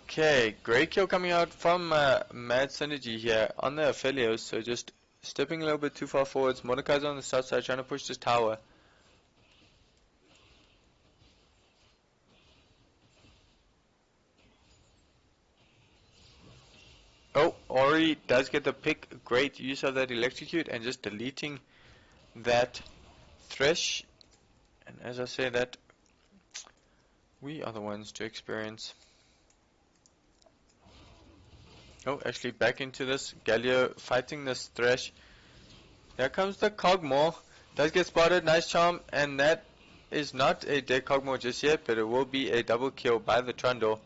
Okay, great kill coming out from MaD Synergy here on the Aphelios. So just stepping a little bit too far forwards. Mordekai's on the south side trying to push this tower. Oh, Ahri does get the pick. Great use of that electrocute and just deleting that Thresh. And as I say that, we are the ones to experience. Oh, actually back into this. Galio fighting this Thresh. Here comes the Cogmore. Does get spotted. Nice charm. And that is not a dead Cogmore just yet, but it will be a double kill by the Trundle.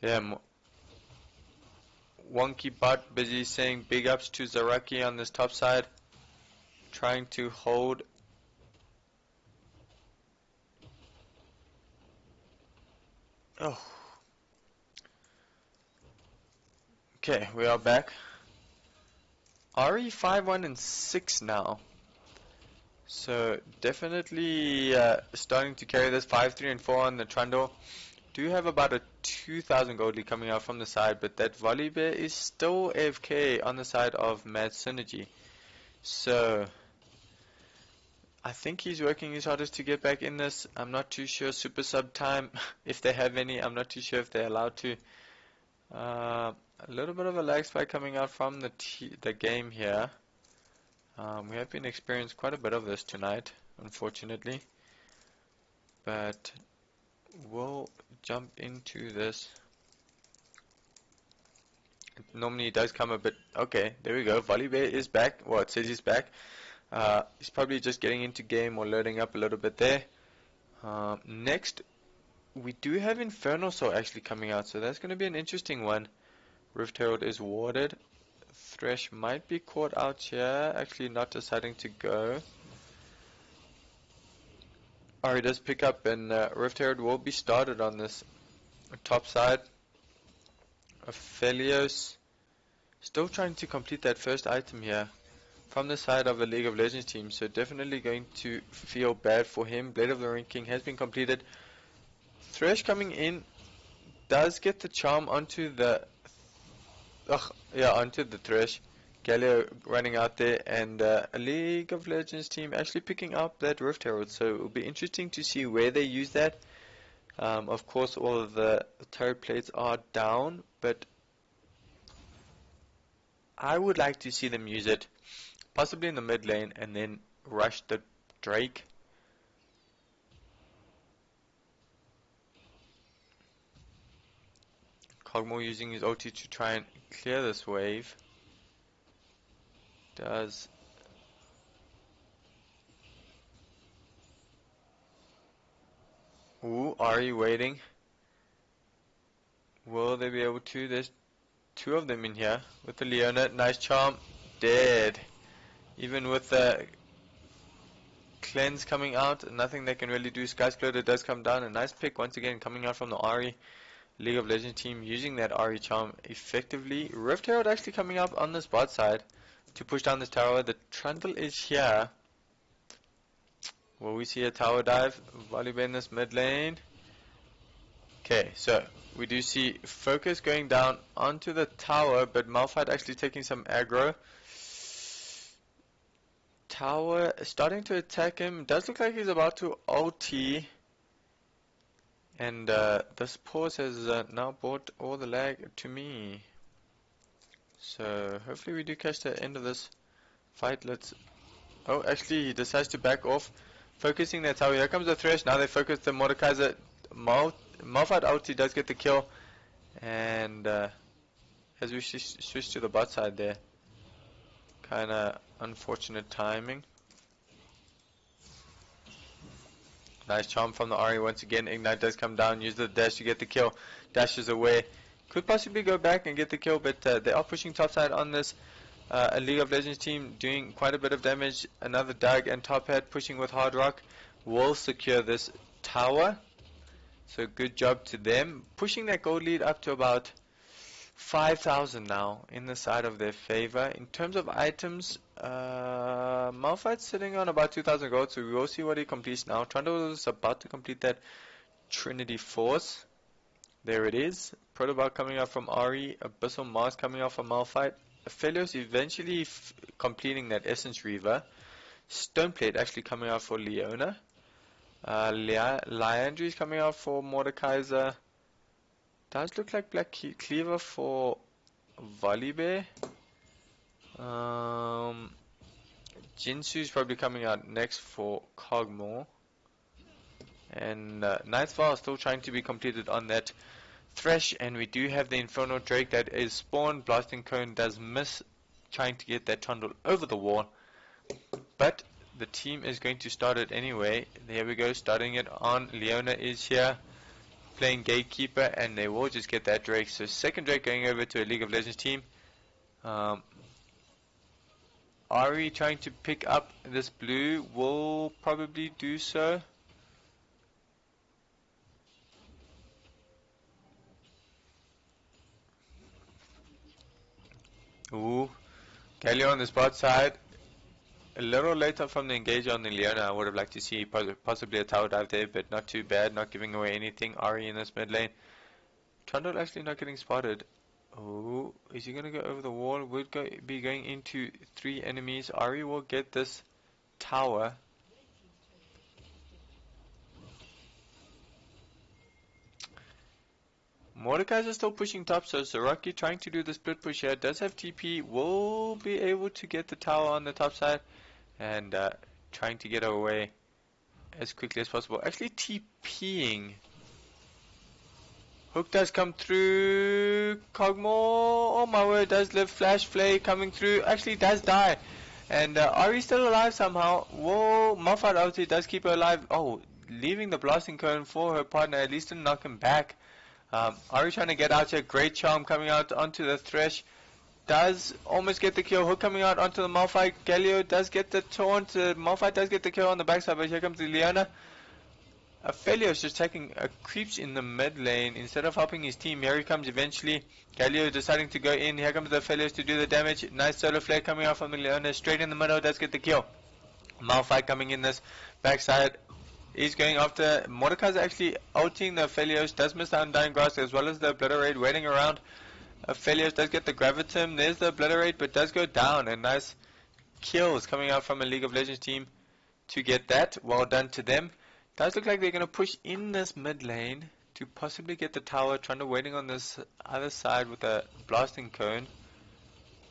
Yeah, Wonky Bot busy saying big ups to Zaraki on this top side. Trying to hold. Oh. Okay, we are back. Ahri 5-1 and 6 now. So definitely starting to carry this 5-3 and 4 on the Trundle. do have about a 2,000 gold lead coming out from the side, but that Volibear is still AFK on the side of MaD Synergy. So I think he's working his hardest to get back in this. I'm not too sure super sub time, if they have any. I'm not too sure if they're allowed to. A little bit of a lag spike coming out from the game here. We have been experiencing quite a bit of this tonight, unfortunately. But we'll jump into this. Normally it does come a bit. Okay, there we go. Volibear is back. Well, it says he's back. He's probably just getting into game or loading up a little bit there. Next, we do have Infernal Soul actually coming out, so that's going to be an interesting one. Rift Herald is warded. Thresh might be caught out here, actually not deciding to go. Ahri does pick up, and Rift Herald will be started on this top side. Aphelios still trying to complete that first item here from the side of the League of Legends team, so definitely going to feel bad for him. Blade of the Ruined King has been completed. Thresh coming in does get the charm onto the onto the Thresh. Galio running out there, and a League of Legends team actually picking up that Rift Herald, so it will be interesting to see where they use that. Of course all of the turret plates are down, but I would like to see them use it possibly in the mid lane and then rush the Drake. Kog'Maw using his ulti to try and clear this wave. Does Ahri waiting. Will they be able to? There's two of them in here with the Leona. Nice charm. Dead. Even with the cleanse coming out, nothing they can really do. Sky Splitter does come down. A nice pick once again coming out from the Ahri League of Legends team, using that Ahri charm effectively. Rift Herald actually coming up on this bot side to push down this tower. The Trundle is here. Will we see a tower dive? Volibear in this mid lane. Okay, so we do see focus going down onto the tower, but Malphite actually taking some aggro. Tower starting to attack him. Does look like he's about to ulti. And this pause has now brought all the lag to me. So hopefully we do catch the end of this fight. Let's. Oh, actually he decides to back off, focusing that tower. Here comes the Thresh. Now they focus the Mordekaiser. Malphite ulti does get the kill, and as we switch to the bot side there, kinda unfortunate timing. Nice charm from the Ahri once again. Ignite does come down, use the dash to get the kill. Dashes away. Could possibly go back and get the kill, but they are pushing topside on this. A League of Legends team doing quite a bit of damage. AnotherDoug and Tophat pushing with Hard Rock will secure this tower. So good job to them. Pushing that gold lead up to about 5,000 now in the side of their favor. In terms of items, Malphite's sitting on about 2,000 gold, so we will see what he completes now. Trundle is about to complete that Trinity Force. There it is. Protobot coming out from Ahri. Abyssal Mars coming out from Malphite. Aphelios eventually completing that Essence Reaver. Stoneplate actually coming out for Leona. Liandry is coming out for Mordekaiser. Does look like Black Cleaver for Volibear. Jinsu is probably coming out next for Kog'Maw. And Nightfall is still trying to be completed on that Thresh, and we do have the Infernal Drake that is spawned. Blasting Cone does miss trying to get that Trundle over the wall, but the team is going to start it anyway. There we go, starting it on. Leona is here playing Gatekeeper, and they will just get that Drake. So second Drake going over to a League of Legends team. Ahri trying to pick up this blue, will probably do so. Ooh, Galio on the spot side. a little later from the engage on the Leona. I would have liked to see possibly a tower dive there, but not too bad, not giving away anything. Ahri in this mid lane. Trundle actually not getting spotted. Oh, is he going to go over the wall? Would be going into 3 enemies. Ahri will get this tower. Mordekaiser is still pushing top, so Soraki trying to do the split push here. Does have TP, will be able to get the tower on the top side, and trying to get away as quickly as possible. Actually TPing. Hook does come through. Kog'Maw, oh my word, does live. Flash Flay coming through. Actually does die. And Ahri still alive somehow. Whoa, Malphite obviously does keep her alive. Oh, leaving the blasting cone for her partner, at least to knock him back. Ahri trying to get out here. Great charm coming out onto the Thresh. Does almost get the kill. Hook coming out onto the Malphite. Galio does get the taunt. Malphite does get the kill on the backside, but here comes the Leona. Aphelios just taking creeps in the mid lane instead of helping his team. Here he comes eventually. Galio deciding to go in. Here comes the Aphelios to do the damage. Nice solar flare coming out from the Leona. Straight in the middle. Does get the kill. Malphite coming in this backside. He's going after Mordekaiser, actually ulting the Aphelios. Does miss the Undying Grass as well as the Obliterate waiting around. Aphelios does get the Gravitum. There's the Obliterate, but does go down. And nice kills coming out from a League of Legends team to get that. Well done to them. Does look like they're going to push in this mid lane to possibly get the tower. Trundle waiting on this other side with a blasting cone.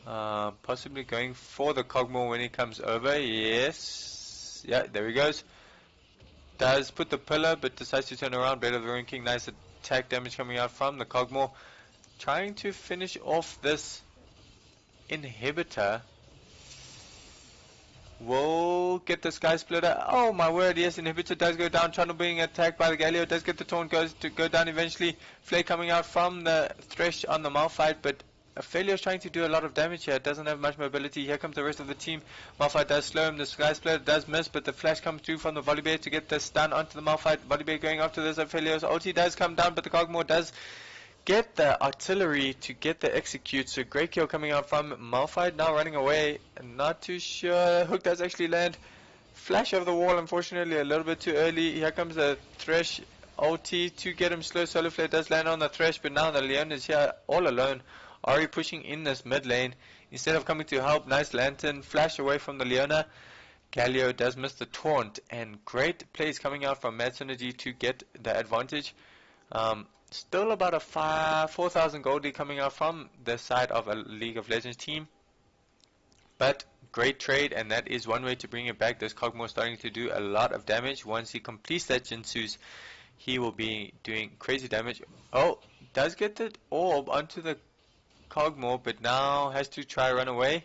Possibly going for the Kog'Maw when he comes over. Yes. Yeah, there he goes. Does put the pillar, but decides to turn around. Blade of the Ruin King. Nice attack damage coming out from the Kog'Maw. Trying to finish off this inhibitor. Will get the Sky Splitter. Oh my word, yes, inhibitor does go down. Trundle being attacked by the Galio. Does get the taunt, goes to go down eventually. Flay coming out from the Thresh on the Malphite, but Aphelios trying to do a lot of damage here. Doesn't have much mobility. Here comes the rest of the team. Malphite does slow him. The Sky Splitter does miss, but the flash comes through from the Volibear to get the stun onto the Malphite. Volibear going after this Aphelios. Ulti does come down, but the Kog'Maw does get the artillery to get the execute. So great kill coming out from Malphite. Now running away. Not too sure. Hook does actually land. Flash over the wall, unfortunately, a little bit too early. Here comes the Thresh ulti to get him slow. Solar Flare does land on the Thresh, but now the Leon is here all alone. Ahri pushing in this mid lane instead of coming to help. Nice lantern flash away from the Leona. Galio does miss the taunt, and great plays coming out from MaD Synergy to get the advantage. Still about a 4,000 goldie coming out from the side of a League of Legends team, but great trade, and that is one way to bring it back. This Kog'Maw starting to do a lot of damage. Once he completes that Jinsu's, he will be doing crazy damage. Oh, does get the orb onto the Kog'Maw, but now has to try run away.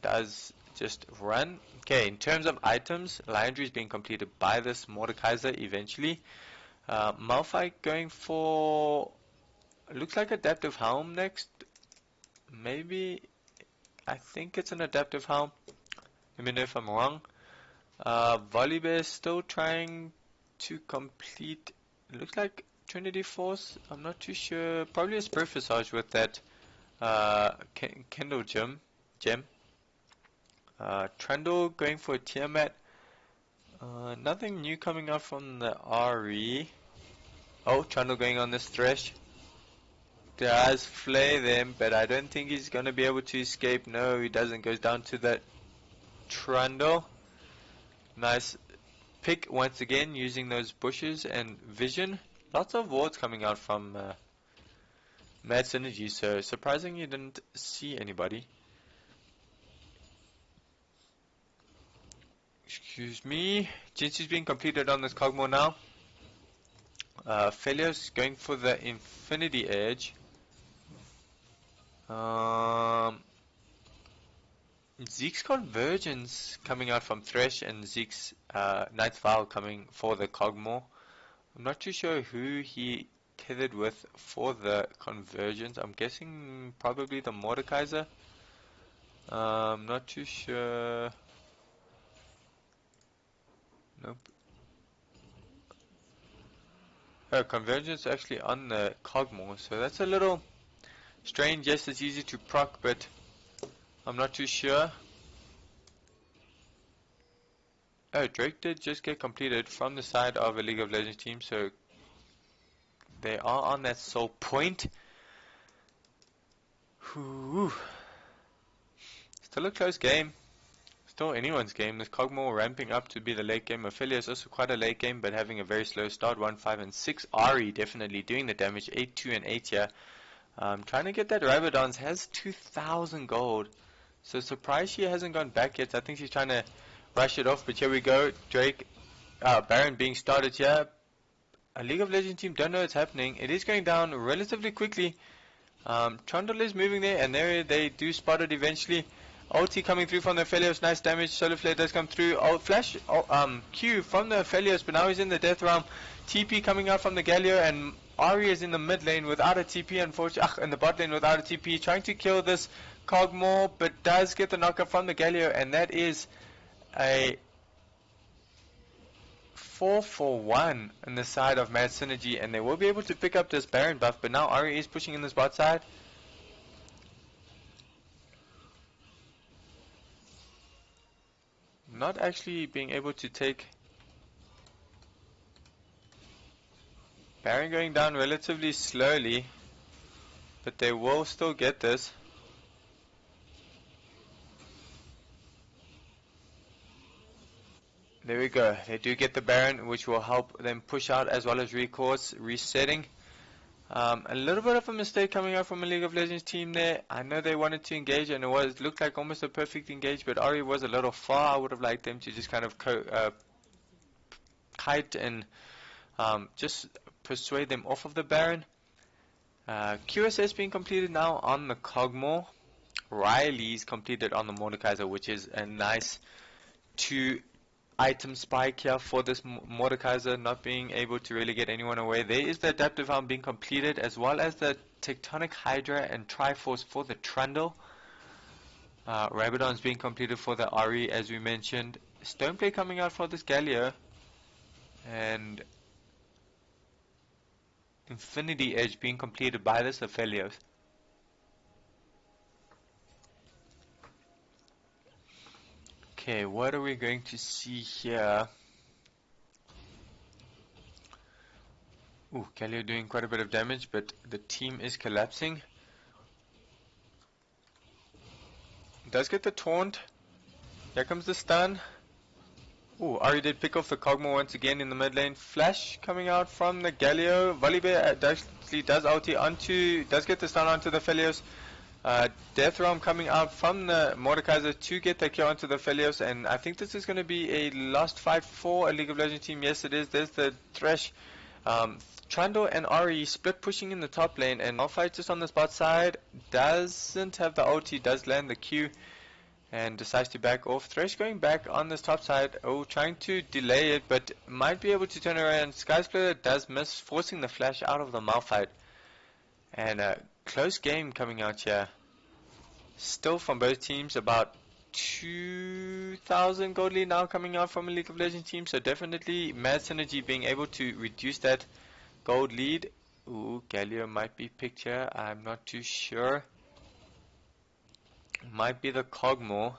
Does just run. Okay, in terms of items, Liandry is being completed by this Mordekaiser eventually. Malphite going for, looks like Adaptive Helm next. Maybe, I think it's an Adaptive Helm. Let me know if I'm wrong. Volibear still trying to complete, looks like Trinity Force. I'm not too sure. Probably a Spirit Visage with that Kindle gem. Trundle going for a Tiamat. Nothing new coming out from the Ahri. Oh, Trundle going on this Thresh. Does flay them, but I don't think he's going to be able to escape. No, he doesn't. Goes down to that Trundle. Nice pick once again using those bushes and vision. Lots of wards coming out from MaD Synergy, so surprising you didn't see anybody. Excuse me. Jinsu's being completed on this Kog'Maw now. Aphelios going for the Infinity Edge. Zeke's Convergence coming out from Thresh, and Zeke's Night's Vow coming for the Kog'Maw. I'm not too sure who he tethered with for the Convergence. I'm guessing probably the Mordekaiser. I'm not too sure. Nope. Convergence actually on the Kog'Maw, so that's a little strange. Yes, it's easy to proc, but I'm not too sure. Oh, Drake did just get completed from the side of a League of Legends team, so they are on that soul point. Whew. Still a close game. Still anyone's game. This Cogmore ramping up to be the late game. Aphelios also quite a late game, but having a very slow start. 1, 5, and 6. Ahri definitely doing the damage. 8, 2, and 8 here. Trying to get that Rabadons. Has 2,000 gold. So surprised she hasn't gone back yet. I think she's trying to rush it off. But here we go. Drake, Baron being started here. A League of Legends team don't know what's happening. It is going down relatively quickly. Trundle is moving there, and there they do spot it eventually. Ulti coming through from the Aphelios, nice damage. Solar Flare does come through. Flash Q from the Aphelios, but now he's in the death realm. TP coming out from the Galio, and Ahri is in the mid lane without a TP, unfortunately. In the bot lane without a TP, trying to kill this Cogmore, but does get the knockup from the Galio, and that is a 4-for-1 on the side of MaD Synergy, and they will be able to pick up this Baron buff, but now Ahri is pushing in this bot side. Not actually being able to take Baron, going down relatively slowly, but they will still get this. There we go. They do get the Baron, which will help them push out as well as recourse, resetting. A little bit of a mistake coming out from a League of Legends team there. I know they wanted to engage, and it looked like almost a perfect engage, but Ahri was a little far. I would have liked them to just kind of kite and just persuade them off of the Baron. QSS being completed now on the Cogmore. Riley's completed on the Mordekaiser, which is a nice 2-item spike here for this Mordekaiser, not being able to really get anyone away. There is the Adaptive Helm being completed, as well as the Tectonic Hydra and Triforce for the Trundle. Rabadon's being completed for the Ahri, as we mentioned. Stoneplay coming out for this Galio, and Infinity Edge being completed by this Aphelios. Okay, what are we going to see here? Ooh, Galio doing quite a bit of damage, but the team is collapsing. Does get the taunt. Here comes the stun. Ooh, Ahri did pick off the Cogmore once again in the mid lane. Flash coming out from the Galio. Volibear actually does ulti onto, does get the stun onto the Aphelios. Death Realm coming out from the Mordekaiser to get the kill onto the Aphelios, and I think this is going to be a last fight for a League of Legends team. Yes, it is. There's the Thresh. Trundle and Ahri split pushing in the top lane, and Malphite just on the spot side doesn't have the ulti, does land the Q, and decides to back off. Thresh going back on this top side, trying to delay it, but might be able to turn around. Skysplitter does miss, forcing the flash out of the Malphite. And a close game coming out here. Still from both teams, about 2,000 gold lead now coming out from a League of Legends team, so definitely MaD Synergy being able to reduce that gold lead. Ooh, Galio might be picked here, I'm not too sure. Might be the Cogmore.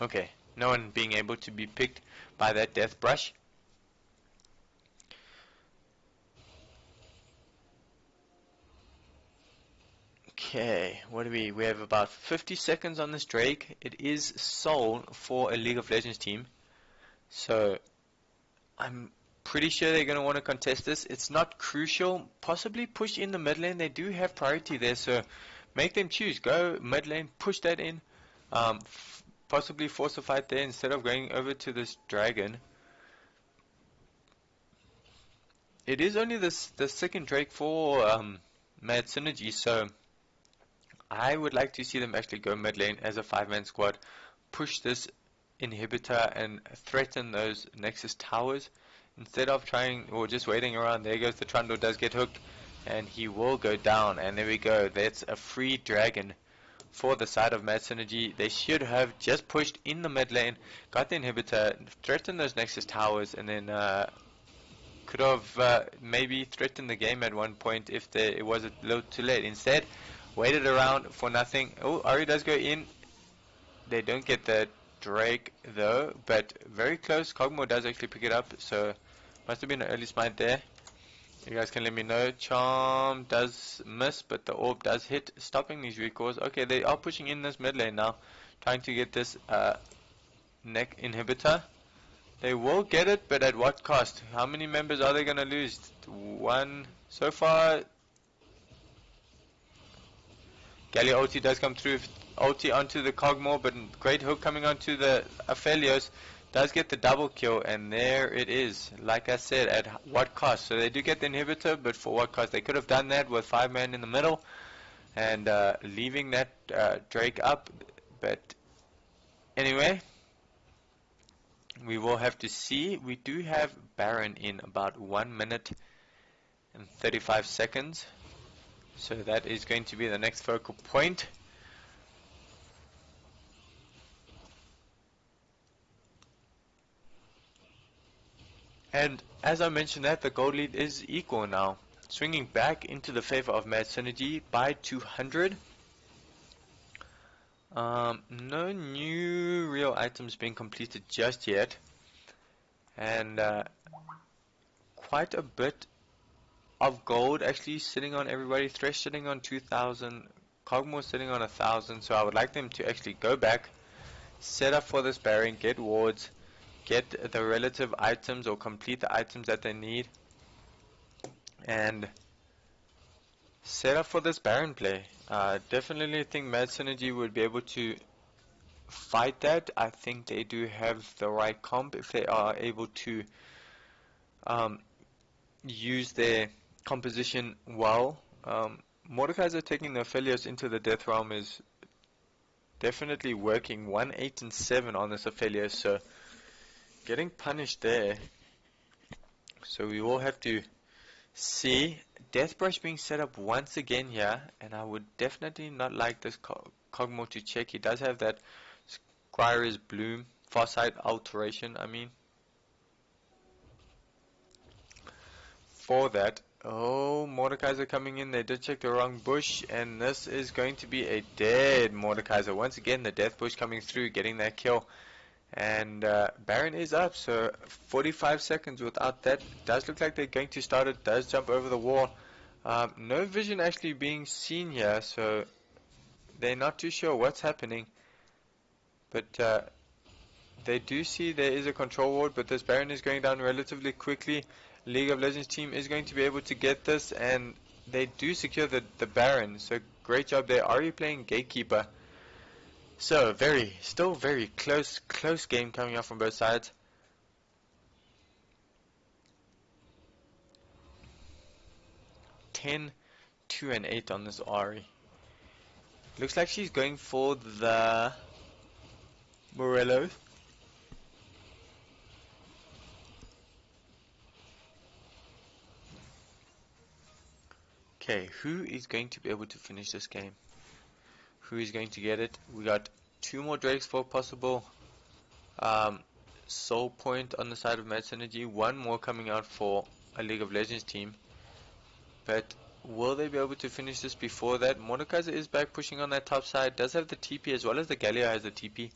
Okay, no one being able to be picked by that death brush. Okay, what do we have about 50 seconds on this Drake. It is sold for a League of Legends team, so I'm pretty sure they're going to want to contest this. It's not crucial. Possibly push in the mid lane. They do have priority there, so make them choose. Go mid lane, push that in. Possibly force a fight there instead of going over to this dragon. It is only the second Drake for MaD Synergy, so I would like to see them actually go mid lane as a 5-man squad, push this inhibitor and threaten those Nexus towers instead of trying or just waiting around. There goes the Trundle, does get hooked, and he will go down. And there we go. That's a free dragon for the side of MaD Synergy. They should have just pushed in the mid lane, got the inhibitor, threatened those Nexus towers, and then could have maybe threatened the game at one point if it was a little too late. Instead, waited around for nothing. Oh, Ahri does go in. They don't get the Drake though, but very close. Kog'Maw does actually pick it up, so must have been an early smite there. You guys can let me know. Charm does miss, but the orb does hit, stopping these recalls. Okay, they are pushing in this mid lane now, trying to get this neck inhibitor. They will get it, but at what cost? How many members are they going to lose? One so far. Galio ulti does come through, ulti onto the Kog'Maw, but great hook coming onto the Aphelios. Does get the double kill, and there it is. Like I said, at what cost? So they do get the inhibitor, but for what cost? They could have done that with 5 men in the middle and leaving that Drake up. But anyway, we will have to see. We do have Baron in about 1 minute and 35 seconds. So that is going to be the next focal point. And as I mentioned that, the gold lead is equal now. Swinging back into the favor of MaD Synergy by 200. No new real items being completed just yet. And quite a bit of gold actually sitting on everybody. Thresh sitting on 2,000. Kog'Maw sitting on 1,000. So I would like them to actually go back, set up for this Baron, get wards, get the relative items or complete the items that they need, and set up for this Baron play. Definitely think MaD Synergy would be able to fight that. I think they do have the right comp if they are able to use their composition well. Mordekaiser taking the Aphelios into the death realm is definitely working. 1, 8, and 7 on this Aphelios, so getting punished there. So we will have to see. Death Brush being set up once again here, and I would definitely not like this Kog'Maw to check. He does have that Squires Bloom, Farsight alteration, I mean. For that, oh, Mordekaiser coming in. They did check the wrong bush, and this is going to be a dead Mordekaiser. Once again, the death bush coming through, getting that kill. And Baron is up, so 45 seconds without that. Does look like they're going to start it. Does jump over the wall. No vision actually being seen here, so they're not too sure what's happening. But they do see there is a control ward, but this Baron is going down relatively quickly. League of Legends team is going to be able to get this, and they do secure the Baron. So great job there. Ahri playing Gatekeeper. So still very close game coming up from both sides. $10, 2, and 8 on this Ahri. Looks like she's going for the Morello. Okay, who is going to be able to finish this game? Who is going to get it? We got 2 more Drakes for possible soul point on the side of MaD Synergy. 1 more coming out for a League of Legends team. But will they be able to finish this before that? Mordekaiser is back pushing on that top side. Does have the TP as well as the Galio has the TP.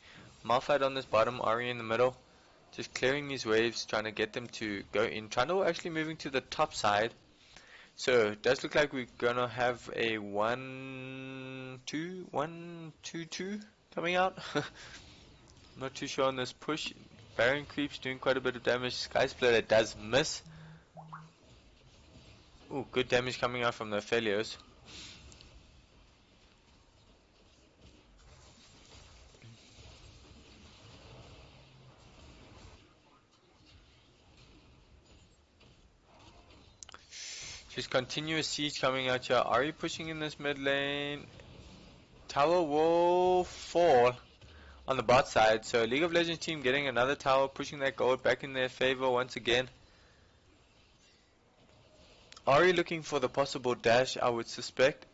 Malphite on this bottom, Ahri in the middle. Just clearing these waves, trying to get them to go in. Trundle actually moving to the top side. So it does look like we're gonna have a 1-2-2 coming out. Not too sure on this push. Baron creeps doing quite a bit of damage. Sky Splitter does miss. Ooh, good damage coming out from the Aphelios. Just continuous siege coming out here. Ahri pushing in this mid lane. Tower will fall on the bot side. So League of Legends team getting another tower, pushing that gold back in their favor once again. Ahri looking for the possible dash, I would suspect.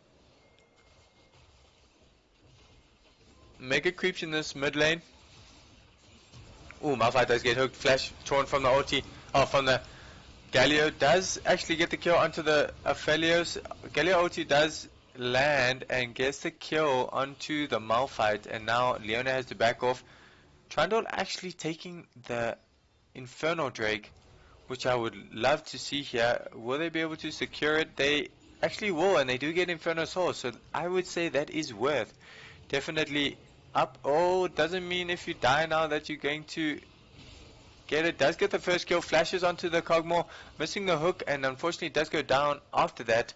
Mega creeps in this mid lane. Ooh, Malphite does get hooked. Flash torn from the ulti. Oh, from the Galio does actually get the kill onto the Aphelios. Galio ulti does land and gets the kill onto the Malphite, and now Leona has to back off. Trundle actually taking the Inferno Drake, which I would love to see here. Will they be able to secure it? They actually will, and they do get Inferno Soul, so I would say that is worth definitely up. Oh, doesn't mean if you die now that you're going to get it. Does get the first kill, flashes onto the Cogmore, missing the hook, and unfortunately does go down after that.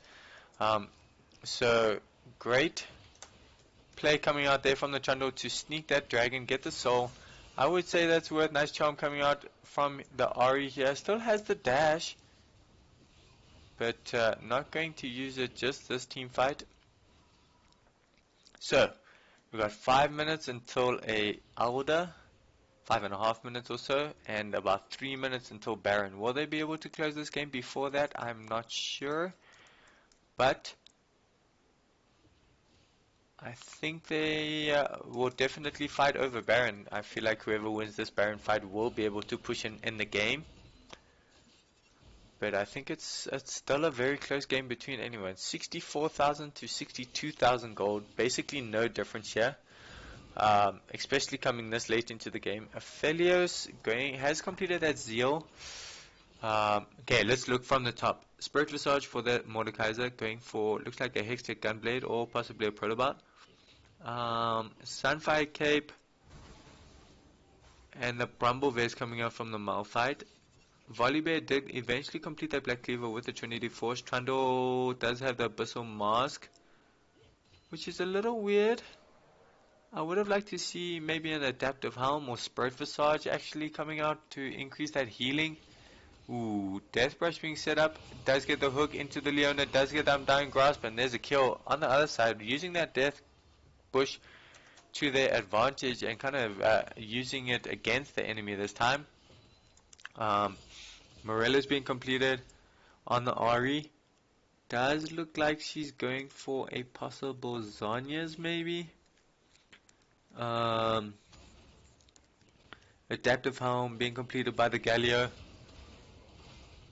So great play coming out there from the Trundle to sneak that dragon, get the soul. I would say that's worth. Nice charm coming out from the Ahri here. Still has the dash, but not going to use it just this team fight. So we've got 5 minutes until a Alder, 5.5 minutes or so, and about 3 minutes until Baron. Will they be able to close this game before that? I'm not sure, but I think they will definitely fight over Baron. I feel like whoever wins this Baron fight will be able to push in the game. But I think it's still a very close game between anyone. 64,000 to 62,000 gold. Basically no difference here. Especially coming this late into the game. Aphelios has completed that Zeal. Okay, let's look from the top. Spirit Visage for the Mordekaiser, going for, looks like a Hextech Gunblade or possibly a Protobot. Sunfire Cape and the Brumble Vest coming out from the Malphite. Volibear did eventually complete that Black Cleaver with the Trinity Force. Trundle does have the Abyssal Mask, which is a little weird. I would have liked to see maybe an Adaptive Helm or Spirit Visage actually coming out to increase that healing. Ooh, Death Brush being set up, does get the hook into the Leona, does get the Undying Grasp, and there's a kill on the other side, using that Death Bush to their advantage and kind of using it against the enemy this time. Morella's being completed on the Ahri. Does look like she's going for a possible Zhonya's maybe. Adaptive Helm being completed by the Galio.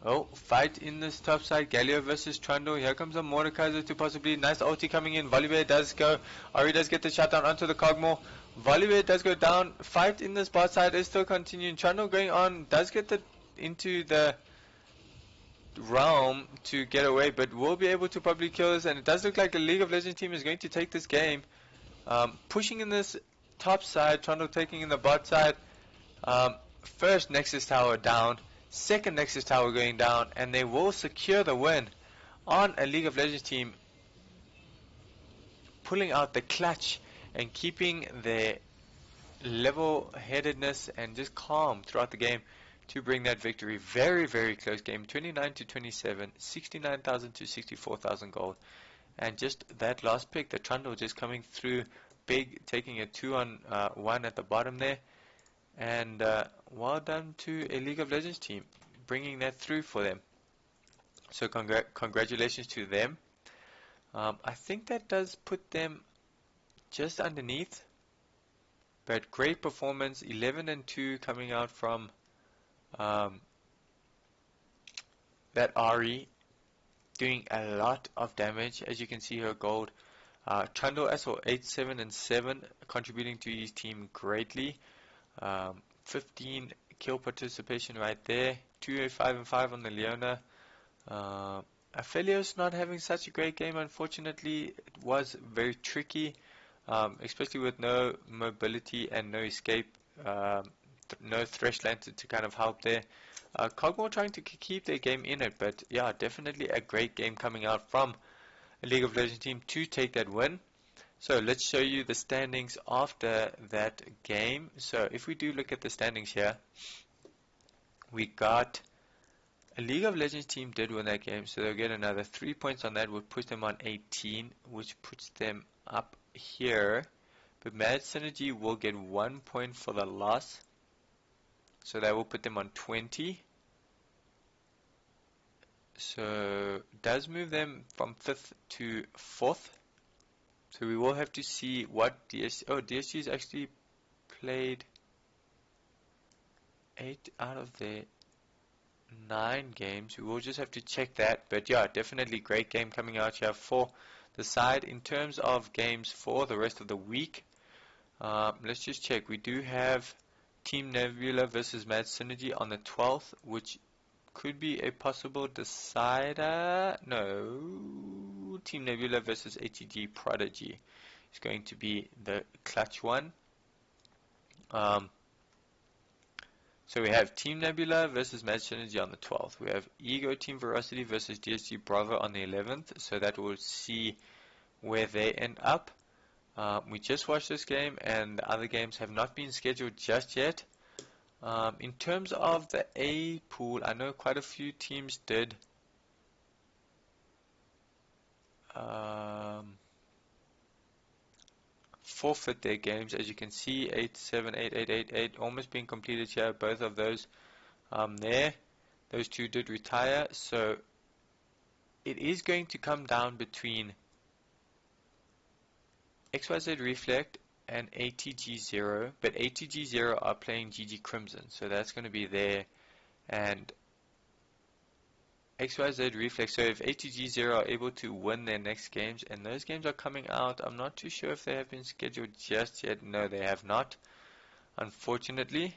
Oh, fight in this top side. Galio versus Trundle. Here comes a Mordekaiser to possibly. Nice ulti coming in. Volibear does go. Ahri does get the shutdown onto the Cogmore. Volibear does go down. Fight in this bot side is still continuing. Trundle going on. Does get into the realm to get away, but will be able to probably kill this. And it does look like the League of Legends team is going to take this game. Pushing in this top side. Trundle taking in the bot side. First Nexus Tower down. Second Nexus Tower going down, and they will secure the win on a League of Legends team, pulling out the clutch and keeping their level-headedness and just calm throughout the game to bring that victory. Very, very close game, 29 to 27, 69,000 to 64,000 gold, and just that last pick, the Trundle just coming through big, taking a 2-on-1 at the bottom there. And well done to a League of Legends team, bringing that through for them. So congratulations to them. I think that does put them just underneath. But great performance, 11 and 2 coming out from that Ahri, doing a lot of damage. As you can see, her gold. Trundle as well, 8, 7, and 7, contributing to his team greatly. 15 kill participation right there. 2, 5, and 5 on the Leona. Aphelios not having such a great game, unfortunately. It was very tricky, especially with no mobility and no escape. No Thresh land to kind of help there. Cogmore trying to keep their game in it, but yeah, definitely a great game coming out from a League of Legends team to take that win. So let's show you the standings after that game. So if we do look at the standings here, we got a League of Legends team did win that game, so they'll get another 3 points on that, would push them on 18, which puts them up here. But MaD Synergy will get 1 point for the loss, so that will put them on 20. So does move them from 5th to 4th. So we will have to see what DSG's actually played 8 out of their 9 games. We will just have to check that. But yeah, definitely great game coming out here for decide. In terms of games for the rest of the week, let's just check. We do have Team Nebula versus MaD Synergy on the 12th, which could be a possible decider. No, Team Nebula versus ATG Prodigy is going to be the clutch one. So we have Team Nebula versus MaD Synergy on the 12th. We have Ego Team Veracity versus DSG Bravo on the 11th. So that will see where they end up. We just watched this game, and the other games have not been scheduled just yet. In terms of the A pool, I know quite a few teams did forfeit their games. As you can see, 8, 7, 8, 8, 8, 8 almost being completed here. Both of those there. Those two did retire. So it is going to come down between XYZ Reflect and ATG0, but ATG0 are playing GG Crimson, so that's going to be there, and XYZ Reflex. So if ATG0 are able to win their next games, and those games are coming out, I'm not too sure if they have been scheduled just yet. No, they have not, unfortunately.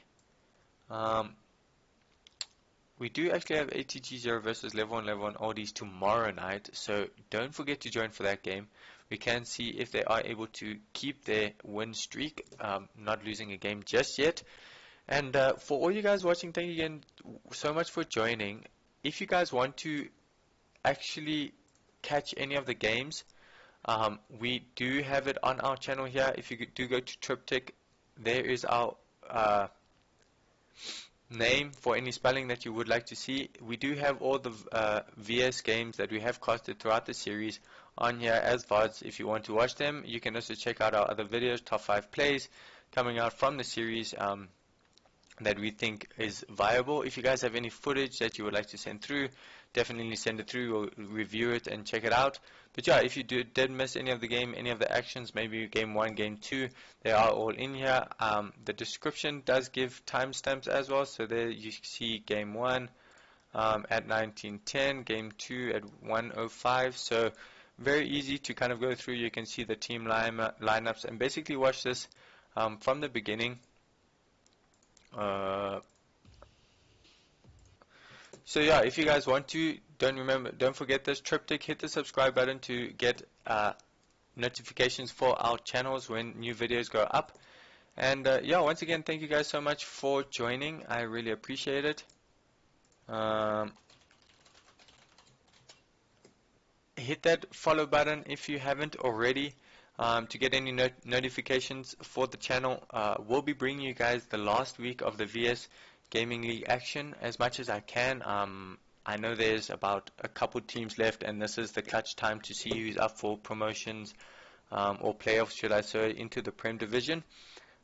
We do actually have ATG0 versus Level 1 Level 1 Oldies tomorrow night, so don't forget to join for that game. We can see if they are able to keep their win streak, not losing a game just yet. And for all you guys watching, thank you again so much for joining. If you guys want to actually catch any of the games, we do have it on our channel here. If you do go to Triptych, there is our name for any spelling that you would like to see. We do have all the VS games that we have casted throughout the series on here as VODs. If you want to watch them, you can also check out our other videos, top 5 plays coming out from the series that we think is viable. If you guys have any footage that you would like to send through, definitely send it through. We'll review it and check it out. But yeah, if you did miss any of the game, any of the actions, maybe game 1, game 2, they are all in here. The description does give timestamps as well, so there you see game 1 at 19:10, game 2 at 1:05. So very easy to kind of go through. You can see the team lineups and basically watch this from the beginning. So yeah, if you guys want to, don't forget this Triptych. Hit the subscribe button to get notifications for our channels when new videos go up. And yeah, once again, thank you guys so much for joining. I really appreciate it. Hit that follow button if you haven't already. To get any notifications for the channel. We'll be bringing you guys the last week of the VS Gaming League action as much as I can. I know there's about a couple teams left, and this is the clutch time to see who's up for promotions or playoffs, should I say, into the Prem division.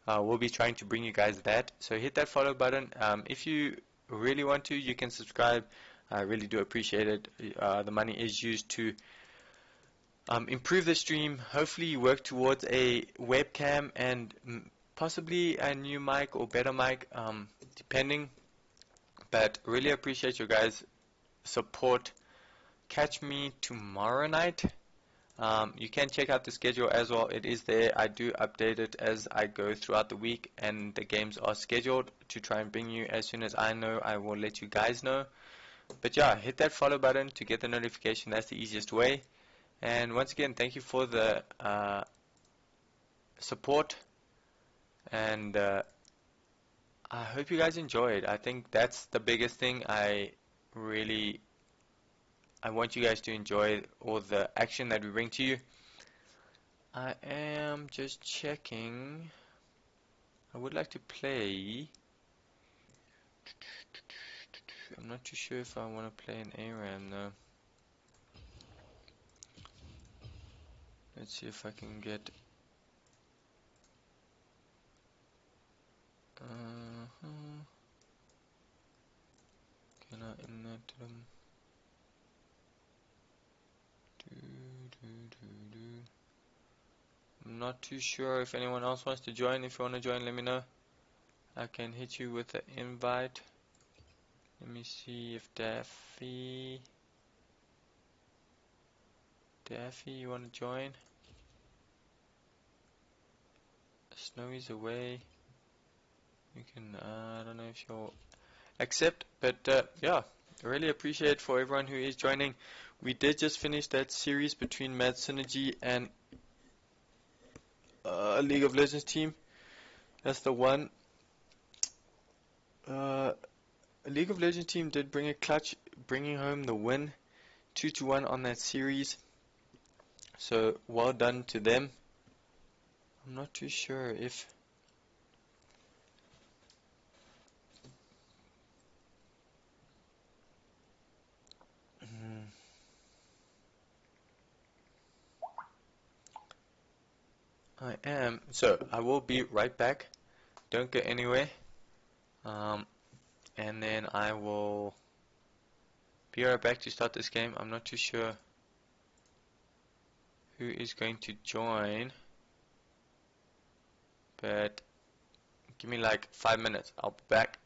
We'll be trying to bring you guys that. So hit that follow button. If you really want to, you can subscribe. I really do appreciate it. The money is used to improve the stream, hopefully work towards a webcam and possibly a new mic or better mic, depending. But really appreciate your guys' support. Catch me tomorrow night. You can check out the schedule as well. It is there. I do update it as I go throughout the week, and the games are scheduled to try and bring you as soon as I know. I will let you guys know. But yeah, hit that follow button to get the notification. That's the easiest way. And once again, thank you for the support, and I hope you guys enjoyed. I think that's the biggest thing. I want you guys to enjoy all the action that we bring to you. I am just checking. I would like to play. I'm not too sure if I want to play an ARAM though. Let's see if I can get can I innet them? I'm not too sure if anyone else wants to join. If you want to join, let me know. I can hit you with an invite. Let me see if Daffy. Daffy, you wanna join? Snowy's away. You can, I don't know if you'll accept, but yeah, I really appreciate for everyone who is joining. We did just finish that series between MaD Synergy and League of Legends team. That's the one. League of Legends team did bring a clutch, bringing home the win, 2-1 on that series. So well done to them. I'm not too sure if I am. So I will be right back. Don't go anywhere. And then I will be right back to start this game. I'm not too sure who is going to join, but give me like 5 minutes. I'll be back.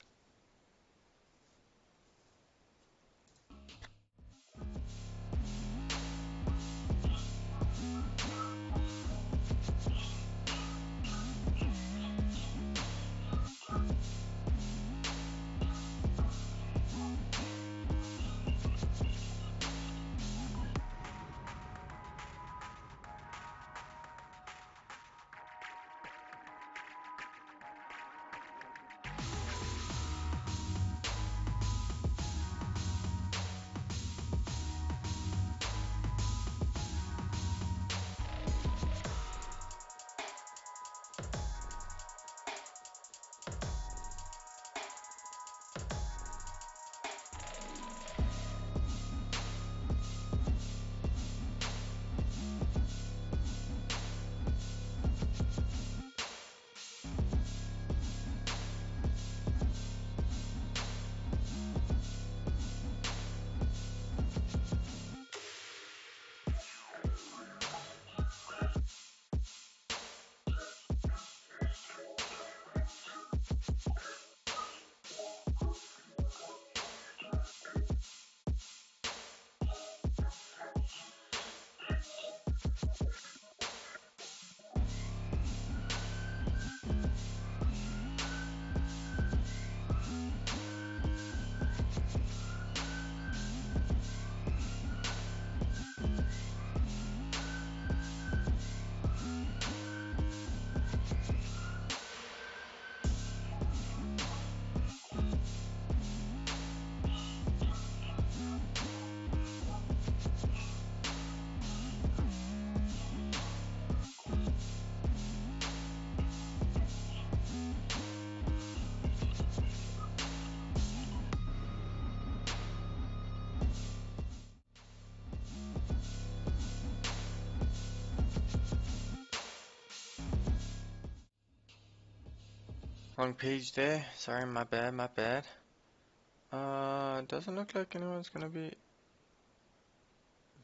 Wrong page there. Sorry, my bad, my bad. Doesn't look like anyone's gonna be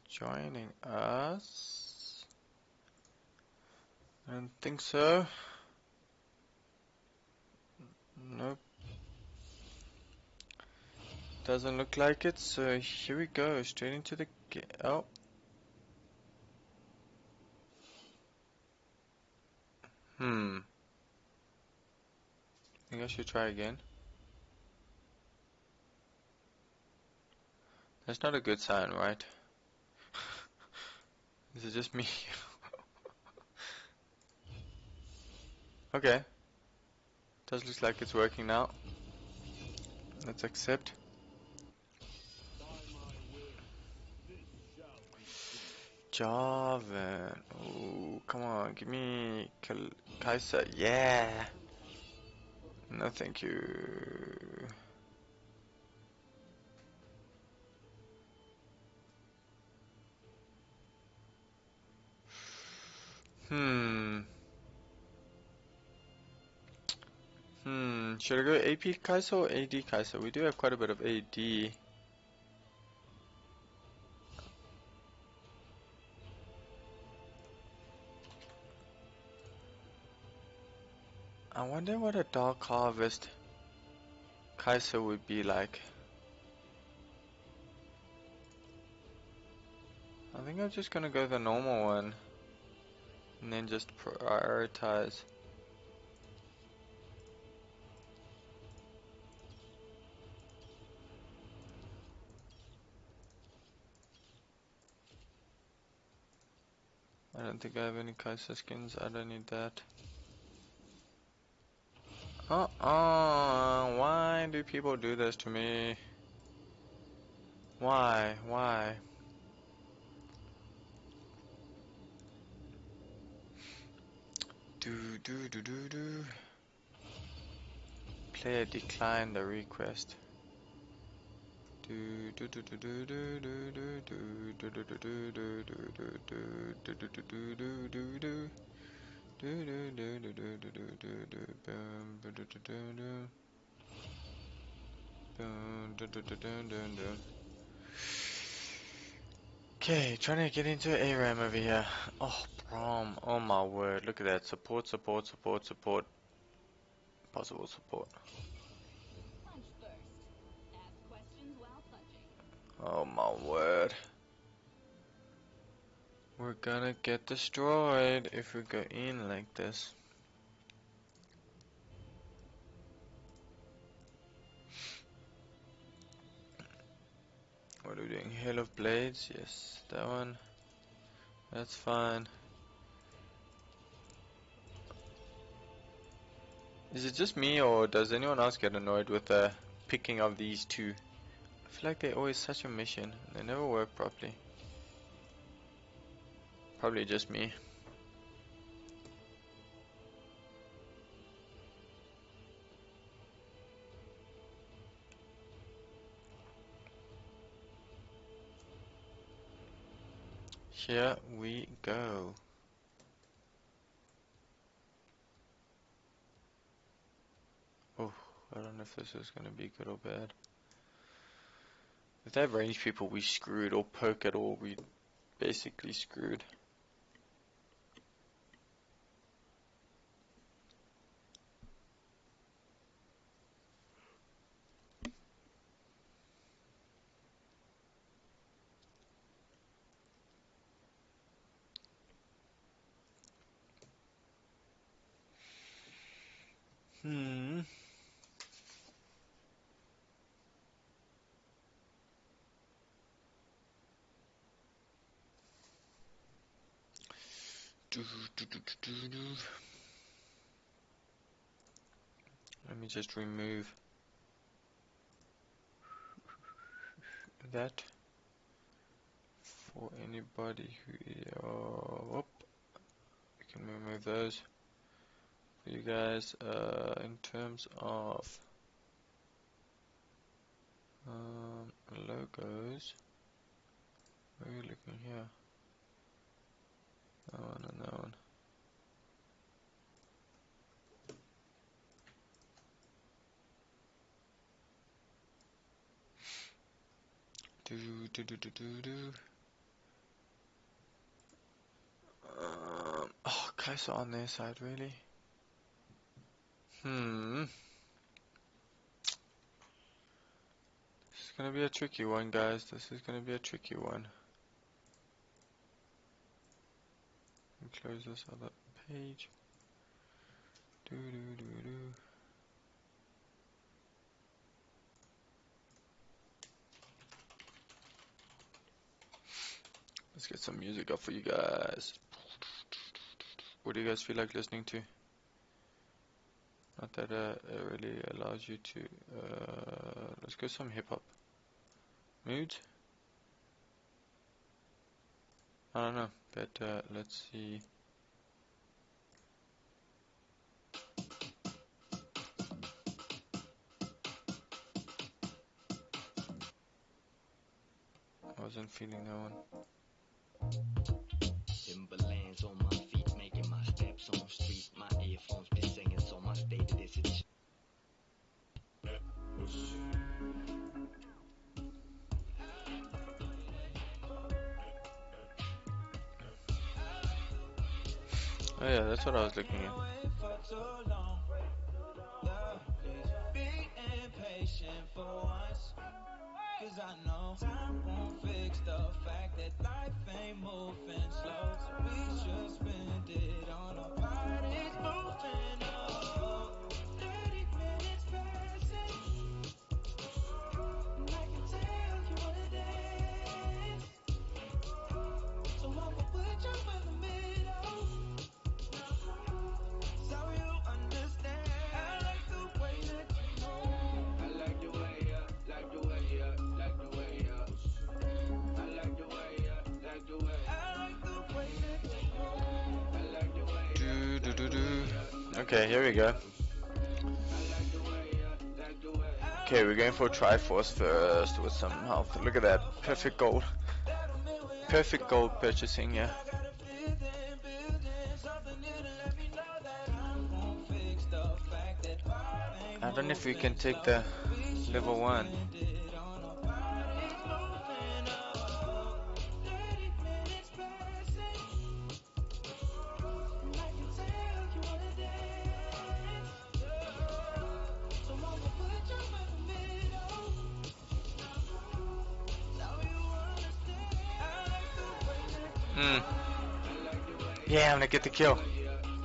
joining us. I don't think so. Nope. Doesn't look like it, so here we go, straight into the oh. I think I should try again. That's not a good sign, right? Is it just me? Okay. Does look like it's working now. Let's accept. Jarvan. Oh, come on, give me Kai'Sa. Yeah. No, thank you. Should I go AP Kai'Sa or AD Kai'Sa? We do have quite a bit of AD. I wonder what a Dark Harvest Kai'Sa would be like. I think I'm just gonna go the normal one. And then just prioritize. I don't think I have any Kai'Sa skins. I don't need that. Why do people do this to me? Why? Why? Do. Player declined the request. Okay, trying to get into ARAM over here. Oh, Brom. Oh my word. Look at that. Support. Possible support. Oh my word. We're gonna get destroyed if we go in like this. What are we doing? Hail of Blades? Yes, that one. That's fine. Is it just me, or does anyone else get annoyed with the picking of these two? I feel like they're always such a mission. They never work properly. Probably just me. Here we go. Oh, I don't know if this is gonna be good or bad. If they have range people, we screwed, or poke at all, we basically screwed. Let me just remove that for anybody who whoop. We can remove those for you guys. In terms of logos, where are we looking here? That one and that one. Oh, Kai'Sa on their side, really? This is gonna be a tricky one, guys. This is gonna be a tricky one. Close this other page. Let's get some music up for you guys. What do you guys feel like listening to? Not that it really allows you to. Let's go some hip hop. Mood? I don't know, but let's see. I wasn't feeling that one. Timberlands on my feet, making my steps on street. My earphones be singing, so my state of this is. Oh yeah, that's what I was looking at. Okay, here we go. Okay, we're going for Triforce first with some health. Look at that, perfect gold. Perfect gold purchasing, yeah. I don't know if we can take the level 1. Yeah, I'm gonna get the kill.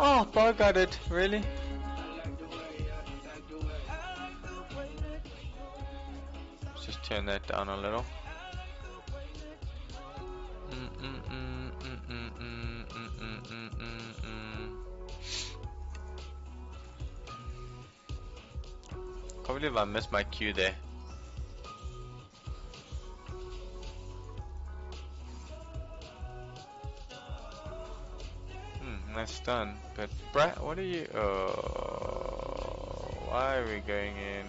Oh, Bug got it, really? Let's just turn that down a little. Can't believe I missed my Q there. Nice stun, but Brett, what are you? Why are we going in?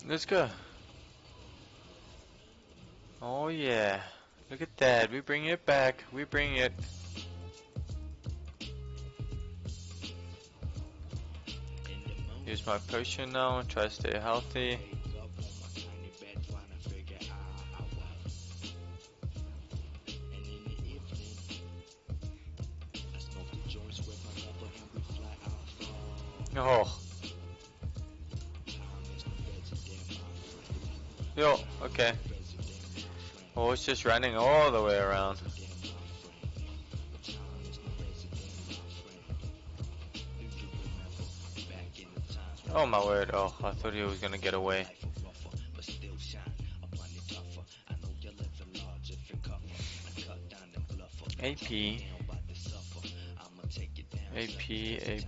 Let's go. Oh yeah, look at that, we bring it back, we bring it. Use my potion now, try to stay healthy. Oh. Yo, okay. Oh, it's just running all the way around. Oh my word, oh, I thought he was gonna get away. AP, AP,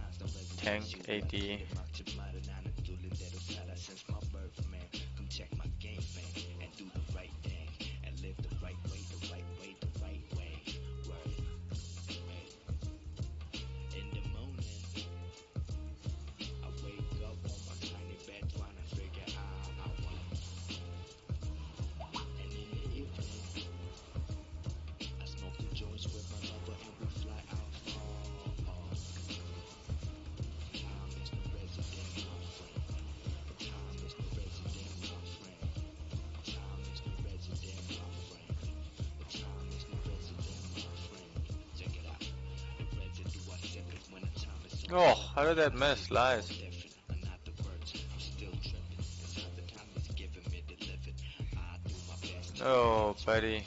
tank, AD. Oh, how did that miss? Lies. Oh, buddy.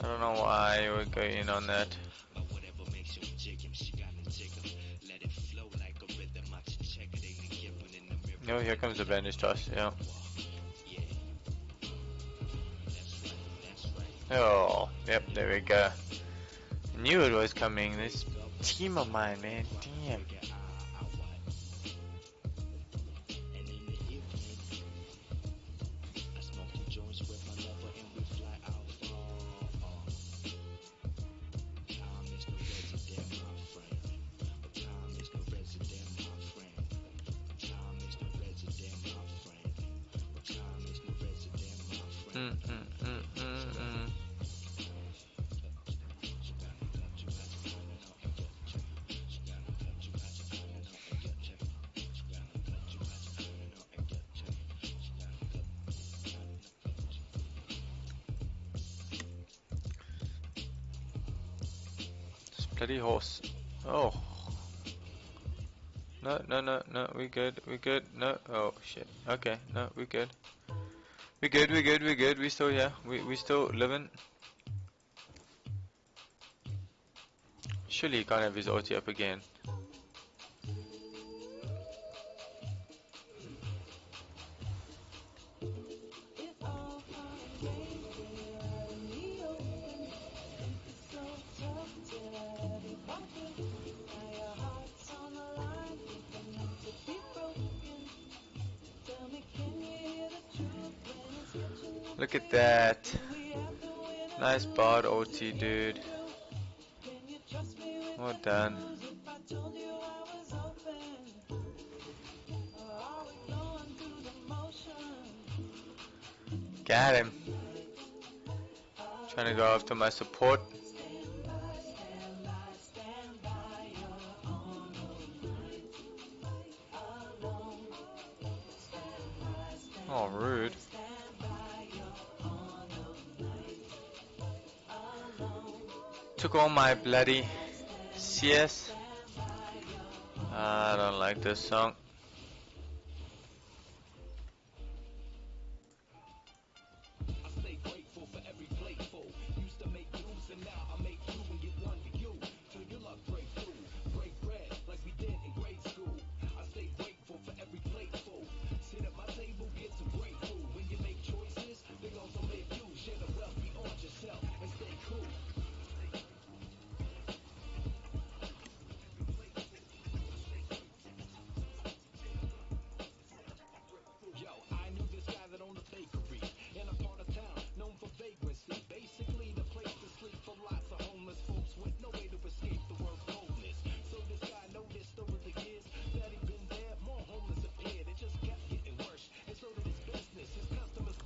I don't know why you would go in on that. Oh, here comes the bandage toss, yeah. Oh, yep, there we go. Knew it was coming. This team of mine, man, damn. Bloody horse. Oh. No, no, no, no, we good, we good, no, oh shit, okay, no, we good. We good, we good, we good, we still here, we still living. Surely he can't have his ulti up again. Look at that. Nice bot OT, dude. Well done. Got him. Trying to go after my support. Oh, rude. Took all my bloody CS. I don't like this song.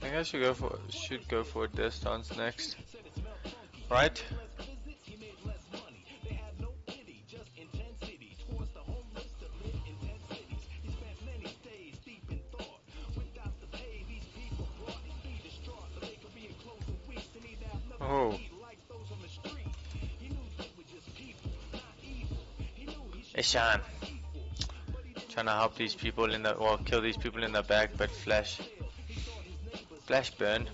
I think I should go for distance next, right? Oh, Ishan, trying to help these people in the, well, kill these people in the back, but flash burn.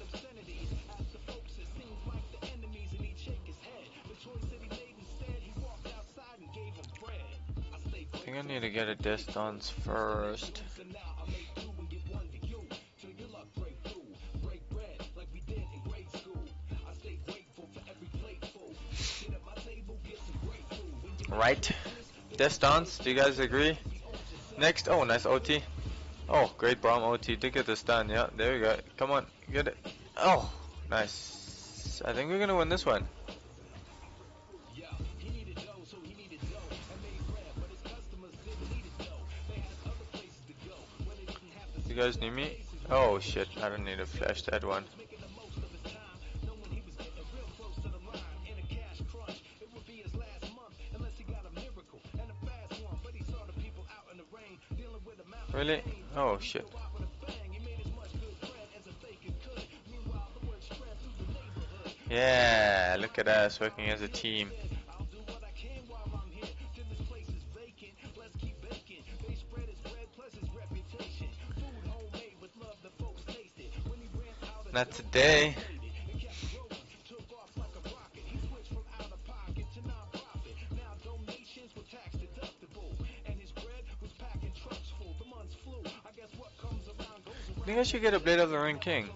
I think I need to get a distance first. Right, distance, do you guys agree? Next, oh, nice OT. Oh, great bomb OT to get this done. Yeah, there we go. Come on, get it. Oh, nice. I think we're gonna win this one. You guys need me? Oh shit, I don't need to flash that one. Really? Oh shit. Yeah, look at us working as a team. Not today. I think I should get a Blade of the Ring King.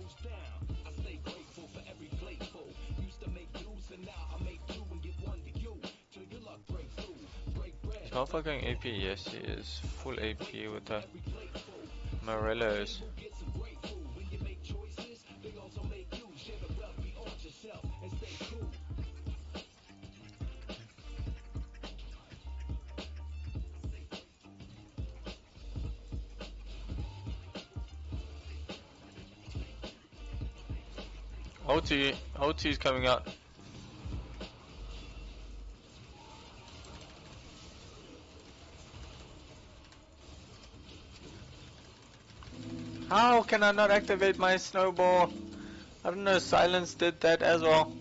He's not fucking AP, yes he is. Full AP with the Morellos. OT is coming out. How can I not activate my snowball? I don't know, Silence did that as well.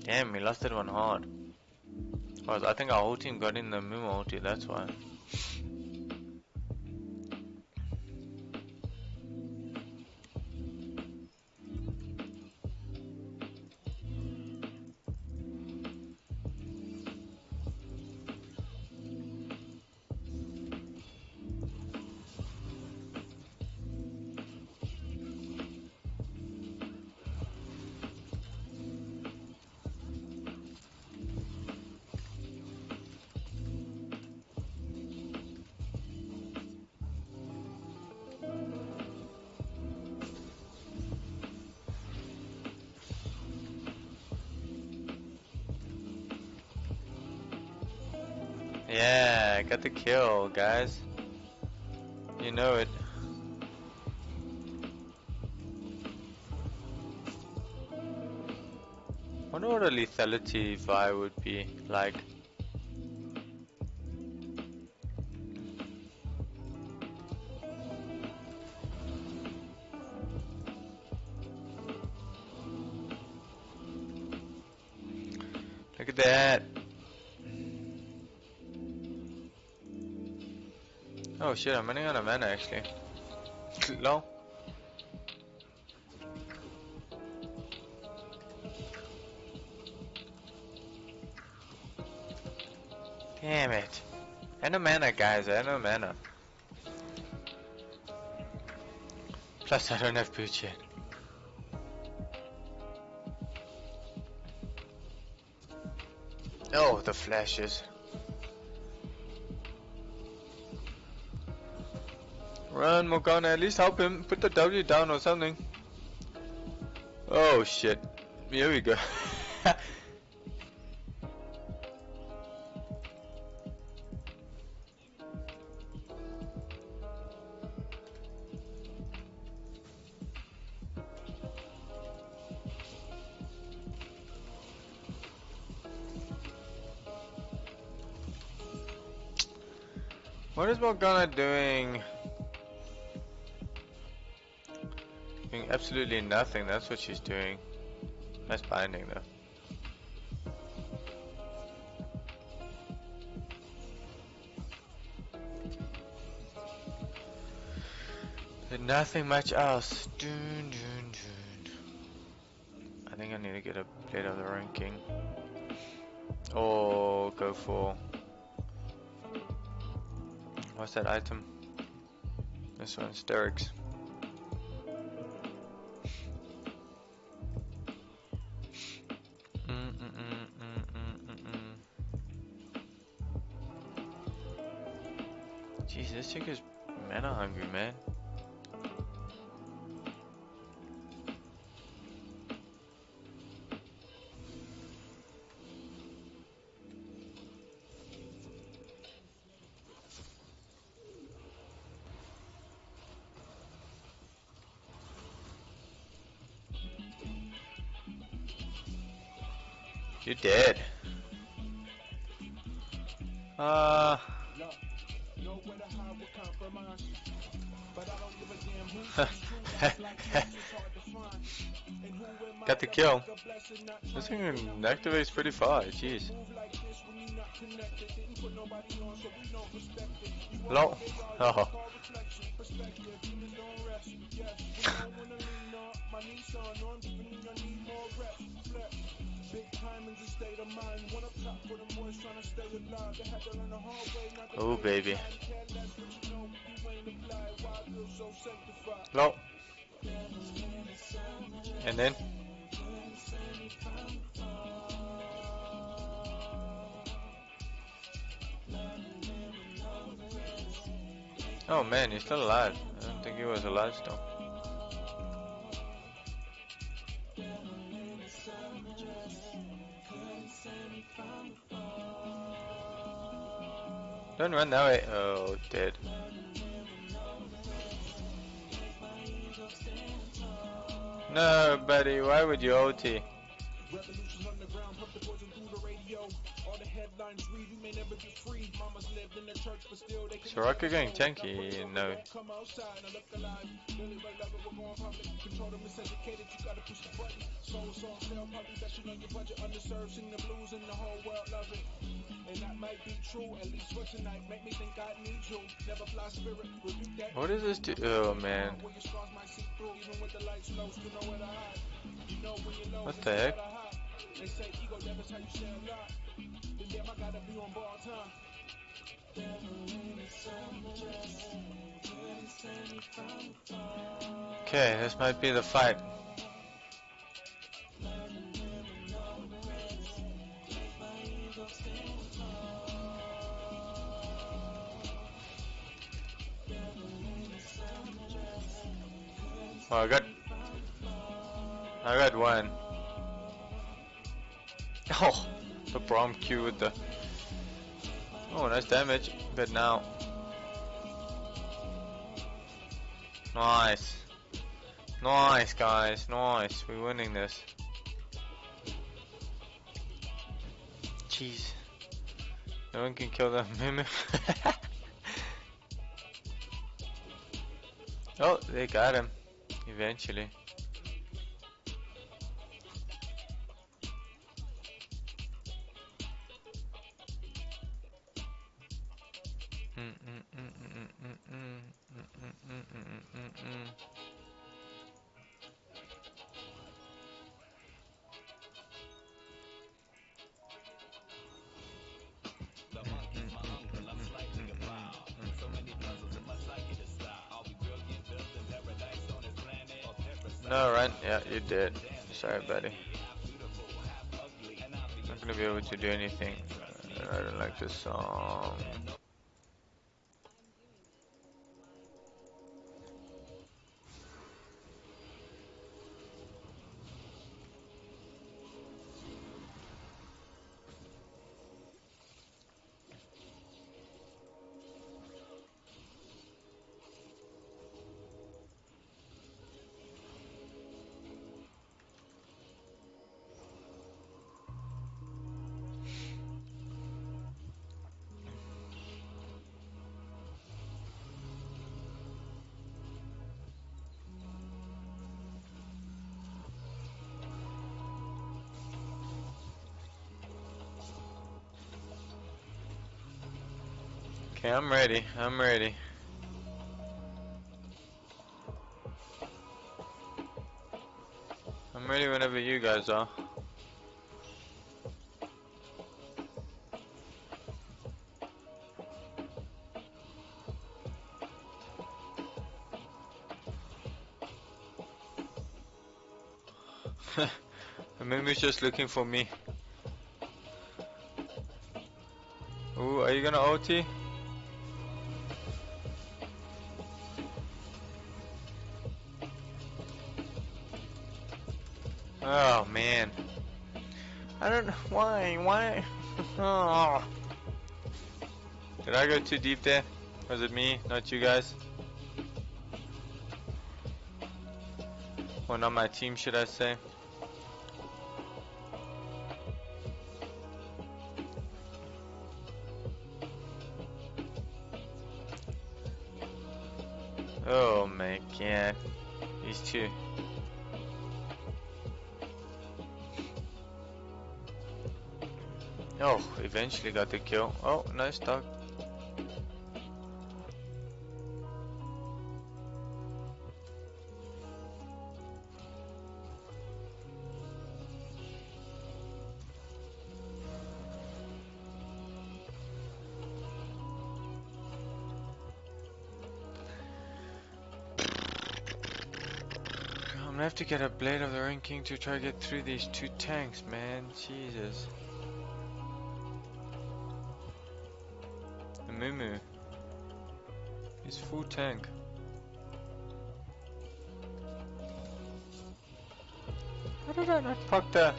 Damn, we lost that one hard. Oh, I think our whole team got in the Mumu ulti, that's why. Yeah, got the kill, guys. You know it. Wonder what a lethality Vi would be like. Look at that. Oh shit, I'm running out of mana actually. Low. Damn it. I no mana, guys, I no mana. Plus I don't have boots yet. Oh, the flashes. Run, Morgana, at least help him. Put the W down or something. Oh shit. Here we go. What is Morgana doing? Doing absolutely nothing, that's what she's doing. Nice binding though. But nothing much else. Dun, dun, dun. I think I need to get a plate of the ranking. Or go for... What's that item? This one, Sterix. Jeez, this chick is mana hungry, man. You're dead. Got the kill. This thing activates pretty fast, jeez. Lol. Oh. Oh baby. Lol. And then oh man, he's still alive. I don't think he was alive still. Don't run that way. Oh, dead. No, buddy, why would you OT? Soraka going tanky? No. What does this do? Oh man. What the heck? Okay, this might be the fight. Oh, I got one. Oh, the Braum Q with the. Oh, nice damage. But now. Nice. Nice, guys. Nice. We're winning this. Jeez. No one can kill that Mimic. Oh, they got him. Eventually. No, right? Yeah, you did. Sorry, buddy. Not gonna be able to do anything. I don't like this song. Okay, I'm ready. I'm ready. I'm ready whenever you guys are. Maybe he's just looking for me. Ooh, are you gonna OT? Oh man. I don't know why? Oh. Did I go too deep there? Was it me, not you guys? Or not my team, should I say? Oh my god. These two. Oh, eventually got the kill. Oh, nice dog. I'm gonna have to get a Blade of the Rain King to try to get through these two tanks, man. Jesus. The Mumu. He's full tank. How did I not fuck that?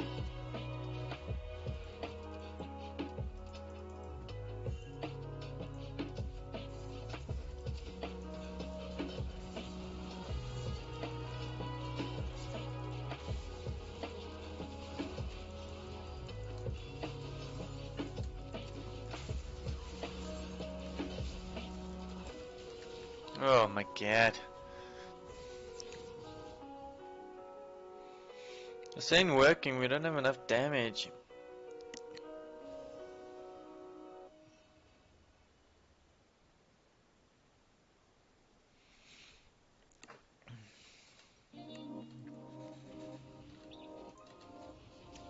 Oh my god. This ain't working, we don't have enough damage.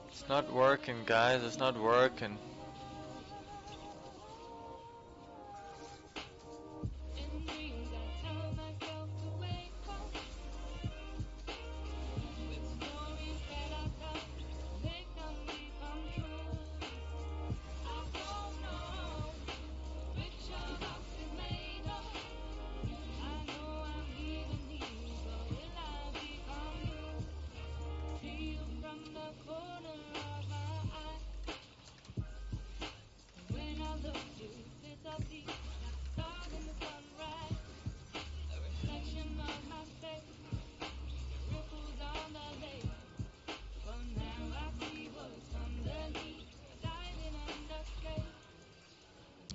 It's not working, guys, it's not working.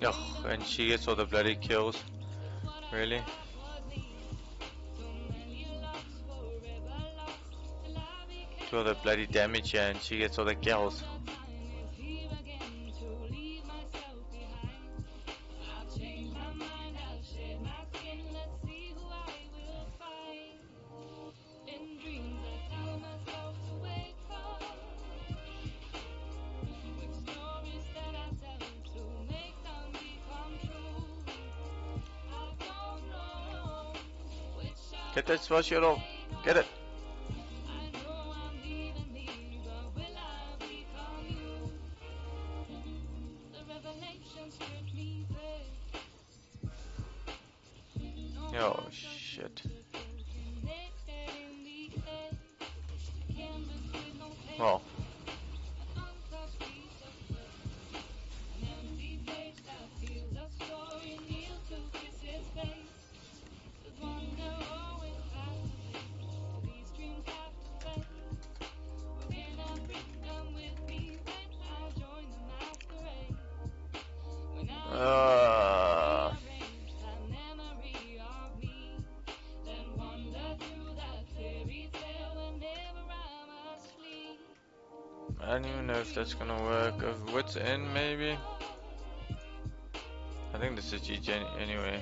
Oh, and she gets all the bloody kills. Really? Do all the bloody damage here and she gets all the kills. Get that spell shield off. Get it. Oh shit. Oh. I don't even know if that's gonna work. What's in maybe? I think this is GG anyway.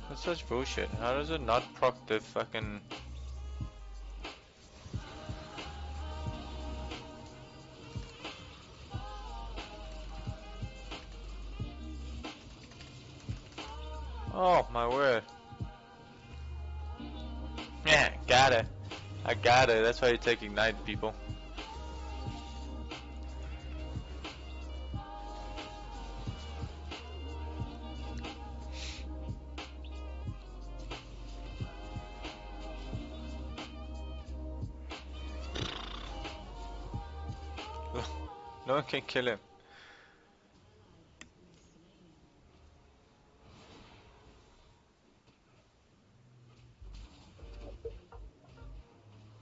That's such bullshit. How does it not proc the fucking... Oh my word. Yeah, got it. I got it. That's why you take Ignite, people. No one can kill him.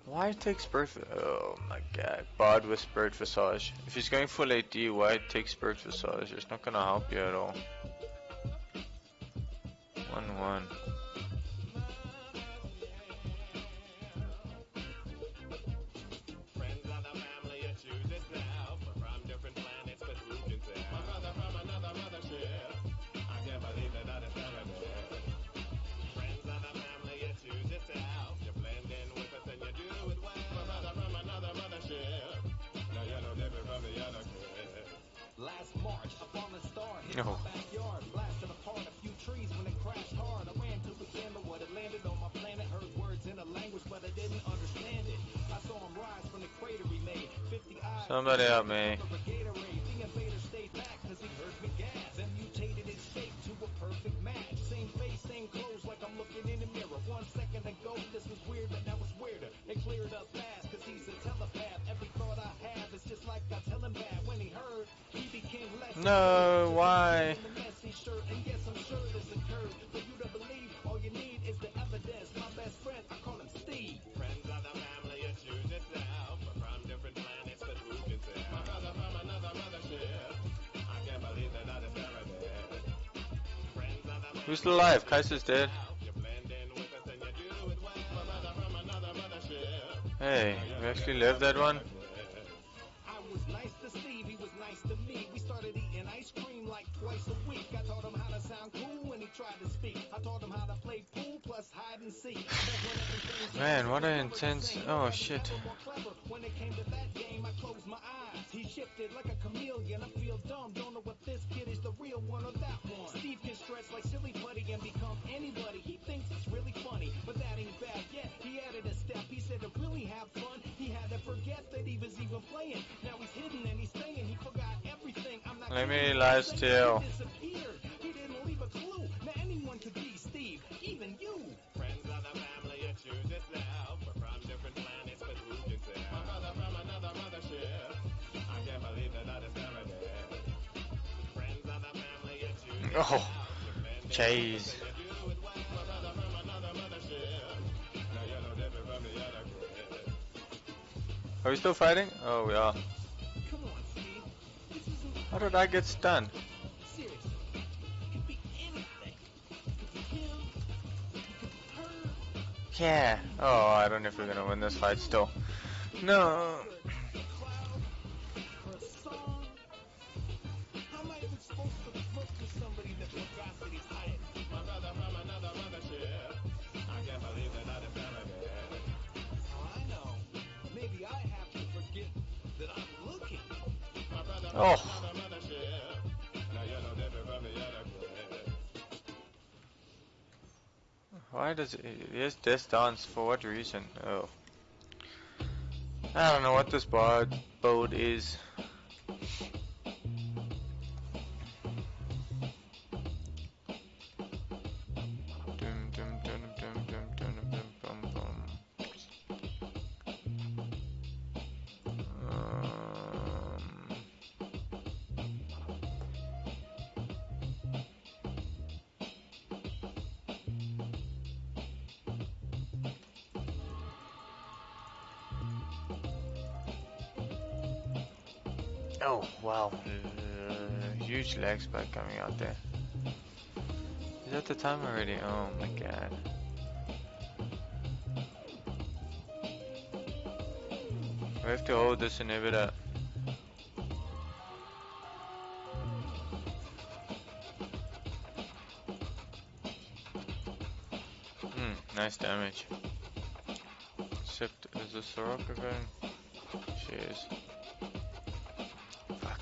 Why take Spirit? Oh my god. Bard with Spirit Visage. If he's going full AD, why take Spirit Visage? It's not gonna help you at all. 1-1. Last March, a fallen star hit No. my backyard, blasting apart a few trees when it crashed hard. I ran to the camera, what it landed on my planet. Heard words in a language, but I didn't understand it. I saw him rise from the crater he made. 50 eyes. Somebody help me. The invader stayed back cause he heard me gas and mutated his shape to a perfect match. Same face, same clothes, like I'm looking in the mirror. 1 second ago, this was weird, but that was weirder. It cleared up fast cause he's a telepath. Every thought I have is just like I tell him that when he heard. No, why? Who's still alive? Kaiser's dead. Hey, we actually lived that one? I was nice to Steve, he was nice to me. We started eating ice cream like twice a week. I taught him how to sound cool when he tried to speak. I taught him how to play pool plus hide and seek. Man, what an intense... Oh, shit. When it came to that game, I closed my eyes. He shifted like a chameleon. I feel dumb, don't know if this kid is the real one or that one. Steve can stretch like silly putty and become anybody. He thinks it's really funny, but that ain't bad yet. He added a step, he said to really have fun, he had to forget that he was even playing. Now he's hidden and he's saying he forgot everything. I'm not Let me kidding. lie still. He disappeared. He didn't leave a clue. Now anyone could be Steve, even you. Friends of the family, you choose it now. We're from different planets, but who can say? My brother from another mothership. I can't believe that I discovered it. Friends of the family, you choose it now. Oh, jeez. Are we still fighting? Oh, we are. Come on, Steve. This isn't How did I get stunned? serious. It could be anything. It could be him. It could be her. Yeah. Oh, I don't know if we're gonna win this fight still. No. A cloud. Or a song. How am I even supposed to look for somebody that forgot that he's hiding? My brother from another mothership. I can't believe that I discovered it. Oh, I know. Maybe I have to forget that I'm looking. My brother from Oh. another mothership. Now you're no different from the other kid. Why does it... Yes, this dance. For what reason? Oh. I don't know what this boat is. Dum, dum, dum, dum, dum, dum, dum, bum, bum. Oh, wow. Huge lag spike coming out there. Is that the time already? Oh my god. We have to hold this inhibitor. Nice damage. Except, is the Soraka going? She is. Fuck.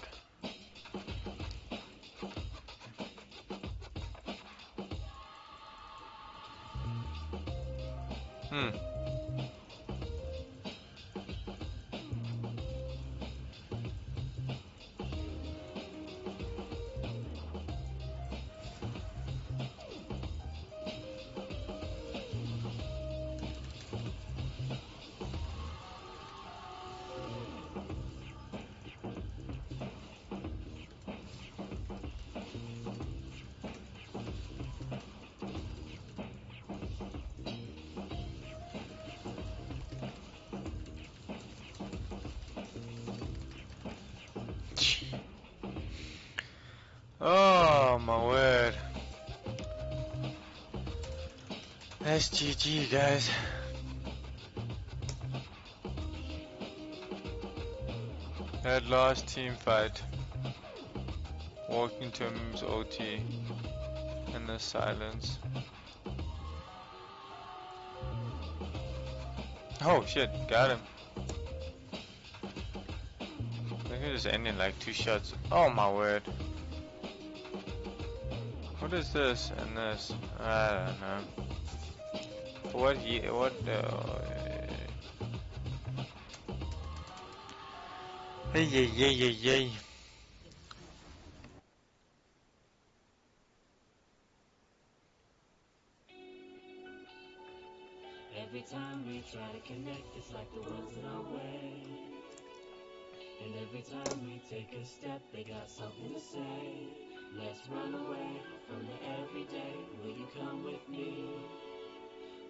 Oh my word. That's GG, guys. That last team fight. Walking Tim's OT in the silence. Oh shit, got him. I think just ending like 2 shots. Oh my word. What is this and this? I don't know. What Hey, yay. Every time we try to connect, it's like the world's in our way. And every time we take a step, they got something to say. Let's run away from the everyday. Will you come with me?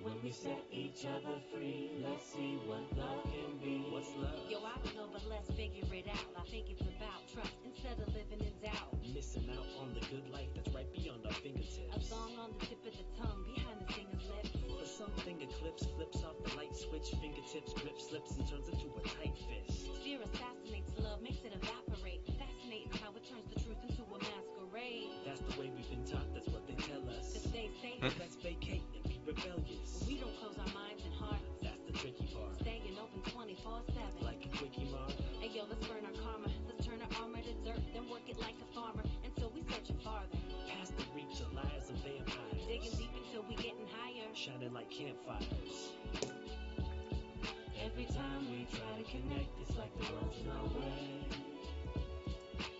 When we set each other free, let's see what love can be. What's love? Yo, I don't know, but let's figure it out. I think it's about trust instead of living in doubt. Missing out on the good life that's right beyond our fingertips. A song on turns into a tight fist. Fear assassinates love, makes it evaporate. Fascinating how it turns the truth into a masquerade. That's the way we've been taught, that's what they tell To us. stay safe, So let's vacate and be rebellious. we don't close our minds and hearts. That's the tricky part. Staying open 24/7. Like a quickie mark. Hey yo, let's burn our karma. Let's turn our armor to dirt, then work it like a farmer. Until we searching farther. Past the reach of liars and vampires. Digging deep until we getting higher. Shining like campfires. Every time we try to connect, it's like the world's in our way.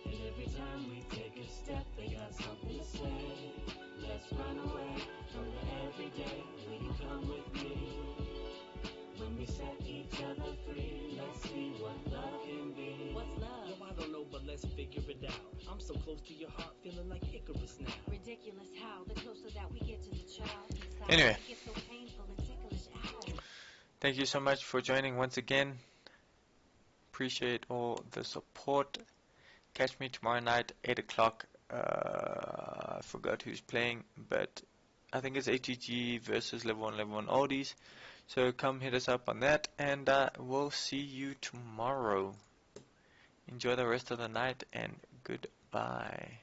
And every time we take a step, they got something to say. Let's run away from the everyday. Will you come with me? When we set each other free, let's see what love can be. What's Yo, love? I don't know, but let's figure it out. I'm so close to your heart, feeling like Icarus now. Ridiculous how the closer that we get to the child inside, Anyway. it gets so painful and ticklish. Ow. Thank you so much for joining once again. Appreciate all the support. Catch me tomorrow night, 8 o'clock. I forgot who's playing, but I think it's ATG versus level 1 oldies. So come hit us up on that, and we'll see you tomorrow. Enjoy the rest of the night, and goodbye.